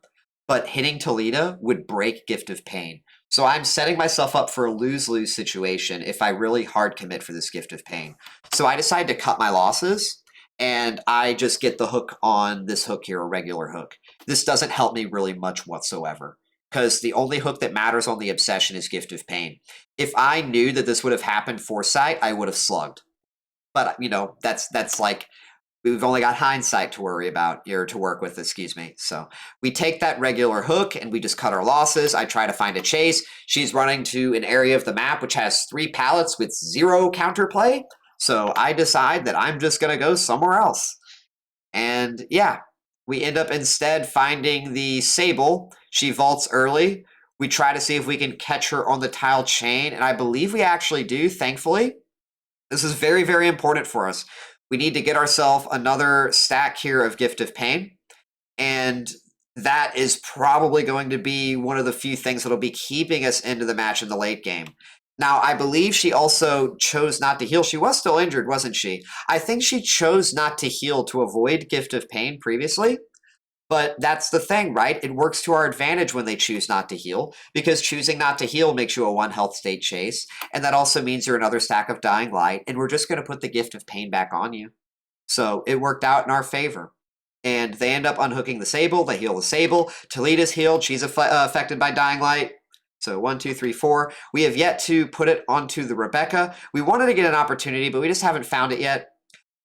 [SPEAKER 1] But hitting Talita would break Gift of Pain. So I'm setting myself up for a lose-lose situation if I really hard commit for this Gift of Pain. So I decide to cut my losses, and I just get the hook on this hook here, a regular hook. This doesn't help me really much whatsoever, because the only hook that matters on the Obsession is Gift of Pain. If I knew that this would have happened foresight, I would have slugged. But, that's like, we've only got hindsight to worry about, or to work with, excuse me. So we take that regular hook and we just cut our losses. I try to find a chase. She's running to an area of the map which has 3 pallets with 0 counterplay. So I decide that I'm just going to go somewhere else. And yeah, we end up instead finding the Sable. She vaults early. We try to see if we can catch her on the tile chain. And I believe we actually do, thankfully. This is very, very important for us. We need to get ourselves another stack here of Gift of Pain. And that is probably going to be one of the few things that'll be keeping us into the match in the late game. Now, I believe she also chose not to heal. She was still injured, wasn't she? I think she chose not to heal to avoid Gift of Pain previously. But that's the thing, right? It works to our advantage when they choose not to heal, because choosing not to heal makes you a 1 health state chase, and that also means you're another stack of Dying Light, and we're just going to put the Gift of Pain back on you. So it worked out in our favor. And they end up unhooking the Sable, they heal the Sable, Talita's healed, she's affected by Dying Light. So 1, 2, 3, 4. We have yet to put it onto the Rebecca. We wanted to get an opportunity, but we just haven't found it yet.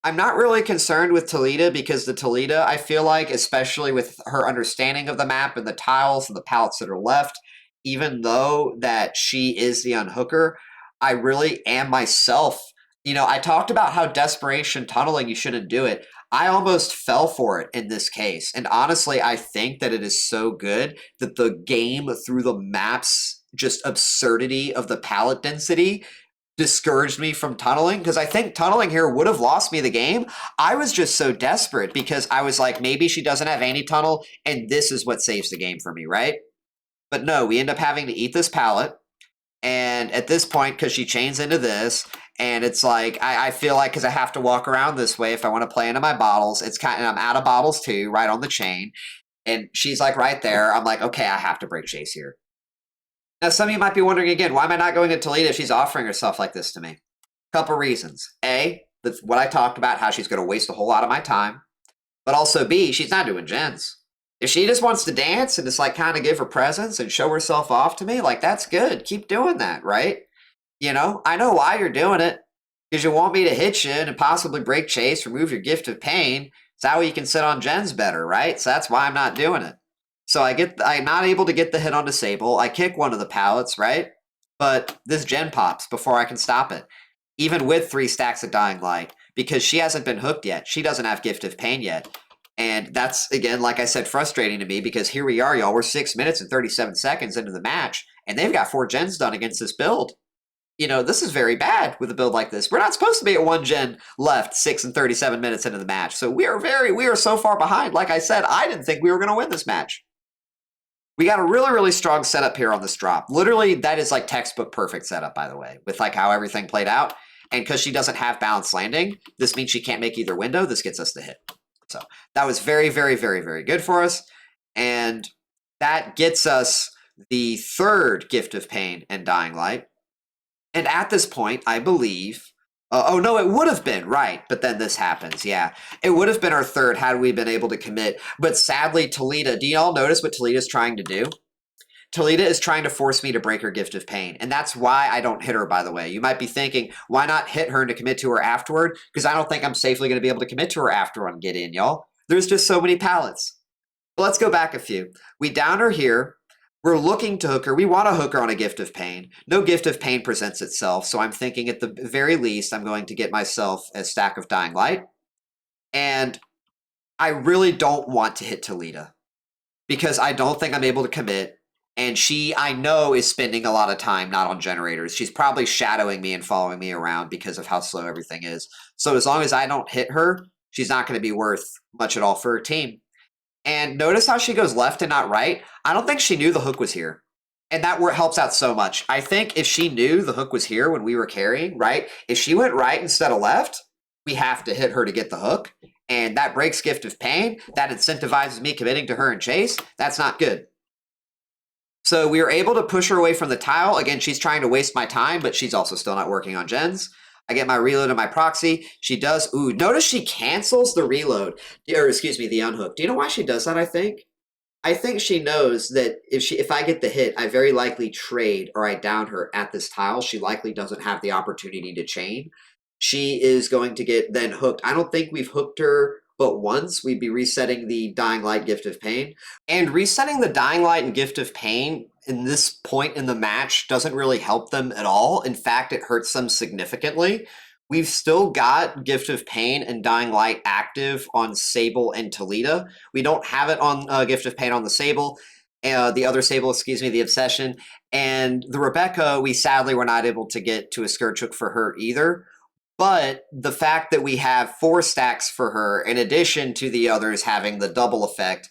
[SPEAKER 1] I'm not really concerned with Talita, because the Talita, I feel like, especially with her understanding of the map and the tiles and the pallets that are left, even though that she is the unhooker, I really am myself. I talked about how desperation tunneling, you shouldn't do it. I almost fell for it in this case. And honestly, I think that it is so good that the game, through the map's just absurdity of the pallet density, discouraged me from tunneling, because I think tunneling here would have lost me the game. I was just so desperate because I was like, maybe she doesn't have any tunnel and this is what saves the game for me, right? But no, we end up having to eat this pallet. And at this point, because she chains into this, and it's like, I feel like because I have to walk around this way if I want to play into my bottles, and I'm out of bottles too, right on the chain. And she's like right there. I'm like, okay, I have to break chase here. Now, some of you might be wondering again, why am I not going to Talita if she's offering herself like this to me? Couple reasons. A, that's what I talked about, how she's going to waste a whole lot of my time. But also B, she's not doing gens. If she just wants to dance and just like kind of give her presents and show herself off to me, like that's good. Keep doing that, right? I know why you're doing it. Because you want me to hit you and possibly break chase, remove your Gift of Pain. It's that way you can sit on gens better, right? So that's why I'm not doing it. So I'm not able to get the hit on Disable. I kick one of the pallets, right? But this gen pops before I can stop it. even with 3 stacks of Dying Light, because she hasn't been hooked yet. She doesn't have Gift of Pain yet. And that's, again, like I said, frustrating to me because here we are, y'all. We're 6 minutes and 37 seconds into the match, and they've got 4 gens done against this build. You know, this is very bad with a build like this. We're not supposed to be at 1 gen left 6 and 37 minutes into the match. So we are so far behind. Like I said, I didn't think we were going to win this match. We got a really, really strong setup here on this drop. Literally, that is like textbook perfect setup, by the way, with like how everything played out. And because she doesn't have balanced landing, this means she can't make either window. This gets us the hit. So that was very, very, very, very good for us. And that gets us the 3rd Gift of Pain and Dying Light. And at this point, I believe... oh, no, it would have been, right. But then this happens, yeah. It would have been our 3rd had we been able to commit. But sadly, Talita, do y'all notice what Talita's trying to do? Talita is trying to force me to break her Gift of Pain. And that's why I don't hit her, by the way. You might be thinking, why not hit her and to commit to her afterward? Because I don't think I'm safely going to be able to commit to her after on Gideon, y'all. There's just so many pallets. But let's go back a few. We down her here. We're looking to hook her. We want to hook her on a Gift of Pain. No Gift of Pain presents itself, so I'm thinking at the very least I'm going to get myself a stack of Dying Light. And I really don't want to hit Talita because I don't think I'm able to commit. And she, I know, is spending a lot of time not on generators. She's probably shadowing me and following me around because of how slow everything is. So as long as I don't hit her, she's not going to be worth much at all for her team. And notice how she goes left and not right. I don't think she knew the hook was here. And that helps out so much. I think if she knew the hook was here when we were carrying, right? If she went right instead of left, we have to hit her to get the hook. And that breaks Gift of Pain. That incentivizes me committing to her and chase. That's not good. So we were able to push her away from the tile. Again, she's trying to waste my time, but she's also still not working on gens. I get my reload and my proxy. She does. Ooh, notice she cancels the reload. Or excuse me, the unhook. Do you know why she does that, I think? I think she knows that if I get the hit, I very likely trade or I down her at this tile. She likely doesn't have the opportunity to chain. She is going to get then hooked. I don't think we've hooked her but once. We'd be resetting the Dying Light Gift of Pain. And resetting the Dying Light and Gift of Pain in this point in the match doesn't really help them at all. In fact, it hurts them significantly. We've still got Gift of Pain and Dying Light active on Sable and Talita. We don't have it on Gift of Pain on the Sable. The other Sable, excuse me, the Obsession. And the Rebecca, we sadly were not able to get to a Scourge Hook for her either. But the fact that we have 4 stacks for her, in addition to the others having the double effect,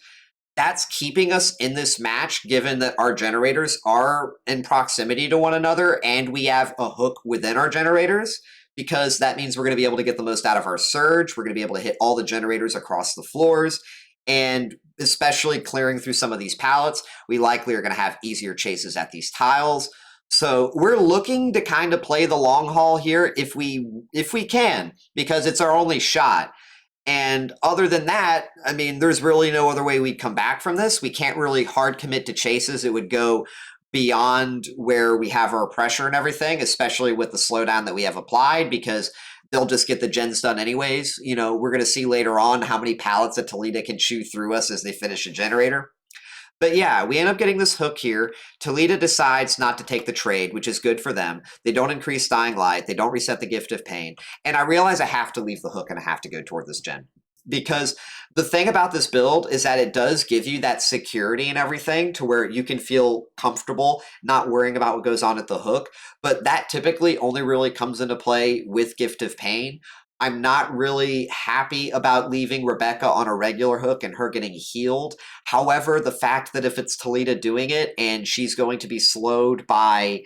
[SPEAKER 1] that's keeping us in this match, given that our generators are in proximity to one another, and we have a hook within our generators, because that means we're going to be able to get the most out of our surge. We're going to be able to hit all the generators across the floors, and especially clearing through some of these pallets, we likely are going to have easier chases at these tiles. So we're looking to kind of play the long haul here if we can, because it's our only shot. And other than that, I mean, there's really no other way we'd come back from this. We can't really hard commit to chases. It would go beyond where we have our pressure and everything, especially with the slowdown that we have applied, because they'll just get the gens done anyways. You know, we're going to see later on how many pallets that Talita can chew through us as they finish a generator. But yeah, we end up getting this hook here. Talita decides not to take the trade, which is good for them. They don't increase Dying Light. They don't reset the Gift of Pain. And I realize I have to leave the hook and I have to go toward this gen. Because the thing about this build is that it does give you that security and everything to where you can feel comfortable not worrying about what goes on at the hook. But that typically only really comes into play with Gift of Pain. I'm not really happy about leaving Rebecca on a regular hook and her getting healed. However, the fact that if it's Talita doing it and she's going to be slowed by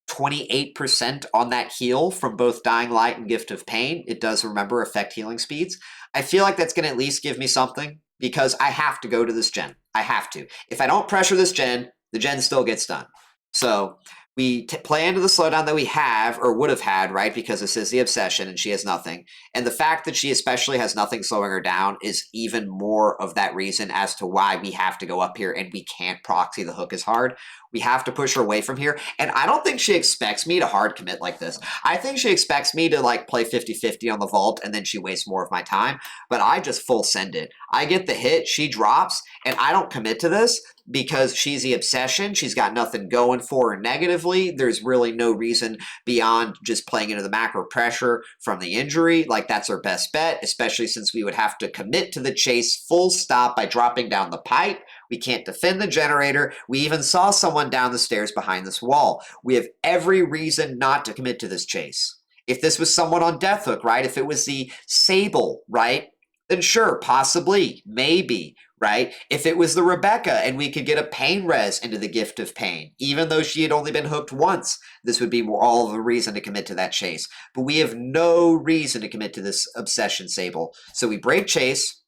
[SPEAKER 1] 28% on that heal from both Dying Light and Gift of Pain, it does, remember, affect healing speeds. I feel like that's going to at least give me something because I have to go to this gen. I have to. If I don't pressure this gen, the gen still gets done. So we play into the slowdown that we have, or would have had, right? Because this is the Obsession and she has nothing. And the fact that she especially has nothing slowing her down is even more of that reason as to why we have to go up here and we can't proxy the hook as hard. We have to push her away from here. And I don't think she expects me to hard commit like this. I think she expects me to like play 50-50 on the vault and then she wastes more of my time. But I just full send it. I get the hit, she drops, and I don't commit to this. because she's the obsession. She's got nothing going for her negatively. There's really no reason beyond just playing into the macro pressure from the injury. Like, that's our best bet, especially since we would have to commit to the chase full stop by dropping down the pipe. We can't defend the generator. We even saw someone down the stairs behind this wall. We have every reason not to commit to this chase. If this was someone on Death Hook, right? If it was the Sable, right? Then sure, possibly, maybe, right? If it was the Rebecca and we could get a pain res into the Gift of Pain, even though she had only been hooked once, this would be all of a reason to commit to that chase. But we have no reason to commit to this Obsession Sable. So we break chase.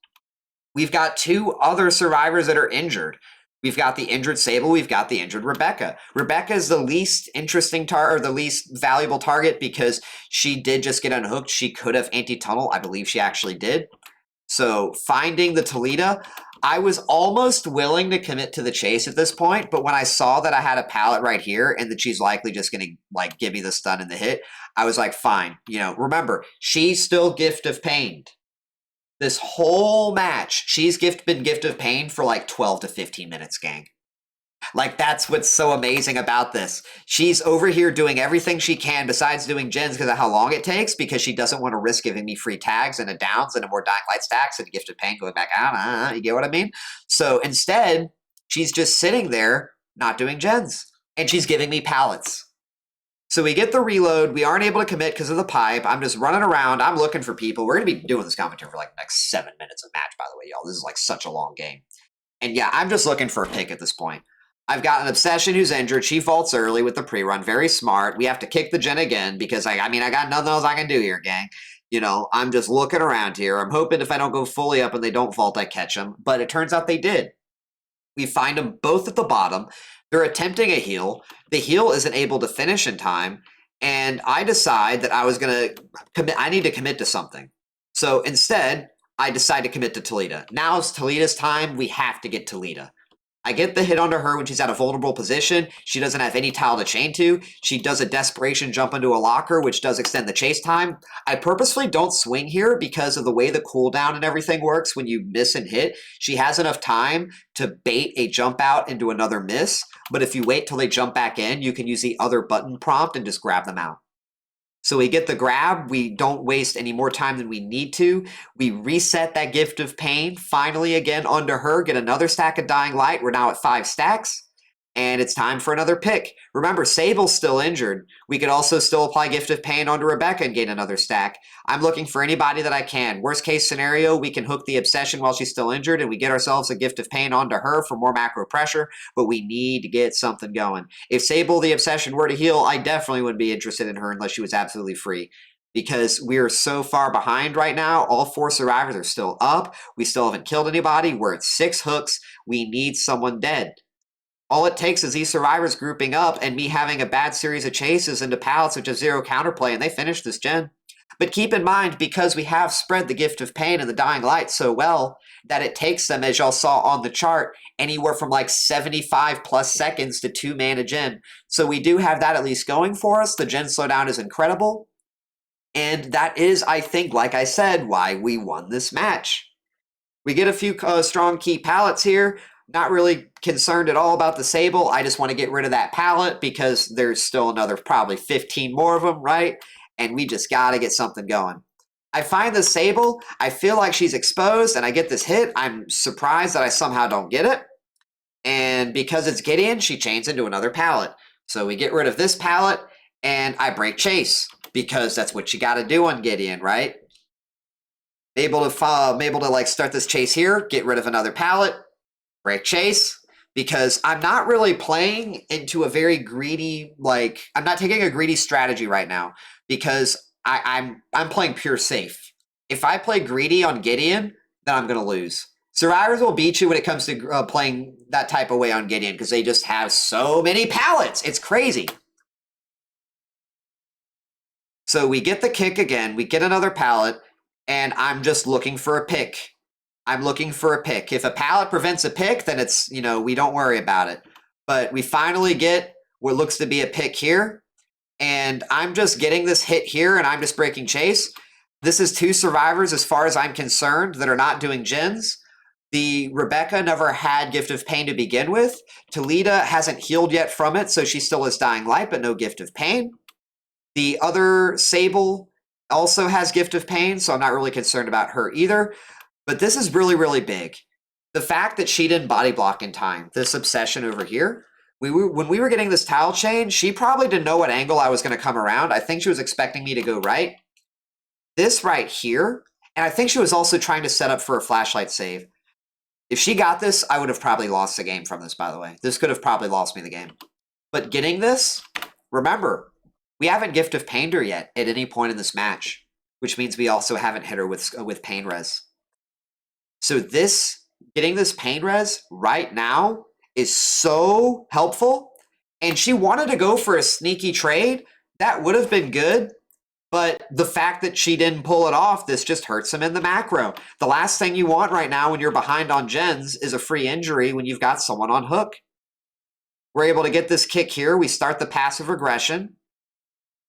[SPEAKER 1] We've got two other survivors that are injured. We've got the injured Sable. We've got the injured Rebecca. Rebecca is the least interesting target, or the least valuable target, because she did just get unhooked. She could have anti-tunnel. I believe she actually did. So finding the Toledo, I was almost willing to commit to the chase at this point, but when I saw that I had a pallet right here and that she's likely just going to like give me the stun and the hit, I was like, fine. You know, remember, she's still Gift of Pained. This whole match, she's been Gift of Pain for like 12 to 15 minutes, gang. Like, that's what's so amazing about this. She's over here doing everything she can besides doing gens because of how long it takes, because she doesn't want to risk giving me free tags and a downs and a more Dying Light stacks and a Gift of Pain going back out. You get what I mean? So instead, she's just sitting there not doing gens. And she's giving me pallets. So we get the reload. We aren't able to commit because of the pipe. I'm just running around. I'm looking for people. We're going to be doing this commentary for like the next 7 minutes of match, by the way, y'all. This is like such a long game. And yeah, I'm just looking for a pick at this point. I've got an Obsession who's injured. She vaults early with the pre-run. Very smart. We have to kick the gen again because, I got nothing else I can do here, gang. You know, I'm just looking around here. I'm hoping if I don't go fully up and they don't vault, I catch them. But it turns out they did. We find them both at the bottom. They're attempting a heal. The heal isn't able to finish in time. And I decide that I was going to commit. I need to commit to something. So instead, I decide to commit to Toledo. Now it's Toledo's time. We have to get Toledo. I get the hit onto her when she's at a vulnerable position. She doesn't have any tile to chain to. She does a desperation jump into a locker, which does extend the chase time. I purposefully don't swing here because of the way the cooldown and everything works when you miss and hit. She has enough time to bait a jump out into another miss, but if you wait till they jump back in, you can use the other button prompt and just grab them out. So we get the grab. We don't waste any more time than we need to. We reset that Gift of Pain. Finally, again, onto her. Get another stack of Dying Light. We're now at 5 stacks. And it's time for another pick. Remember, Sable's still injured. We could also still apply Gift of Pain onto Rebecca and gain another stack. I'm looking for anybody that I can. Worst case scenario, we can hook the Obsession while she's still injured, and we get ourselves a Gift of Pain onto her for more macro pressure, but we need to get something going. If Sable, the Obsession, were to heal, I definitely wouldn't be interested in her unless she was absolutely free, because we're so far behind right now. All 4 survivors are still up. We still haven't killed anybody. We're at 6 hooks. We need someone dead. All it takes is these survivors grouping up and me having a bad series of chases into pallets which have 0 counterplay, and they finish this gen. But keep in mind, because we have spread the Gift of Pain and the Dying Light so well, that it takes them, as y'all saw on the chart, anywhere from like 75 plus seconds to 2 mana gen. So we do have that at least going for us. The gen slowdown is incredible. And that is, I think, like I said, why we won this match. We get a few strong key pallets here. Not really concerned at all about the Sable. I just want to get rid of that pallet because there's still another probably 15 more of them, right? And we just got to get something going. I find the Sable. I feel like she's exposed, and I get this hit. I'm surprised that I somehow don't get it. And because it's Gideon, she chains into another pallet. So we get rid of this pallet, and I break chase because that's what you got to do on Gideon, right? Able to like start this chase here, get rid of another pallet. Break chase, because I'm not really playing into a very greedy, I'm not taking a greedy strategy right now, because I'm playing pure safe. If I play greedy on Gideon, then I'm going to lose. Survivors will beat you when it comes to playing that type of way on Gideon, because they just have so many pallets. It's crazy. So we get the kick again, we get another pallet, and I'm just looking for a pick. I'm looking for a pick. If a pallet prevents a pick, then it's, we don't worry about it. But we finally get what looks to be a pick here. And I'm just getting this hit here, and I'm just breaking chase. This is 2 survivors, as far as I'm concerned, that are not doing gens. The Rebecca never had Gift of Pain to begin with. Talita hasn't healed yet from it, so she still has Dying Light, but no Gift of Pain. The other Sable also has Gift of Pain, so I'm not really concerned about her either. But this is really, really big. The fact that she didn't body block in time, this obsession over here, when we were getting this tile chain, she probably didn't know what angle I was going to come around. I think she was expecting me to go right. This right here, and I think she was also trying to set up for a flashlight save. If she got this, I would have probably lost the game from this, by the way. This could have probably lost me the game. But getting this, remember, we haven't Gift of Pained her yet at any point in this match, which means we also haven't hit her with Pain Res. So getting this Pain Res right now is so helpful. And she wanted to go for a sneaky trade. That would have been good. But the fact that she didn't pull it off, this just hurts him in the macro. The last thing you want right now when you're behind on gens is a free injury when you've got someone on hook. We're able to get this kick here. We start the passive regression.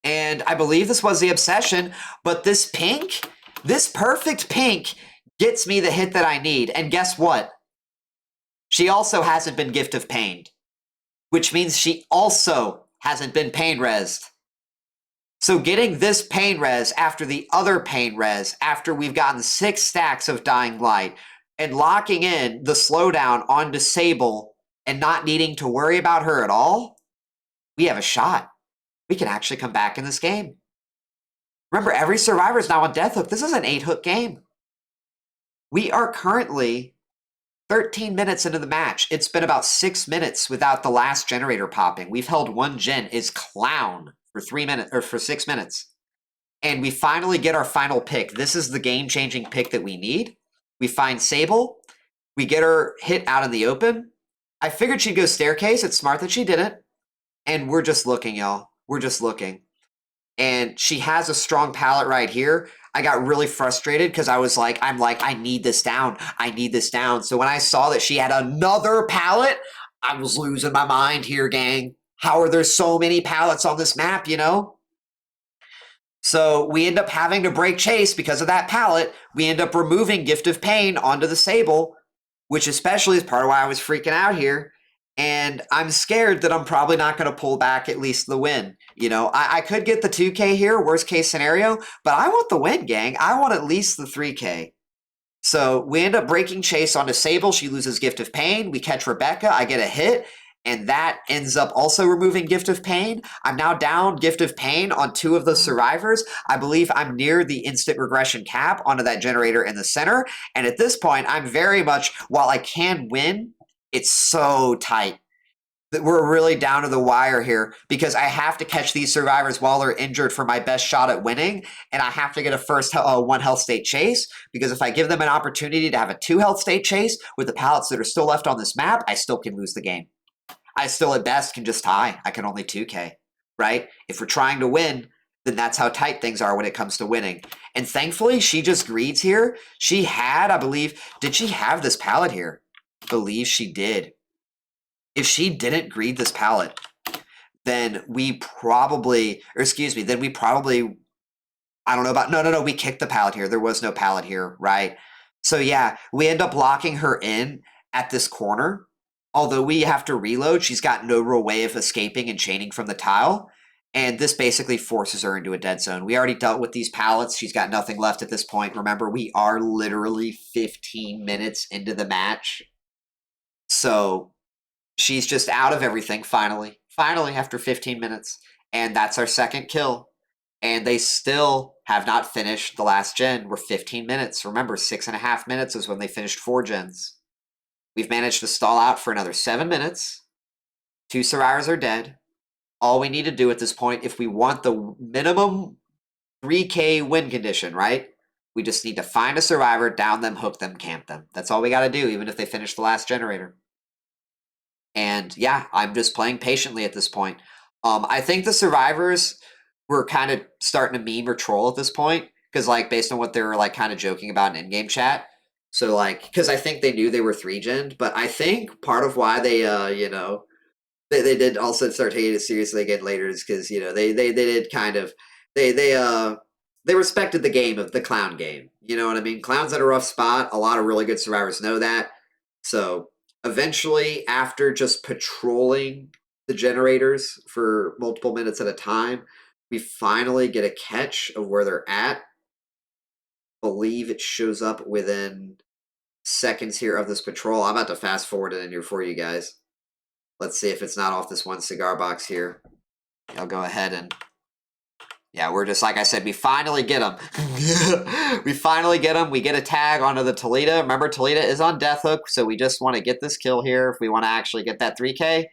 [SPEAKER 1] And I believe this was the obsession, but this pink, this perfect pink gets me the hit that I need. And guess what? She also hasn't been Gift of Pained, which means she also hasn't been Pain Resed. So getting this Pain Res after the other Pain Res, after we've gotten 6 stacks of Dying Light, and locking in the slowdown on Disable and not needing to worry about her at all, we have a shot. We can actually come back in this game. Remember, every survivor is now on Death Hook. This is an 8-hook game. We are currently 13 minutes into the match. It's been about 6 minutes without the last generator popping. We've held one gen is Clown for 3 minutes or for 6 minutes. And we finally get our final pick. This is the game-changing pick that we need. We find Sable. We get her hit out in the open. I figured she'd go Staircase. It's smart that she didn't. And we're just looking, y'all. We're just looking. And she has a strong pallet right here. I got really frustrated because I was like, I need this down. I need this down. So when I saw that she had another pallet, I was losing my mind here, gang. How are there so many pallets on this map, you know? So we end up having to break chase because of that pallet. We end up removing Gift of Pain onto the Sable, which especially is part of why I was freaking out here. And I'm scared that I'm probably not going to pull back at least the win. You know, I could get the 2K here, worst case scenario, but I want the win, gang. I want at least the 3K. So we end up breaking chase onto Sable. She loses Gift of Pain. We catch Rebecca. I get a hit. And that ends up also removing Gift of Pain. I'm now down Gift of Pain on 2 of the survivors. I believe I'm near the instant regression cap onto that generator in the center. And at this point, I'm very much, while I can win, it's so tight. We're really down to the wire here because I have to catch these survivors while they're injured for my best shot at winning. And I have to get a first 1 health state chase because if I give them an opportunity to have a 2 health state chase with the pallets that are still left on this map, I still can lose the game. I still at best can just tie. I can only 2K, right? If we're trying to win, then that's how tight things are when it comes to winning. And thankfully, she just greeds here. She had, I believe, did she have this pallet here? I believe she did. If she didn't greed this pallet, then we probably, I don't know about, no, we kicked the pallet here. There was no pallet here, right? So yeah, we end up locking her in at this corner. Although we have to reload, she's got no real way of escaping and chaining from the tile. And this basically forces her into a dead zone. We already dealt with these pallets. She's got nothing left at this point. Remember, we are literally 15 minutes into the match. So she's just out of everything, finally. Finally, after 15 minutes. And that's our second kill. And they still have not finished the last gen. We're 15 minutes. Remember, 6.5 minutes is when they finished 4 gens. We've managed to stall out for another 7 minutes. 2 survivors are dead. All we need to do at this point, if we want the minimum 3K win condition, right? We just need to find a survivor, down them, hook them, camp them. That's all we got to do, even if they finish the last generator. And yeah, I'm just playing patiently at this point. I think the survivors were kind of starting to meme or troll at this point. Because like, based on what they were like kind of joking about in in-game chat. So like, because I think they knew they were 3-gen, but I think part of why they, they did also start taking it seriously again later is because, they did kind of, they they respected the game of the clown game. You know what I mean? Clown's at a rough spot. A lot of really good survivors know that. So eventually, after just patrolling the generators for multiple minutes at a time, we finally get a catch of where they're at. I believe it shows up within seconds here of this patrol. I'm about to fast forward it in here for you guys. Let's see if it's not off this one cigar box here. I'll go ahead and... Yeah, we're just, like I said, we finally get him. We finally get him. We get a tag onto the Toledo. Remember, Toledo is on death hook, so we just want to get this kill here if we want to actually get that 3K.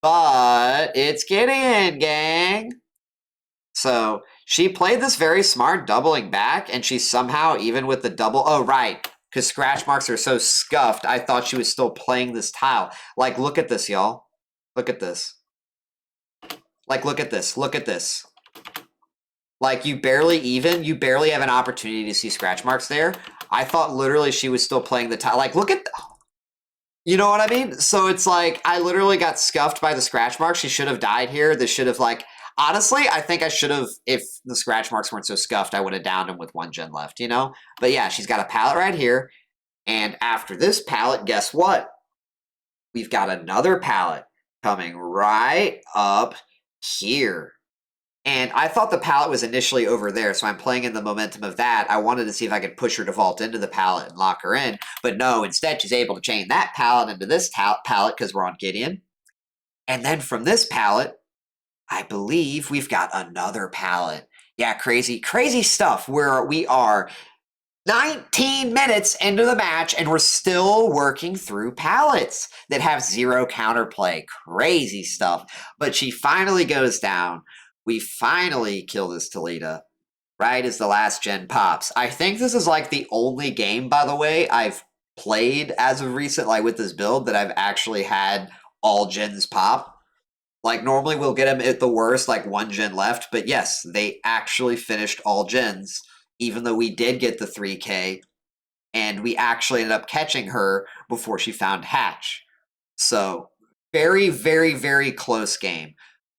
[SPEAKER 1] But it's Gideon, gang. So she played this very smart doubling back, and she somehow, even with the double... Oh, right, because scratch marks are so scuffed, I thought she was still playing this tile. Like, look at this, y'all. Look at this. Like, look at this. Look at this. Like, you barely have an opportunity to see scratch marks there. I thought literally she was still playing the tile. Like, look at... You know what I mean? So it's like, I literally got scuffed by the scratch marks. She should have died here. This should have, like... Honestly, I think I should have, if the scratch marks weren't so scuffed, I would have downed him with 1 gen left, you know? But yeah, she's got a pallet right here. And after this pallet, guess what? We've got another pallet coming right up here. And I thought the pallet was initially over there, so I'm playing in the momentum of that. I wanted to see if I could push her to vault into the pallet and lock her in. But no, instead she's able to chain that pallet into this pallet because we're on Gideon. And then from this pallet, I believe we've got another pallet. Yeah, crazy stuff where we are 19 minutes into the match and we're still working through pallets that have 0 counterplay. Crazy stuff. But she finally goes down. We finally kill this Toledo right as the last gen pops. I think this is like the only game, by the way, I've played as of recent, like with this build, that I've actually had all gens pop. Like, normally we'll get them at the worst, like 1 gen left, but yes, they actually finished all gens, even though we did get the 3K, and we actually ended up catching her before she found Hatch. So, very, very, very close game.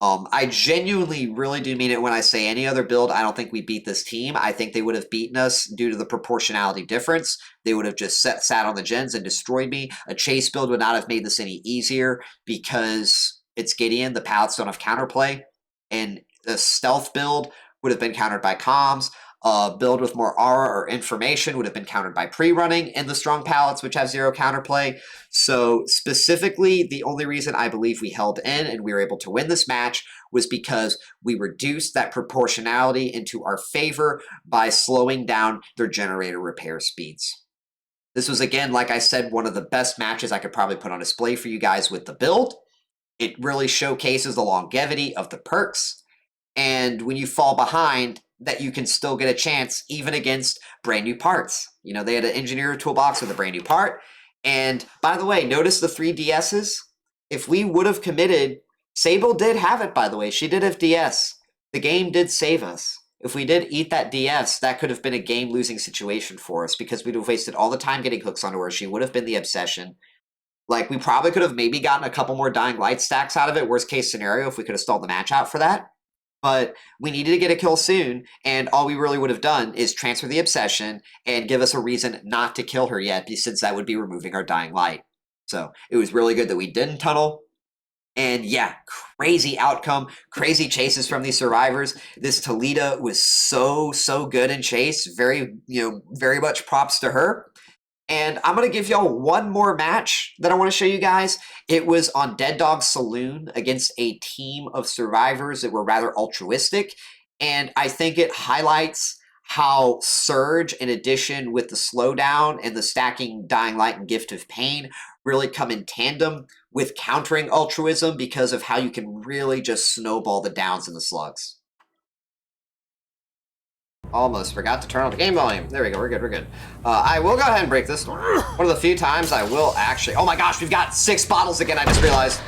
[SPEAKER 1] I genuinely really do mean it when I say any other build, I don't think we beat this team. I think they would have beaten us due to the proportionality difference. They would have just sat on the gens and destroyed me. A chase build would not have made this any easier because it's Gideon. The pallets don't have counterplay. And the stealth build would have been countered by comms. A build with more aura or information would have been countered by pre-running and the strong pallets, which have 0 counterplay. So specifically, the only reason I believe we held in and we were able to win this match was because we reduced that proportionality into our favor by slowing down their generator repair speeds. This was, again, like I said, one of the best matches I could probably put on display for you guys with the build. It really showcases the longevity of the perks. And when you fall behind, that you can still get a chance even against brand new parts. You know, they had an engineer toolbox with a brand new part. And by the way, notice the 3 DSs. If we would have committed, Sable did have it, by the way. She did have DS. The game did save us. If we did eat that DS, that could have been a game-losing situation for us because we'd have wasted all the time getting hooks onto her. She would have been the obsession. Like, we probably could have maybe gotten a couple more Dying Light stacks out of it, worst case scenario, if we could have stalled the match out for that. But we needed to get a kill soon, and all we really would have done is transfer the obsession and give us a reason not to kill her yet, since that would be removing our Dying Light. So it was really good that we didn't tunnel. And yeah, crazy outcome, crazy chases from these survivors. This Toledo was so good in chase. Very much props to her. And I'm going to give y'all one more match that I want to show you guys. It was on Dead Dog Saloon against a team of survivors that were rather altruistic. And I think it highlights how Surge, in addition with the slowdown and the stacking Dying Light and Gift of Pain, really come in tandem with countering altruism because of how you can really just snowball the downs and the slugs. Almost forgot to turn on the game volume. There we go, we're good. I will go ahead and break this. One of the few times I will actually... Oh my gosh, we've got 6 bottles again, I just realized.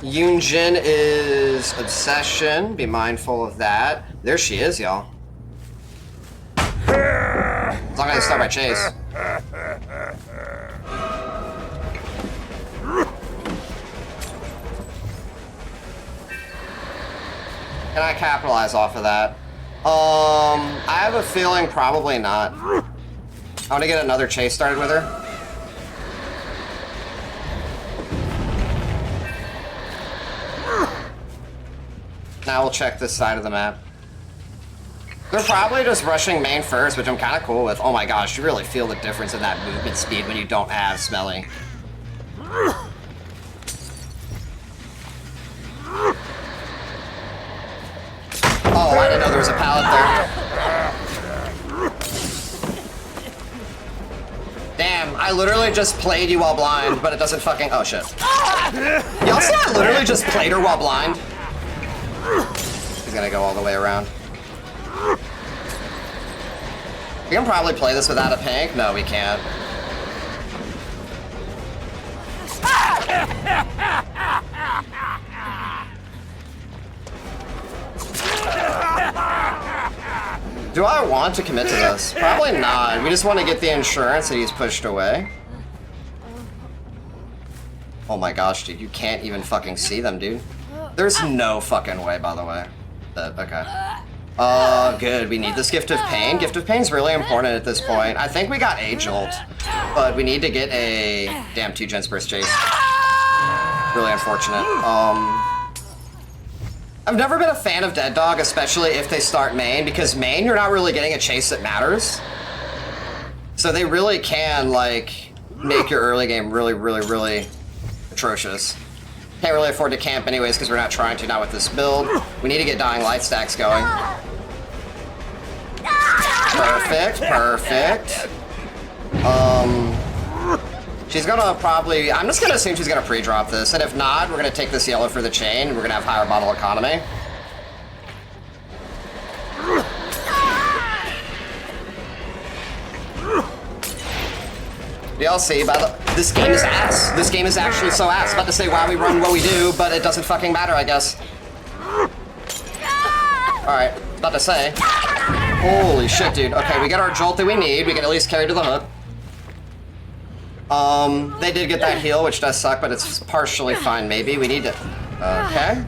[SPEAKER 1] Yunjin is Obsession, be mindful of that. There she is, y'all. As long as I start my chase. Can I capitalize off of that?
[SPEAKER 2] I have a feeling probably not. I want to get another chase started with her. Now we'll check this side of the map. They're probably just rushing main first, which I'm kind of cool with. Oh my gosh, you really feel the difference in that movement speed when you don't have Smelly. Oh, I didn't know there was a pallet there. Damn, I literally just played you while blind, but it doesn't fucking... Oh, shit. Y'all see I literally just played her while blind? He's gonna go all the way around. We can probably play this without a pink. No, we can't. Do I want to commit to this? Probably not. We just want to get the insurance that he's pushed away. Oh my gosh, dude. You can't even fucking see them, dude. There's no fucking way, by the way. Okay. Good. We need this Gift of Pain. Gift of Pain's really important at this point. I think we got a jolt, but we need to get a... Damn, 2 gens burst chase. Really unfortunate. I've never been a fan of Dead Dog, especially if they start main, because main, you're not really getting a chase that matters. So they really can, like, make your early game really, really, really atrocious. Can't really afford to camp anyways, because we're not trying to, not with this build. We need to get Dying Light stacks going. Perfect, perfect. She's gonna probably... I'm just gonna assume she's gonna pre-drop this, and if not, we're gonna take this yellow for the chain, and we're gonna have higher bottle economy. Y'all see, by the... This game is ass. This game is actually so ass. About to say why we run what we do, but it doesn't fucking matter, I guess. Alright, about to say. Holy shit, dude. Okay, we get our jolt that we need. We can at least carry to the hook. They did get that heal, which does suck, but it's partially fine, maybe. We need to... Okay.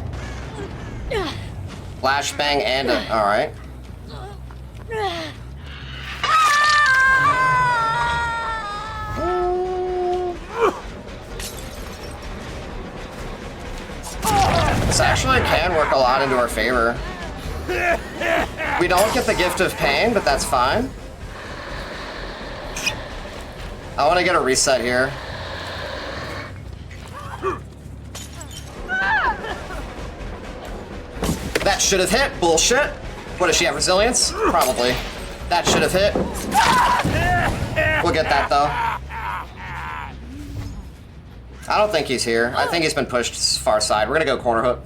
[SPEAKER 2] Flashbang and a... Alright. This actually can work a lot into our favor. We don't get the Gift of Pain, but that's fine. I want to get a reset here. That should have hit. Bullshit. What, does she have resilience? Probably. That should have hit. We'll get that, though. I don't think he's here. I think he's been pushed far side. We're gonna go corner hook.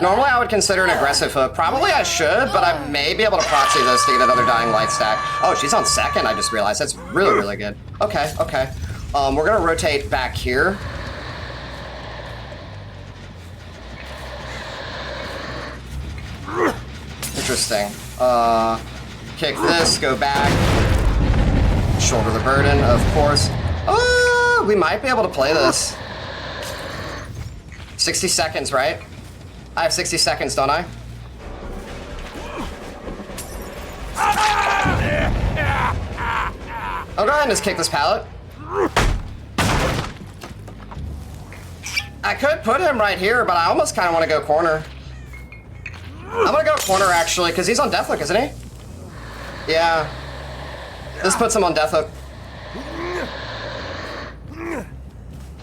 [SPEAKER 2] Normally I would consider an aggressive hook. Probably I should, but I may be able to proxy this to get another Dying Light stack. Oh, she's on second, I just realized. That's really, really good. Okay, okay. We're gonna rotate back here. Interesting. Kick this, go back. Shoulder the burden, of course. Oh, we might be able to play this. 60 seconds, right? I have 60 seconds, don't I? I'll go ahead and just kick this pallet. I could put him right here, but I almost kind of want to go corner. I'm gonna go corner, actually, because he's on death hook, isn't he? Yeah. This puts him on death hook.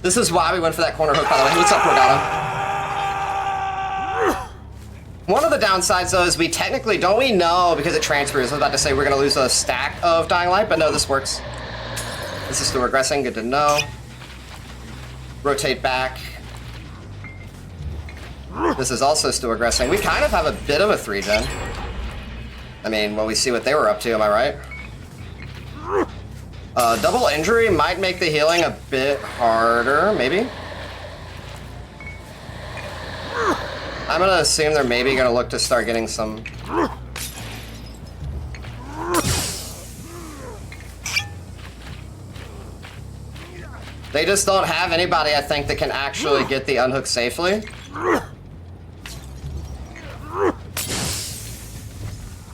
[SPEAKER 2] This is why we went for that corner hook, by the way. What's up, Morgana? One of the downsides, though, is we technically, don't we know, because it transfers, I was about to say we're going to lose a stack of Dying Light, but no, this works. This is still regressing, good to know. Rotate back. This is also still regressing. We kind of have a bit of a 3-gen. I mean, when we see what they were up to, am I right? Double injury might make the healing a bit harder, maybe. I'm gonna assume they're maybe gonna look to start getting some... They just don't have anybody, I think, that can actually get the unhook safely.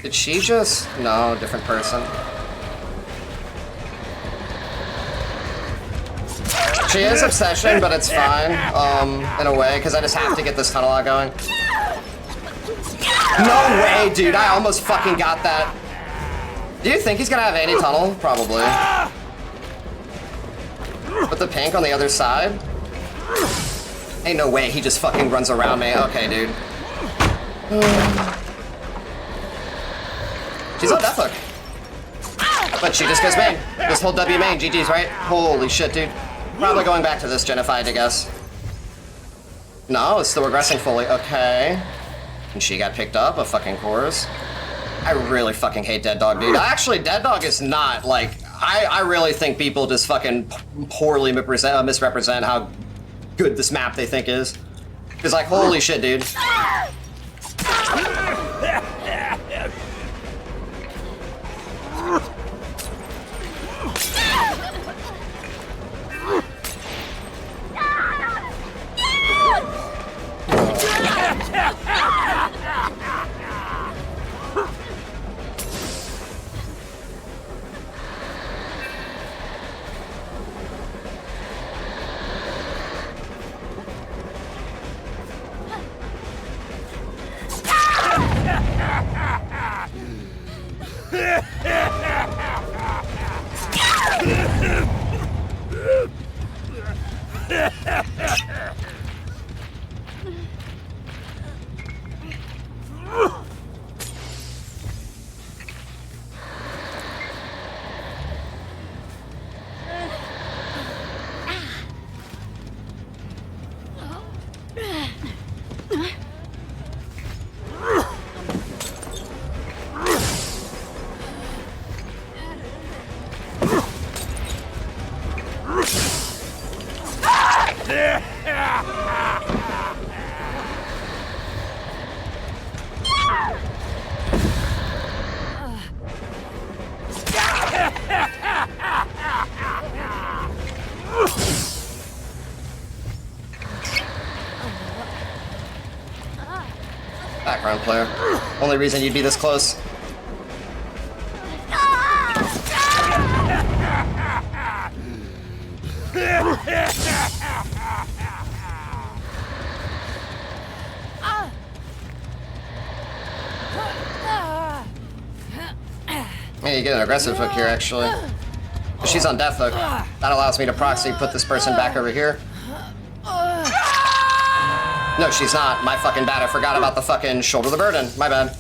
[SPEAKER 2] Did she just... No, different person. She is Obsession, but it's fine, in a way, because I just have to get this tunnel out going. No way, dude, I almost fucking got that. Do you think he's gonna have anti-tunnel? Probably. Put the pink on the other side? Ain't no way he just fucking runs around me. Okay, dude. She's on death hook. But she just goes main. Just hold W main, GG's, right? Holy shit, dude. Probably going back to this gen if I had to guess. No, it's still regressing fully. Okay. And she got picked up, of fucking course. I really fucking hate Dead Dog, dude. Actually, Dead Dog is not, like... I really think people just fucking poorly misrepresent how good this map they think is. It's like, holy shit, dude. Background player. Only reason you'd be this close. Yeah, you get an aggressive hook here, actually. She's on death hook. That allows me to proxy put this person back over here. No, she's not. My fucking bad. I forgot about the fucking shoulder the burden. My bad.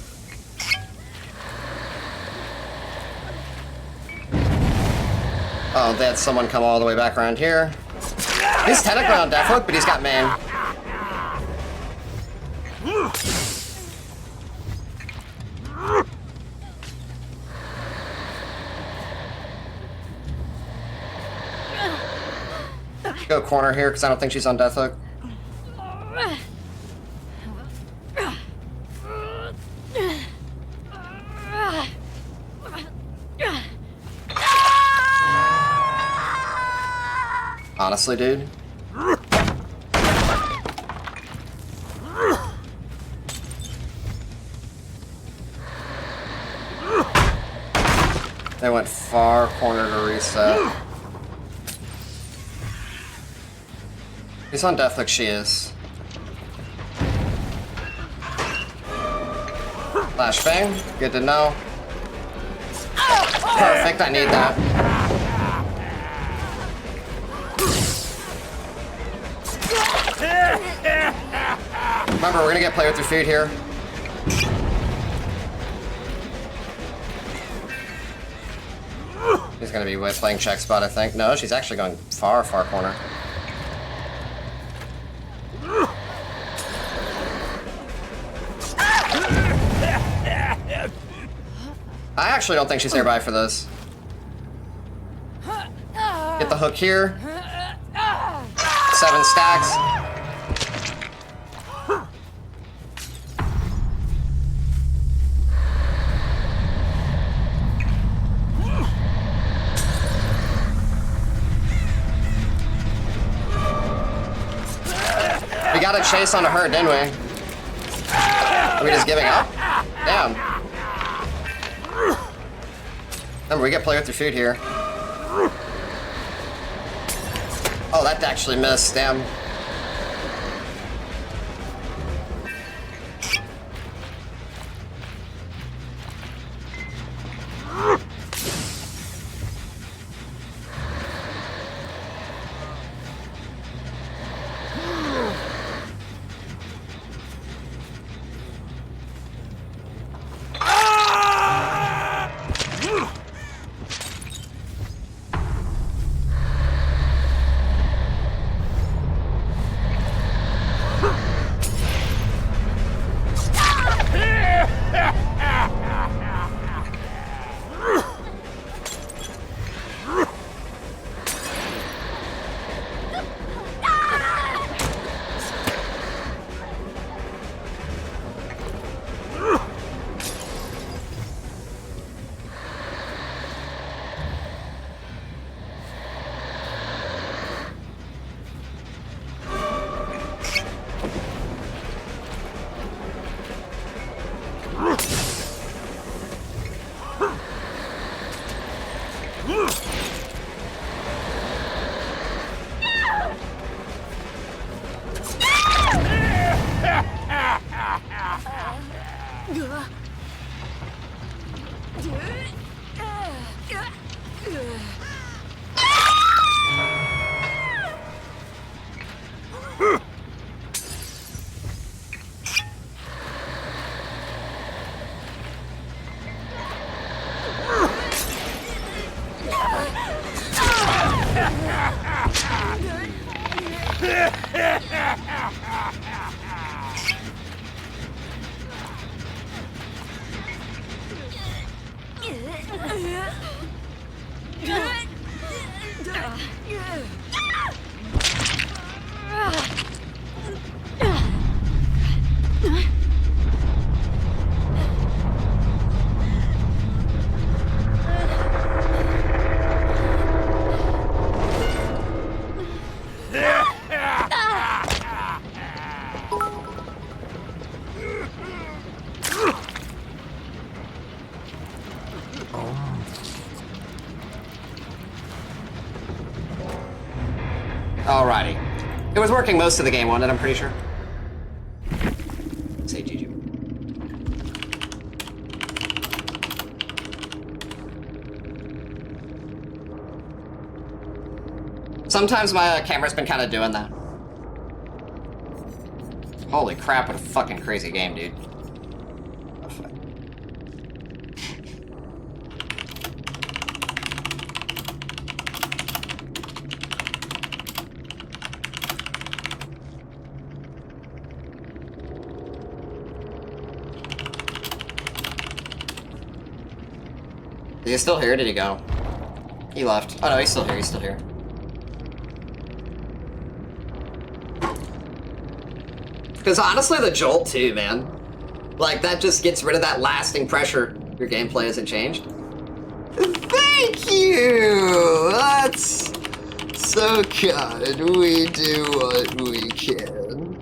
[SPEAKER 2] Oh, they had someone come all the way back around here. He's technically on death hook, but he's got main. Go corner here, because I don't think she's on death hook. Honestly, dude. They went far corner to reset. He's on death hook, she is. Flashbang, good to know. Perfect, I need that. Remember, we're gonna get player through food here. He's gonna be playing check spot, I think. No, she's actually going far, far corner. I actually don't think she's nearby for this. Get the hook here. 7 stacks. We got a chase onto her, didn't we? Are we just giving up? Damn. Remember, we get play with your food here. Oh, that actually missed. Damn. Alrighty. It was working most of the game, wasn't it? I'm pretty sure. Say GG. Sometimes my camera's been kind of doing that. Holy crap, what a fucking crazy game, dude. Oh, fuck. Is he still here? Did he go? He left. Oh no, he's still here, he's still here. Because honestly, the jolt too, man. Like, that just gets rid of that lasting pressure. Your gameplay hasn't changed. Thank you! That's so kind. We do what we can.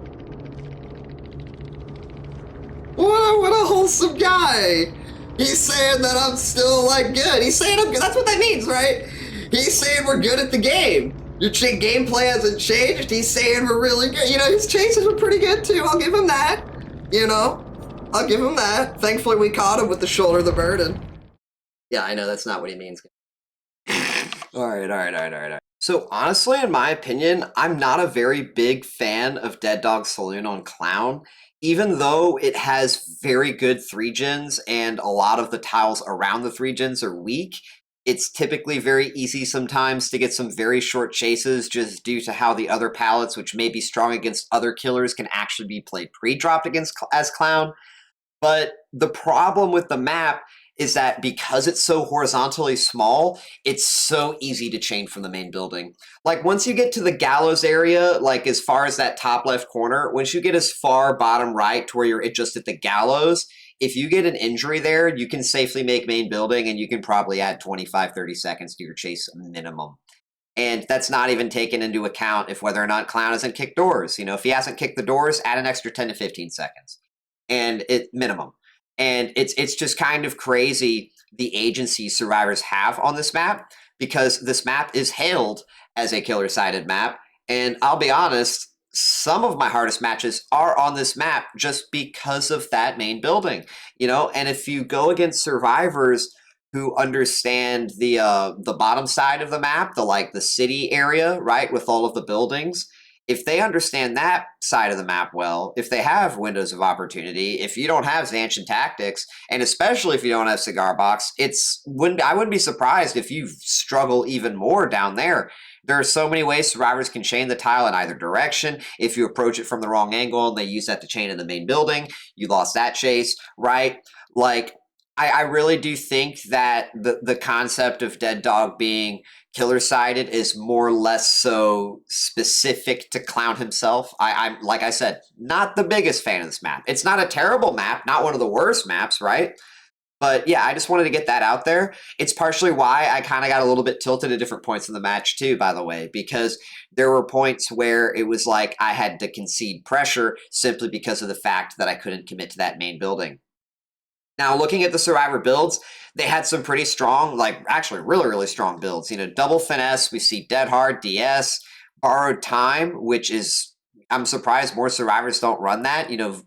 [SPEAKER 2] What a wholesome guy! He's saying that I'm still, like, good. He's saying I'm good. That's what that means, right? He's saying we're good at the game. Your gameplay hasn't changed. He's saying we're really good. You know, his chases were pretty good, too. I'll give him that. You know? I'll give him that. Thankfully, we caught him with the shoulder of the burden. Yeah, I know. That's not what he means. All right. So, honestly, in my opinion, I'm not a very big fan of Dead Dog Saloon on Clown. Even though it has very good 3-gens and a lot of the tiles around the 3-gens are weak, it's typically very easy sometimes to get some very short chases just due to how the other palettes, which may be strong against other killers, can actually be played pre-dropped against as Clown. But the problem with the map is that because it's so horizontally small, it's so easy to chain from the main building. Like, once you get to the gallows area, like as far as that top left corner, once you get as far bottom right to where you're just at the gallows, if you get an injury there, you can safely make main building and you can probably add 25, 30 seconds to your chase minimum. And that's not even taken into account if whether or not Clown hasn't kicked doors. You know, if he hasn't kicked the doors, add an extra 10 to 15 seconds. And it minimum. And it's just kind of crazy
[SPEAKER 1] the agency survivors have on this map, because this map is hailed as a killer-sided map. And I'll be honest, some of my hardest matches are on this map just because of that main building, you know. And if you go against survivors who understand the bottom side of the map, the city area, right, with all of the buildings, if they understand that side of the map well, if they have windows of opportunity, if you don't have Zanshin Tactics, and especially if you don't have Cigar Box, I wouldn't be surprised if you struggle even more down there. There are so many ways survivors can chain the tile in either direction. If you approach it from the wrong angle and they use that to chain in the main building, you lost that chase, right? Like, I really do think that the concept of Dead Dog being killer-sided is more or less so specific to Clown himself. I'm, like I said, not the biggest fan of this map. It's not a terrible map, not one of the worst maps, right? But yeah, I just wanted to get that out there. It's partially why I kind of got a little bit tilted at different points in the match too, by the way, because there were points where it was like I had to concede pressure simply because of the fact that I couldn't commit to that main building. Now, looking at the survivor builds, they had some pretty strong, like actually really, really strong builds. You know, double finesse, we see Dead Hard, DS, borrowed time, which is, I'm surprised more survivors don't run that. You know,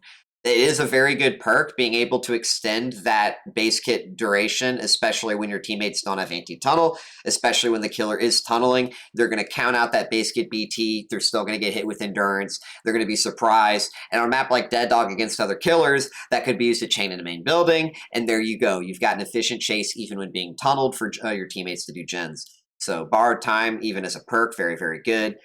[SPEAKER 1] it is a very good perk, being able to extend that base kit duration, especially when your teammates don't have anti-tunnel, especially when the killer is tunneling. They're going to count out that base kit BT. They're still going to get hit with endurance. They're going to be surprised. And on a map like Dead Dog against other killers, that could be used to chain in the main building. And there you go. You've got an efficient chase even when being tunneled for your teammates to do gens. So borrowed time, even as a perk, very, very good.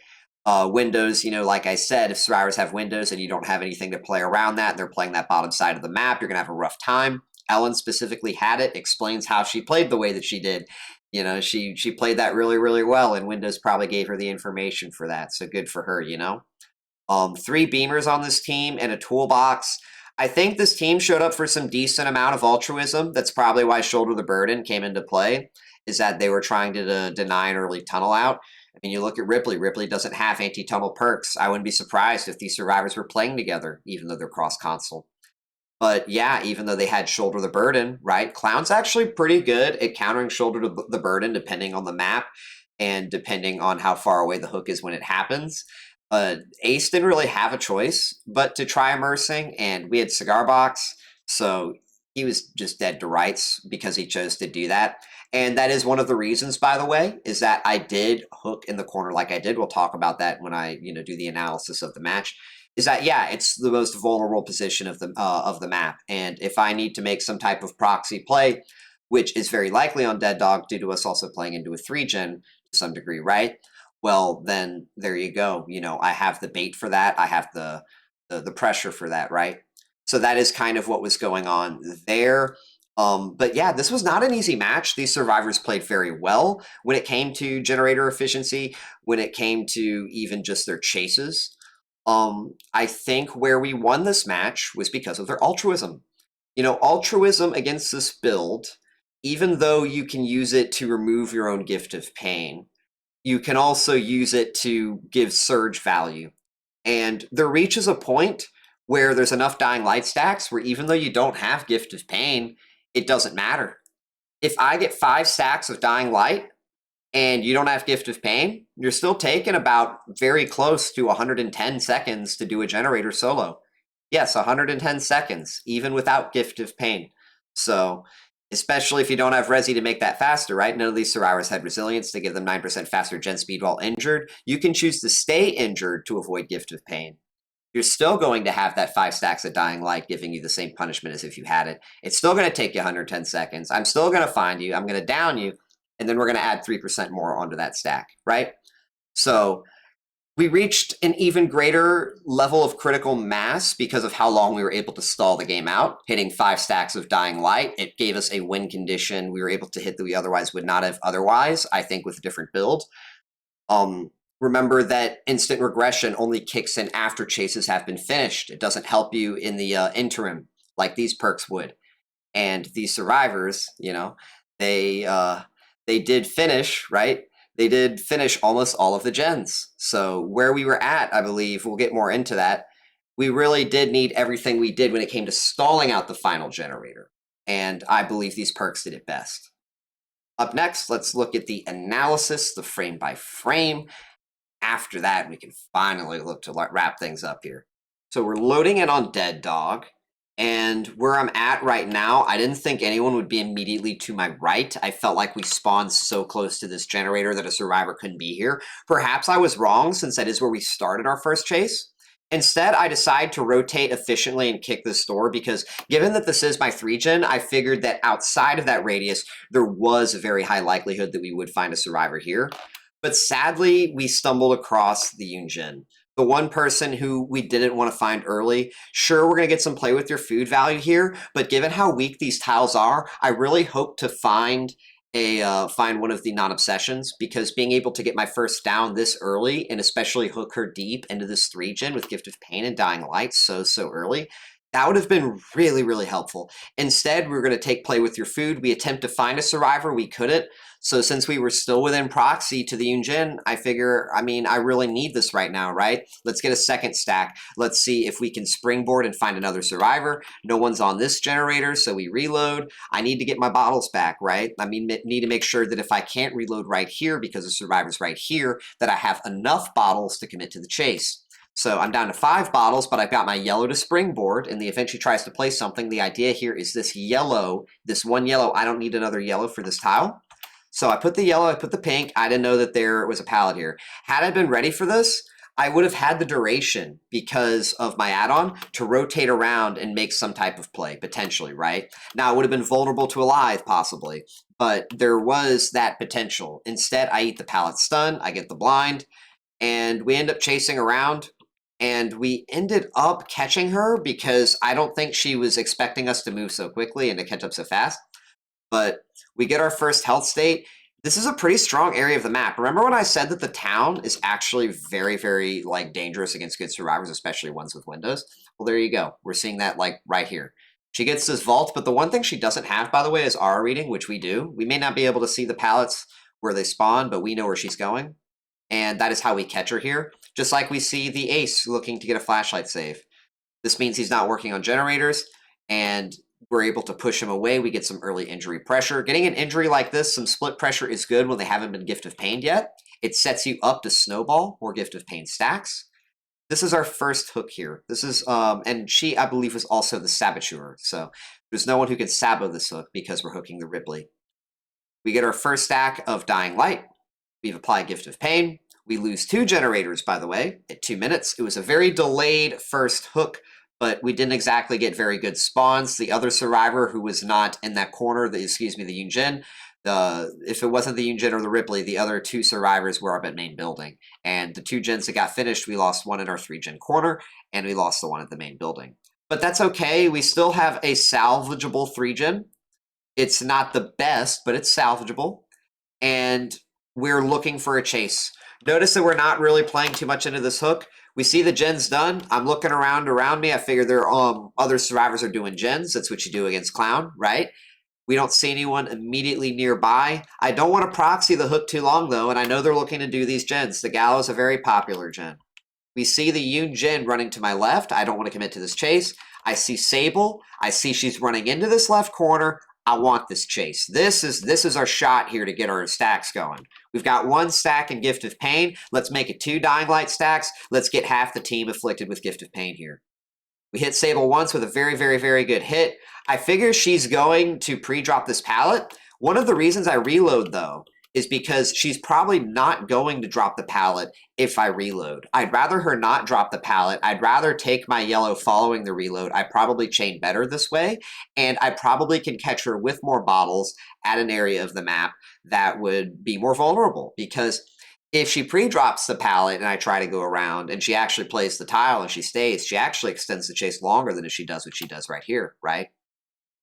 [SPEAKER 1] Windows, you know, like I said, if survivors have windows and you don't have anything to play around that, and they're playing that bottom side of the map, you're going to have a rough time. Ellen specifically had it, explains how she played the way that she did. You know, she played that really, really well, and Windows probably gave her the information for that, so good for her, you know. 3 beamers on this team and a toolbox. I think this team showed up for some decent amount of altruism. That's probably why Shoulder the Burden came into play, is that they were trying to deny an early tunnel out. I mean, you look at Ripley. Ripley doesn't have anti-tunnel perks. I wouldn't be surprised if these survivors were playing together, even though they're cross-console. But yeah, even though they had Shoulder the Burden, right? Clown's actually pretty good at countering Shoulder the Burden, depending on the map and depending on how far away the hook is when it happens. Ace didn't really have a choice but to try immersing, and we had Cigar Box, so he was just dead to rights because he chose to do that. And that is one of the reasons, by the way, is that I did hook in the corner like I did. We'll talk about that when I, do the analysis of the match. Is that, yeah, it's the most vulnerable position of the map. And if I need to make some type of proxy play, which is very likely on Dead Dog due to us also playing into a 3-gen to some degree, right? Well, then there you go. You know, I have the bait for that. I have the pressure for that, right? So that is kind of what was going on there. But yeah, this was not an easy match. These survivors played very well when it came to generator efficiency, when it came to even just their chases. I think where we won this match was because of their altruism. You know, altruism against this build, even though you can use it to remove your own gift of pain, you can also use it to give surge value. And there reaches a point where there's enough dying light stacks where even though you don't have gift of pain, it doesn't matter. If I get 5 stacks of dying light and you don't have gift of pain, you're still taking about very close to 110 seconds to do a generator solo. Yes, 110 seconds, even without gift of pain. So, especially if you don't have Resi to make that faster, right? None of these survivors had resilience to give them 9% faster gen speed while injured. You can choose to stay injured to avoid gift of pain. You're still going to have that 5 stacks of dying light giving you the same punishment as if you had it. It's still going to take you 110 seconds. I'm still going to find you. I'm going to down you. And then we're going to add 3% more onto that stack, right? So we reached an even greater level of critical mass because of how long we were able to stall the game out, hitting 5 stacks of dying light. It gave us a win condition we were able to hit that we otherwise would not have otherwise, I think, with a different build. Remember that instant regression only kicks in after chases have been finished. It doesn't help you in the interim like these perks would. And these survivors, they did finish, right? They did finish almost all of the gens. So where we were at, I believe, we'll get more into that, we really did need everything we did when it came to stalling out the final generator. and I believe these perks did it best. Up next, let's look at the analysis, the frame by frame. After that, we can finally look to wrap things up here. So we're loading in on Dead Dog, and where I'm at right now, I didn't think anyone would be immediately to my right. I felt like we spawned so close to this generator that a survivor couldn't be here. Perhaps I was wrong, since that is where we started our first chase. Instead, I decide to rotate efficiently and kick this door because given that this is my 3-gen, I figured that outside of that radius, there was a very high likelihood that we would find a survivor here. But sadly, we stumbled across the Yunjin, the one person who we didn't want to find early. Sure, we're going to get some play with your food value here, but given how weak these tiles are, I really hope to find one of the non-obsessions, because being able to get my first down this early and especially hook her deep into this 3-gen with Gift of Pain and Dying Light so early, that would have been really, really helpful. Instead, we're going to take play with your food. We attempt to find a survivor. We couldn't. So since we were still within proxy to the Yunjin, I figure, I really need this right now, right? Let's get a second stack. Let's see if we can springboard and find another survivor. No one's on this generator, so we reload. I need to get my bottles back, right? Need to make sure that if I can't reload right here because the survivor's right here, that I have enough bottles to commit to the chase. So I'm down to 5 bottles, but I've got my yellow to springboard. In the event she tries to play something, the idea here is this yellow, this one yellow, I don't need another yellow for this tile. So I put the yellow, I put the pink. I didn't know that there was a palette here. Had I been ready for this, I would have had the duration because of my add-on to rotate around and make some type of play, potentially, right? Now, I would have been vulnerable to a Lithe, possibly, but there was that potential. Instead, I eat the palette stun, I get the blind, and we end up chasing around. And we ended up catching her because I don't think she was expecting us to move so quickly and to catch up so fast. But we get our first health state. This is a pretty strong area of the map. Remember when I said that the town is actually very, very dangerous against good survivors, especially ones with windows? Well, there you go. We're seeing that right here. She gets this vault, but the one thing she doesn't have, by the way, is aura reading, which we do. We may not be able to see the pallets where they spawn, but we know where she's going. And that is how we catch her here. Just like we see the ace looking to get a flashlight save. This means he's not working on generators, and we're able to push him away. We get some early injury pressure. Getting an injury like this, some split pressure is good when they haven't been Gift of Pain yet. It sets you up to snowball or Gift of Pain stacks. This is our first hook here. This is, and she, I believe, was also the saboteur. So there's no one who can sabo this hook because we're hooking the Ripley. We get our first stack of Dying Light. We've applied Gift of Pain. We lose 2 generators, by the way, at 2 minutes. It was a very delayed first hook, but we didn't exactly get very good spawns. The other survivor who was not in that corner, the Yunjin, if it wasn't the Yunjin or the Ripley, the other 2 survivors were up at main building. And the 2 gens that got finished, we lost one in our 3-gen corner, and we lost the one at the main building. But that's okay. We still have a salvageable 3-gen. It's not the best, but it's salvageable. And we're looking for a chase. Notice that we're not really playing too much into this hook. We see the gens done. I'm looking around me. I figure there other survivors are doing gens. That's what you do against Clown, right? We don't see anyone immediately nearby. I don't want to proxy the hook too long, though, and I know they're looking to do these gens. The Gallow is a very popular gen. We see the Yunjin running to my left. I don't want to commit to this chase. I see Sable. I see she's running into this left corner. I want this chase. This is our shot here to get our stacks going. We've got 1 stack in Gift of Pain. Let's make it 2 Dying Light stacks. Let's get half the team afflicted with Gift of Pain here. We hit Sable once with a very, very, very good hit. I figure she's going to pre-drop this pallet. One of the reasons I reload, though, is because she's probably not going to drop the pallet if I reload. I'd rather her not drop the pallet. I'd rather take my yellow following the reload. I probably chain better this way, and I probably can catch her with more bottles at an area of the map that would be more vulnerable, because if she pre-drops the pallet and I try to go around and she actually plays the tile and she stays, she actually extends the chase longer than if she does what she does right here, right?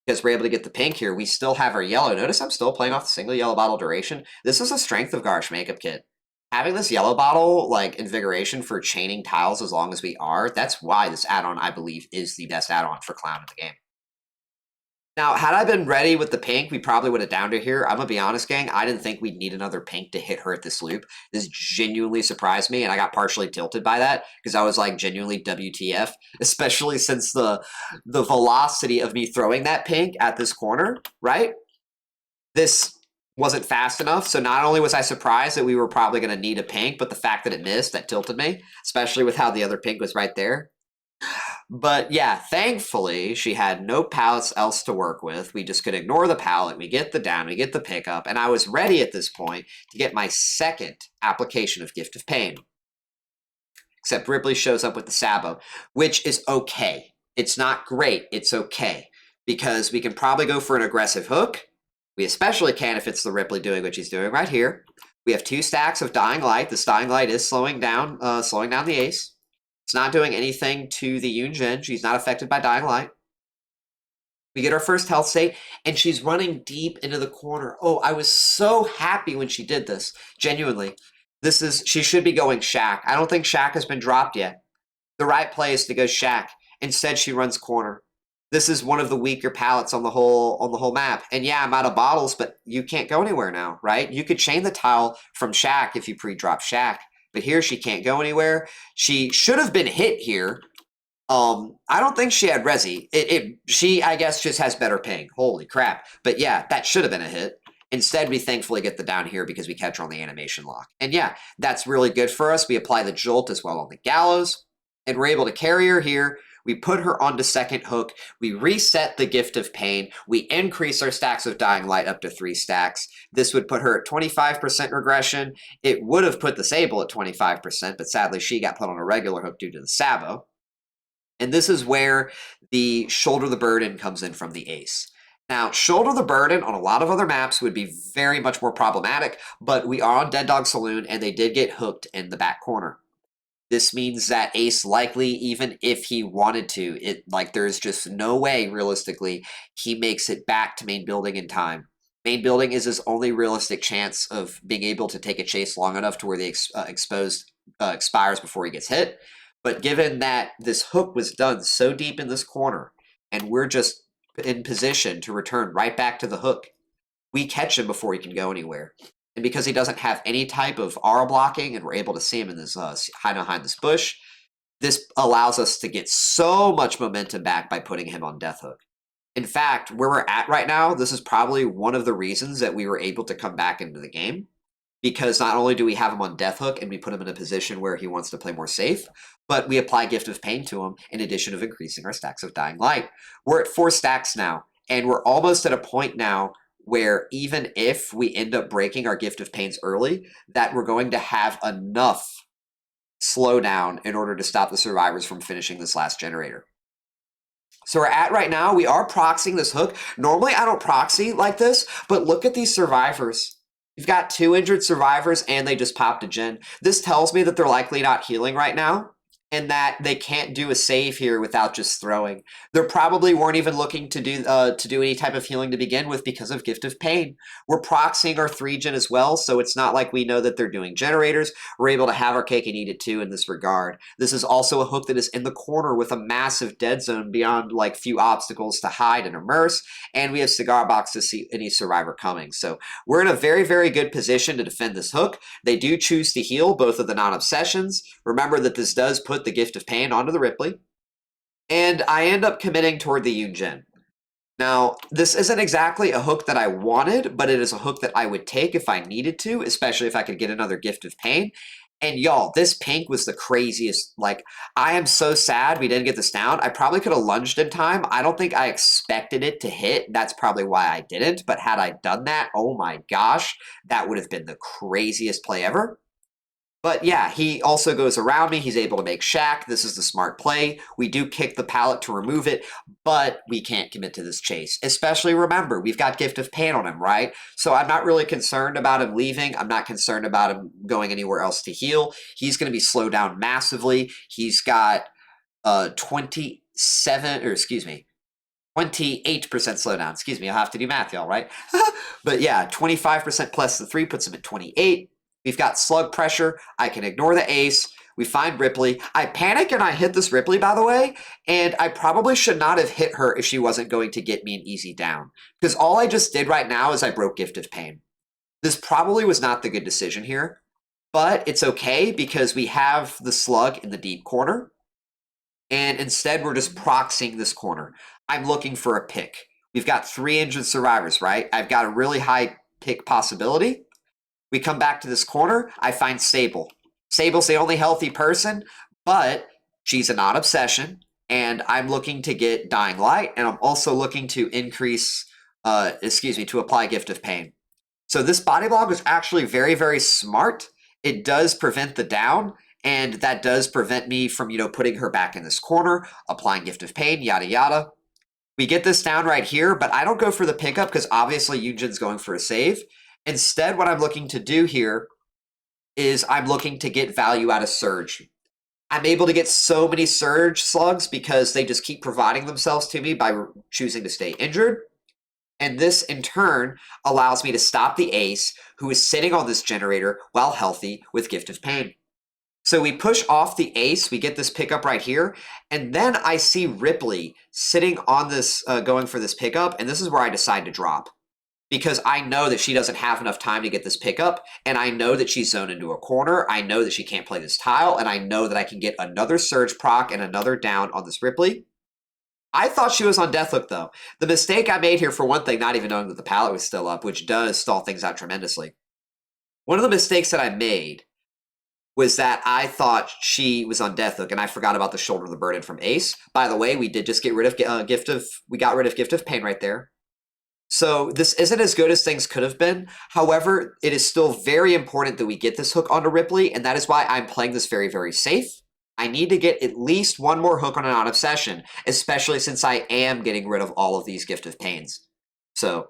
[SPEAKER 1] Because we're able to get the pink here, we still have our yellow. Notice I'm still playing off the single yellow bottle duration. This is a strength of Garsh makeup kit. Having this yellow bottle, invigoration for chaining tiles as long as we are, that's why this add-on, I believe, is the best add-on for Clown in the game. Now, had I been ready with the pink, we probably would have downed her here. I'm gonna be honest, gang. I didn't think we'd need another pink to hit her at this loop. This genuinely surprised me, and I got partially tilted by that because I was like genuinely WTF, especially since the velocity of me throwing that pink at this corner, right? This wasn't fast enough. So not only was I surprised that we were probably gonna need a pink, but the fact that it missed, that tilted me, especially with how the other pink was right there. But yeah, thankfully, she had no pallets else to work with. We just could ignore the pallet. We get the down, we get the pickup, and I was ready at this point to get my second application of Gift of Pain. Except Ripley shows up with the Sabo, which is okay. It's not great, it's okay. Because we can probably go for an aggressive hook. We especially can if it's the Ripley doing what she's doing right here. We have 2 stacks of Dying Light. This Dying Light is slowing down the ace. It's not doing anything to the Yunjin. She's not affected by Dying Light. We get our first health state, and she's running deep into the corner. Oh, I was so happy when she did this. Genuinely. She should be going Shack. I don't think Shack has been dropped yet. The right play is to go Shack. Instead, she runs corner. This is one of the weaker pallets on the whole map. And yeah, I'm out of bottles, but you can't go anywhere now, right? You could chain the tile from Shack if you pre-drop Shack. But here she can't go anywhere. She should have been hit here. I don't think she had Resi. She, I guess, just has better ping. Holy crap. But yeah, that should have been a hit. Instead, we thankfully get the down here because we catch her on the animation lock. And yeah, that's really good for us. We apply the jolt as well on the gallows. And we're able to carry her here. We put her onto second hook. We reset the Gift of Pain. We increase our stacks of Dying Light up to 3 stacks. This would put her at 25% regression. It would have put the Sable at 25%, but sadly she got put on a regular hook due to the Sabo. And this is where the Shoulder the Burden comes in from the ace. Now, Shoulder the Burden on a lot of other maps would be very much more problematic, but we are on Dead Dog Saloon and they did get hooked in the back corner. This means that ace likely, even if he wanted to, there's just no way, realistically, he makes it back to main building in time. Main building is his only realistic chance of being able to take a chase long enough to where the exposed expires before he gets hit. But given that this hook was done so deep in this corner, and we're just in position to return right back to the hook, we catch him before he can go anywhere. And because he doesn't have any type of aura blocking, and we're able to see him in this hide behind this bush, this allows us to get so much momentum back by putting him on Death Hook. In fact, where we're at right now, this is probably one of the reasons that we were able to come back into the game. Because not only do we have him on Death Hook and we put him in a position where he wants to play more safe, but we apply Gift of Pain to him in addition of increasing our stacks of Dying Light. We're at 4 stacks now, and we're almost at a point now where even if we end up breaking our Gift of Pains early, that we're going to have enough slowdown in order to stop the survivors from finishing this last generator. So we're at right now, we are proxying this hook. Normally I don't proxy like this, but look at these survivors. You've got 2 injured survivors and they just popped a gen. This tells me that they're likely not healing right now, and that they can't do a save here without just throwing. They probably weren't even looking to do any type of healing to begin with because of Gift of Pain. We're proxying our 3-gen as well, so it's not like we know that they're doing generators. We're able to have our cake and eat it too in this regard. This is also a hook that is in the corner with a massive dead zone beyond like few obstacles to hide and immerse, and we have Cigar Box to see any survivor coming. So we're in a very, very good position to defend this hook. They do choose to heal both of the non-obsessions. Remember that this does put the Gift of Pain onto the Ripley, and I end up committing toward the Yunjin. Now, this isn't exactly a hook that I wanted, but it is a hook that I would take if I needed to, especially if I could get another Gift of Pain. And y'all, this pink was the craziest. Like, I am so sad we didn't get this down. I probably could have lunged in time. I don't think I expected it to hit. That's probably why I didn't. But had I done that, oh my gosh, that would have been the craziest play ever. But yeah, he also goes around me. He's able to make Shack. This is the smart play. We do kick the pallet to remove it, but we can't commit to this chase. Especially, remember, we've got Gift of Pain on him, right? So I'm not really concerned about him leaving. I'm not concerned about him going anywhere else to heal. He's going to be slowed down massively. He's got 28% slowdown. Excuse me, I'll have to do math, y'all, right? But yeah, 25% plus the 3 puts him at 28. We've got slug pressure. I can ignore the ace. We find Ripley. I panic and I hit this Ripley, by the way, and I probably should not have hit her if she wasn't going to get me an easy down. Because all I just did right now is I broke Gift of Pain. This probably was not the good decision here, but it's okay because we have the slug in the deep corner, and instead we're just proxying this corner. I'm looking for a pick. We've got 3 injured survivors, right? I've got a really high pick possibility. We come back to this corner. I find Sable. Sable's the only healthy person, but she's a non-obsession, and I'm looking to get Dying Light, and I'm also looking to increase, to apply Gift of Pain. So this body block is actually very, very smart. It does prevent the down, and that does prevent me from, putting her back in this corner, applying Gift of Pain, yada, yada. We get this down right here, but I don't go for the pickup because obviously Yunjin's going for a save. Instead, what I'm looking to do here is I'm looking to get value out of Surge. I'm able to get so many Surge slugs because they just keep providing themselves to me by choosing to stay injured. And this, in turn, allows me to stop the ace, who is sitting on this generator while healthy with Gift of Pain. So we push off the ace, we get this pickup right here, and then I see Ripley sitting on this, going for this pickup, and this is where I decide to drop. Because I know that she doesn't have enough time to get this pickup, and I know that she's zoned into a corner, I know that she can't play this tile, and I know that I can get another Surge proc and another down on this Ripley. I thought she was on Deathhook, though. The mistake I made here, for one thing, not even knowing that the pallet was still up, which does stall things out tremendously. One of the mistakes that I made was that I thought she was on Deathhook, and I forgot about the Shoulder of the Burden from Ace. By the way, we did just get rid of Gift of Pain right there. So this isn't as good as things could have been. However, it is still very important that we get this hook onto Ripley, and that is why I'm playing this very, very safe. I need to get at least one more hook on a non-obsession, especially since I am getting rid of all of these Gift of Pains. So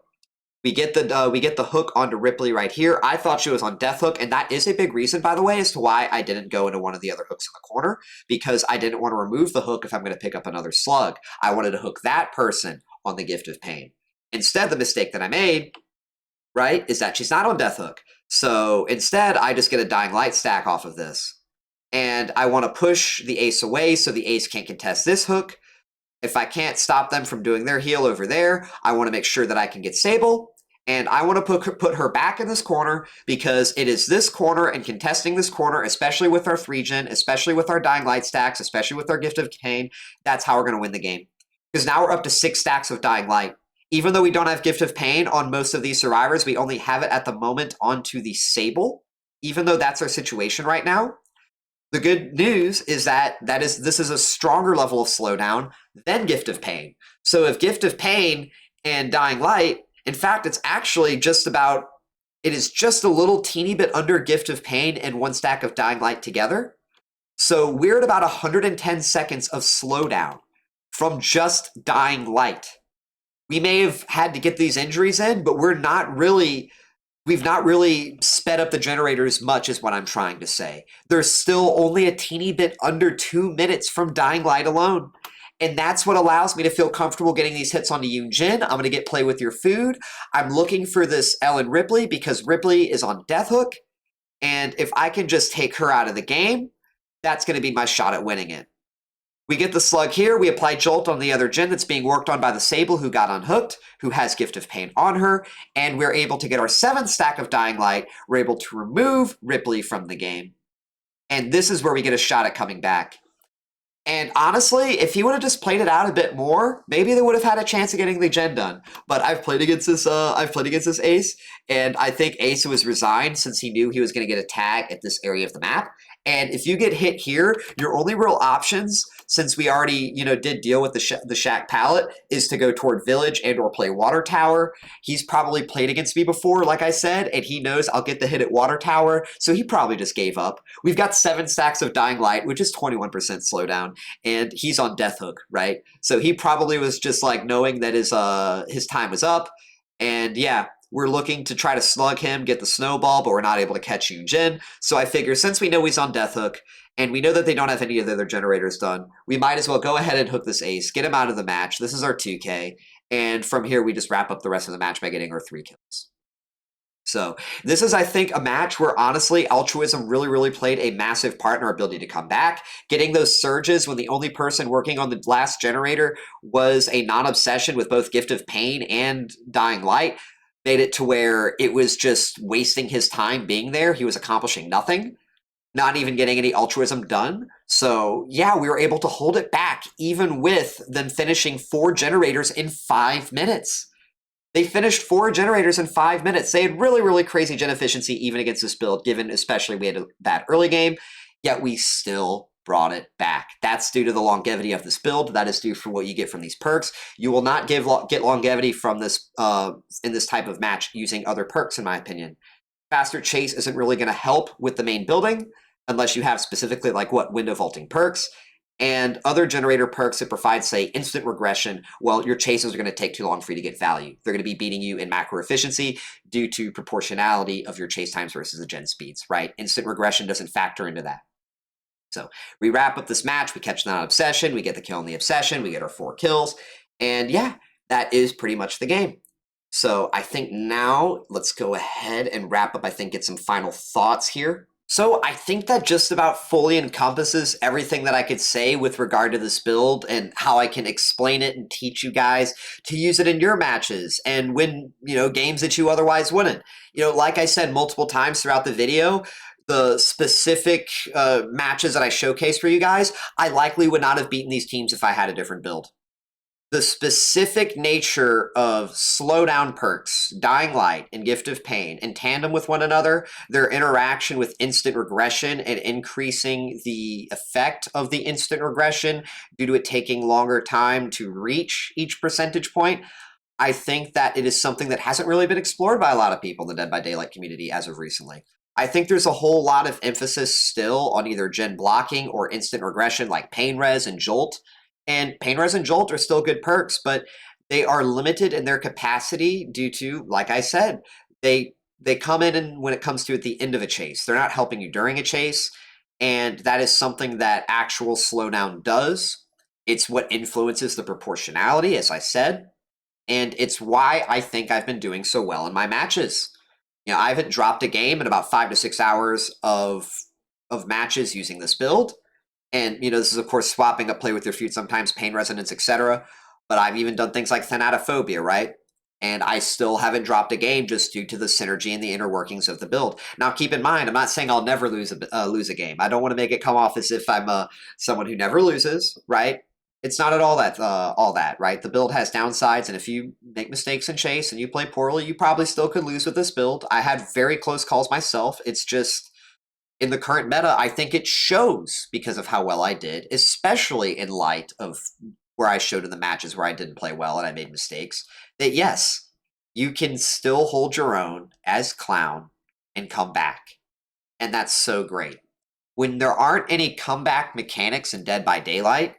[SPEAKER 1] we get the hook onto Ripley right here. I thought she was on Deathhook, and that is a big reason, by the way, as to why I didn't go into one of the other hooks in the corner, because I didn't want to remove the hook if I'm going to pick up another slug. I wanted to hook that person on the Gift of Pain. Instead, the mistake that I made, right, is that she's not on Deathhook. So instead, I just get a Dying Light stack off of this. And I want to push the ace away so the ace can't contest this hook. If I can't stop them from doing their heal over there, I want to make sure that I can get Sable. And I want to put her back in this corner because it is this corner and contesting this corner, especially with our 3-gen, especially with our Dying Light stacks, especially with our Gift of Pain, that's how we're going to win the game. Because now we're up to 6 stacks of Dying Light. Even though we don't have Gift of Pain on most of these survivors, we only have it at the moment onto the Sable, even though that's our situation right now. The good news is that this is a stronger level of slowdown than Gift of Pain. So if Gift of Pain and Dying Light, in fact, it's actually just about, it is just a little teeny bit under Gift of Pain and 1 stack of Dying Light together. So we're at about 110 seconds of slowdown from just Dying Light. We may have had to get these injuries in, but we've not really sped up the generator as much as what I'm trying to say. There's still only a teeny bit under 2 minutes from Dying Light alone. And that's what allows me to feel comfortable getting these hits onto Yunjin. I'm going to get Play With Your Food. I'm looking for this Ellen Ripley because Ripley is on Deathhook. And if I can just take her out of the game, that's going to be my shot at winning it. We get the slug here. We apply Jolt on the other gen that's being worked on by the Sable who got unhooked, who has Gift of Pain on her, and we're able to get our 7th stack of Dying Light. We're able to remove Ripley from the game. And this is where we get a shot at coming back. And honestly, if he would have just played it out a bit more, maybe they would have had a chance of getting the gen done. But I've played against this Ace, and I think Ace was resigned since he knew he was going to get a tag at this area of the map. And if you get hit here, your only real options, since we already, did deal with the Shack palette, is to go toward Village and or play Water Tower. He's probably played against me before, like I said, and he knows I'll get the hit at Water Tower, so he probably just gave up. We've got 7 stacks of Dying Light, which is 21% slowdown, and he's on Deathhook, right? So he probably was just like knowing that his time was up, and yeah. We're looking to try to slug him, get the snowball, but we're not able to catch Yunjin. So I figure since we know he's on Deathhook, and we know that they don't have any of their generators done, we might as well go ahead and hook this ace, get him out of the match. This is our 2K. And from here, we just wrap up the rest of the match by getting our 3 kills. So this is, I think, a match where honestly altruism really played a massive part in our ability to come back. Getting those surges when the only person working on the last generator was a non-obsession with both Gift of Pain and Dying Light made it to where it was just wasting his time being there. He was accomplishing nothing, not even getting any altruism done. So yeah, we were able to hold it back even with them finishing 4 generators in 5 minutes. They finished 4 generators in 5 minutes. They had really crazy gen efficiency even against this build, given especially we had a bad early game, yet we still brought it back. That's due to the longevity of this build. That is due for what you get from these perks. You will not get longevity from this in this type of match using other perks, in my opinion. Faster chase isn't really going to help with the main building unless you have specifically like what window vaulting perks. And other generator perks that provide, say, instant regression, well, your chases are going to take too long for you to get value. They're going to be beating you in macro efficiency due to proportionality of your chase times versus the gen speeds, right? Instant regression doesn't factor into that. So we wrap up this match, we catch the non-obsession, we get the kill on the obsession, we get our 4 kills, and yeah, that is pretty much the game. So I think now let's go ahead and wrap up, I think, get some final thoughts here. So I think that just about fully encompasses everything that I could say with regard to this build and how I can explain it and teach you guys to use it in your matches and win, games that you otherwise wouldn't. Like I said multiple times throughout the video, the specific matches that I showcased for you guys, I likely would not have beaten these teams if I had a different build. The specific nature of slowdown perks, Dying Light and Gift of Pain, in tandem with one another, their interaction with instant regression and increasing the effect of the instant regression due to it taking longer time to reach each percentage point, I think that it is something that hasn't really been explored by a lot of people in the Dead by Daylight community as of recently. I think there's a whole lot of emphasis still on either gen blocking or instant regression like Pain Res and Jolt. And Pain Res and Jolt are still good perks, but they are limited in their capacity due to, like I said, they come in and when it comes to at the end of a chase. They're not helping you during a chase, and that is something that actual slowdown does. It's what influences the proportionality, as I said, and it's why I think I've been doing so well in my matches. I haven't dropped a game in about 5 to 6 hours of matches using this build. And, this is, of course, swapping up Play With Your Feet sometimes, Pain Resonance, etc. But I've even done things like Thanatophobia, right? And I still haven't dropped a game just due to the synergy and the inner workings of the build. Now, keep in mind, I'm not saying I'll never lose a game. I don't want to make it come off as if I'm someone who never loses, right? It's not at all that, right? The build has downsides, and if you make mistakes in chase and you play poorly, you probably still could lose with this build. I had very close calls myself. It's just, in the current meta, I think it shows because of how well I did, especially in light of where I showed in the matches where I didn't play well and I made mistakes, that yes, you can still hold your own as Clown and come back. And that's so great. When there aren't any comeback mechanics in Dead by Daylight,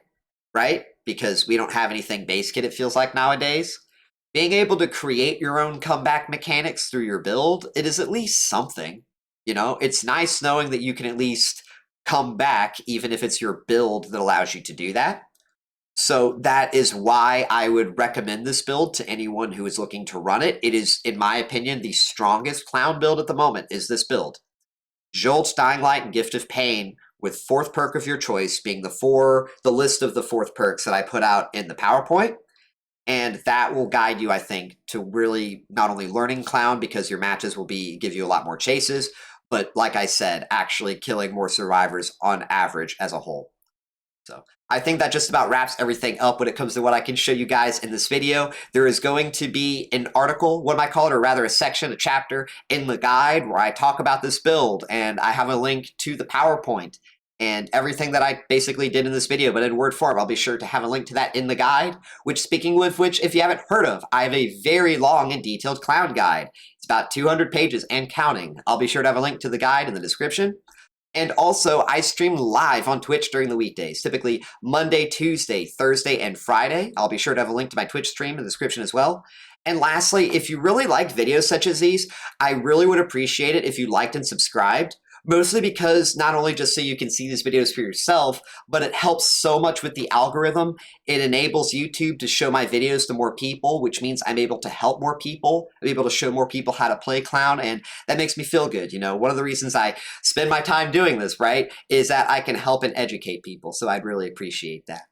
[SPEAKER 1] right? Because we don't have anything base kit, it feels like nowadays. Being able to create your own comeback mechanics through your build, it is at least something. It's nice knowing that you can at least come back, even if it's your build that allows you to do that. So that is why I would recommend this build to anyone who is looking to run it. It is, in my opinion, the strongest Clown build at the moment is this build. Jolt, Dying Light, and Gift of Pain, with 4th perk of your choice being the list of the 4th perks that I put out in the PowerPoint. And that will guide you, I think, to really not only learning Clown, because your matches will give you a lot more chases, but like I said, actually killing more survivors on average as a whole. So I think that just about wraps everything up when it comes to what I can show you guys in this video. There is going to be an article, what am I call it, or rather a section, a chapter in the guide where I talk about this build, and I have a link to the PowerPoint and everything that I basically did in this video, but in word form. I'll be sure to have a link to that in the guide, which, speaking of which, if you haven't heard of, I have a very long and detailed Clown guide. It's about 200 pages and counting. I'll be sure to have a link to the guide in the description. And also, I stream live on Twitch during the weekdays, typically Monday, Tuesday, Thursday, and Friday. I'll be sure to have a link to my Twitch stream in the description as well. And lastly, if you really liked videos such as these, I really would appreciate it if you liked and subscribed. Mostly because not only just so you can see these videos for yourself, but it helps so much with the algorithm. It enables YouTube to show my videos to more people, which means I'm able to help more people. I'm able to show more people how to play Clown, and that makes me feel good. You know, one of the reasons I spend my time doing this, right, is that I can help and educate people, so I'd really appreciate that.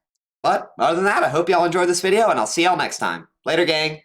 [SPEAKER 1] But other than that, I hope y'all enjoyed this video, and I'll see y'all next time. Later, gang!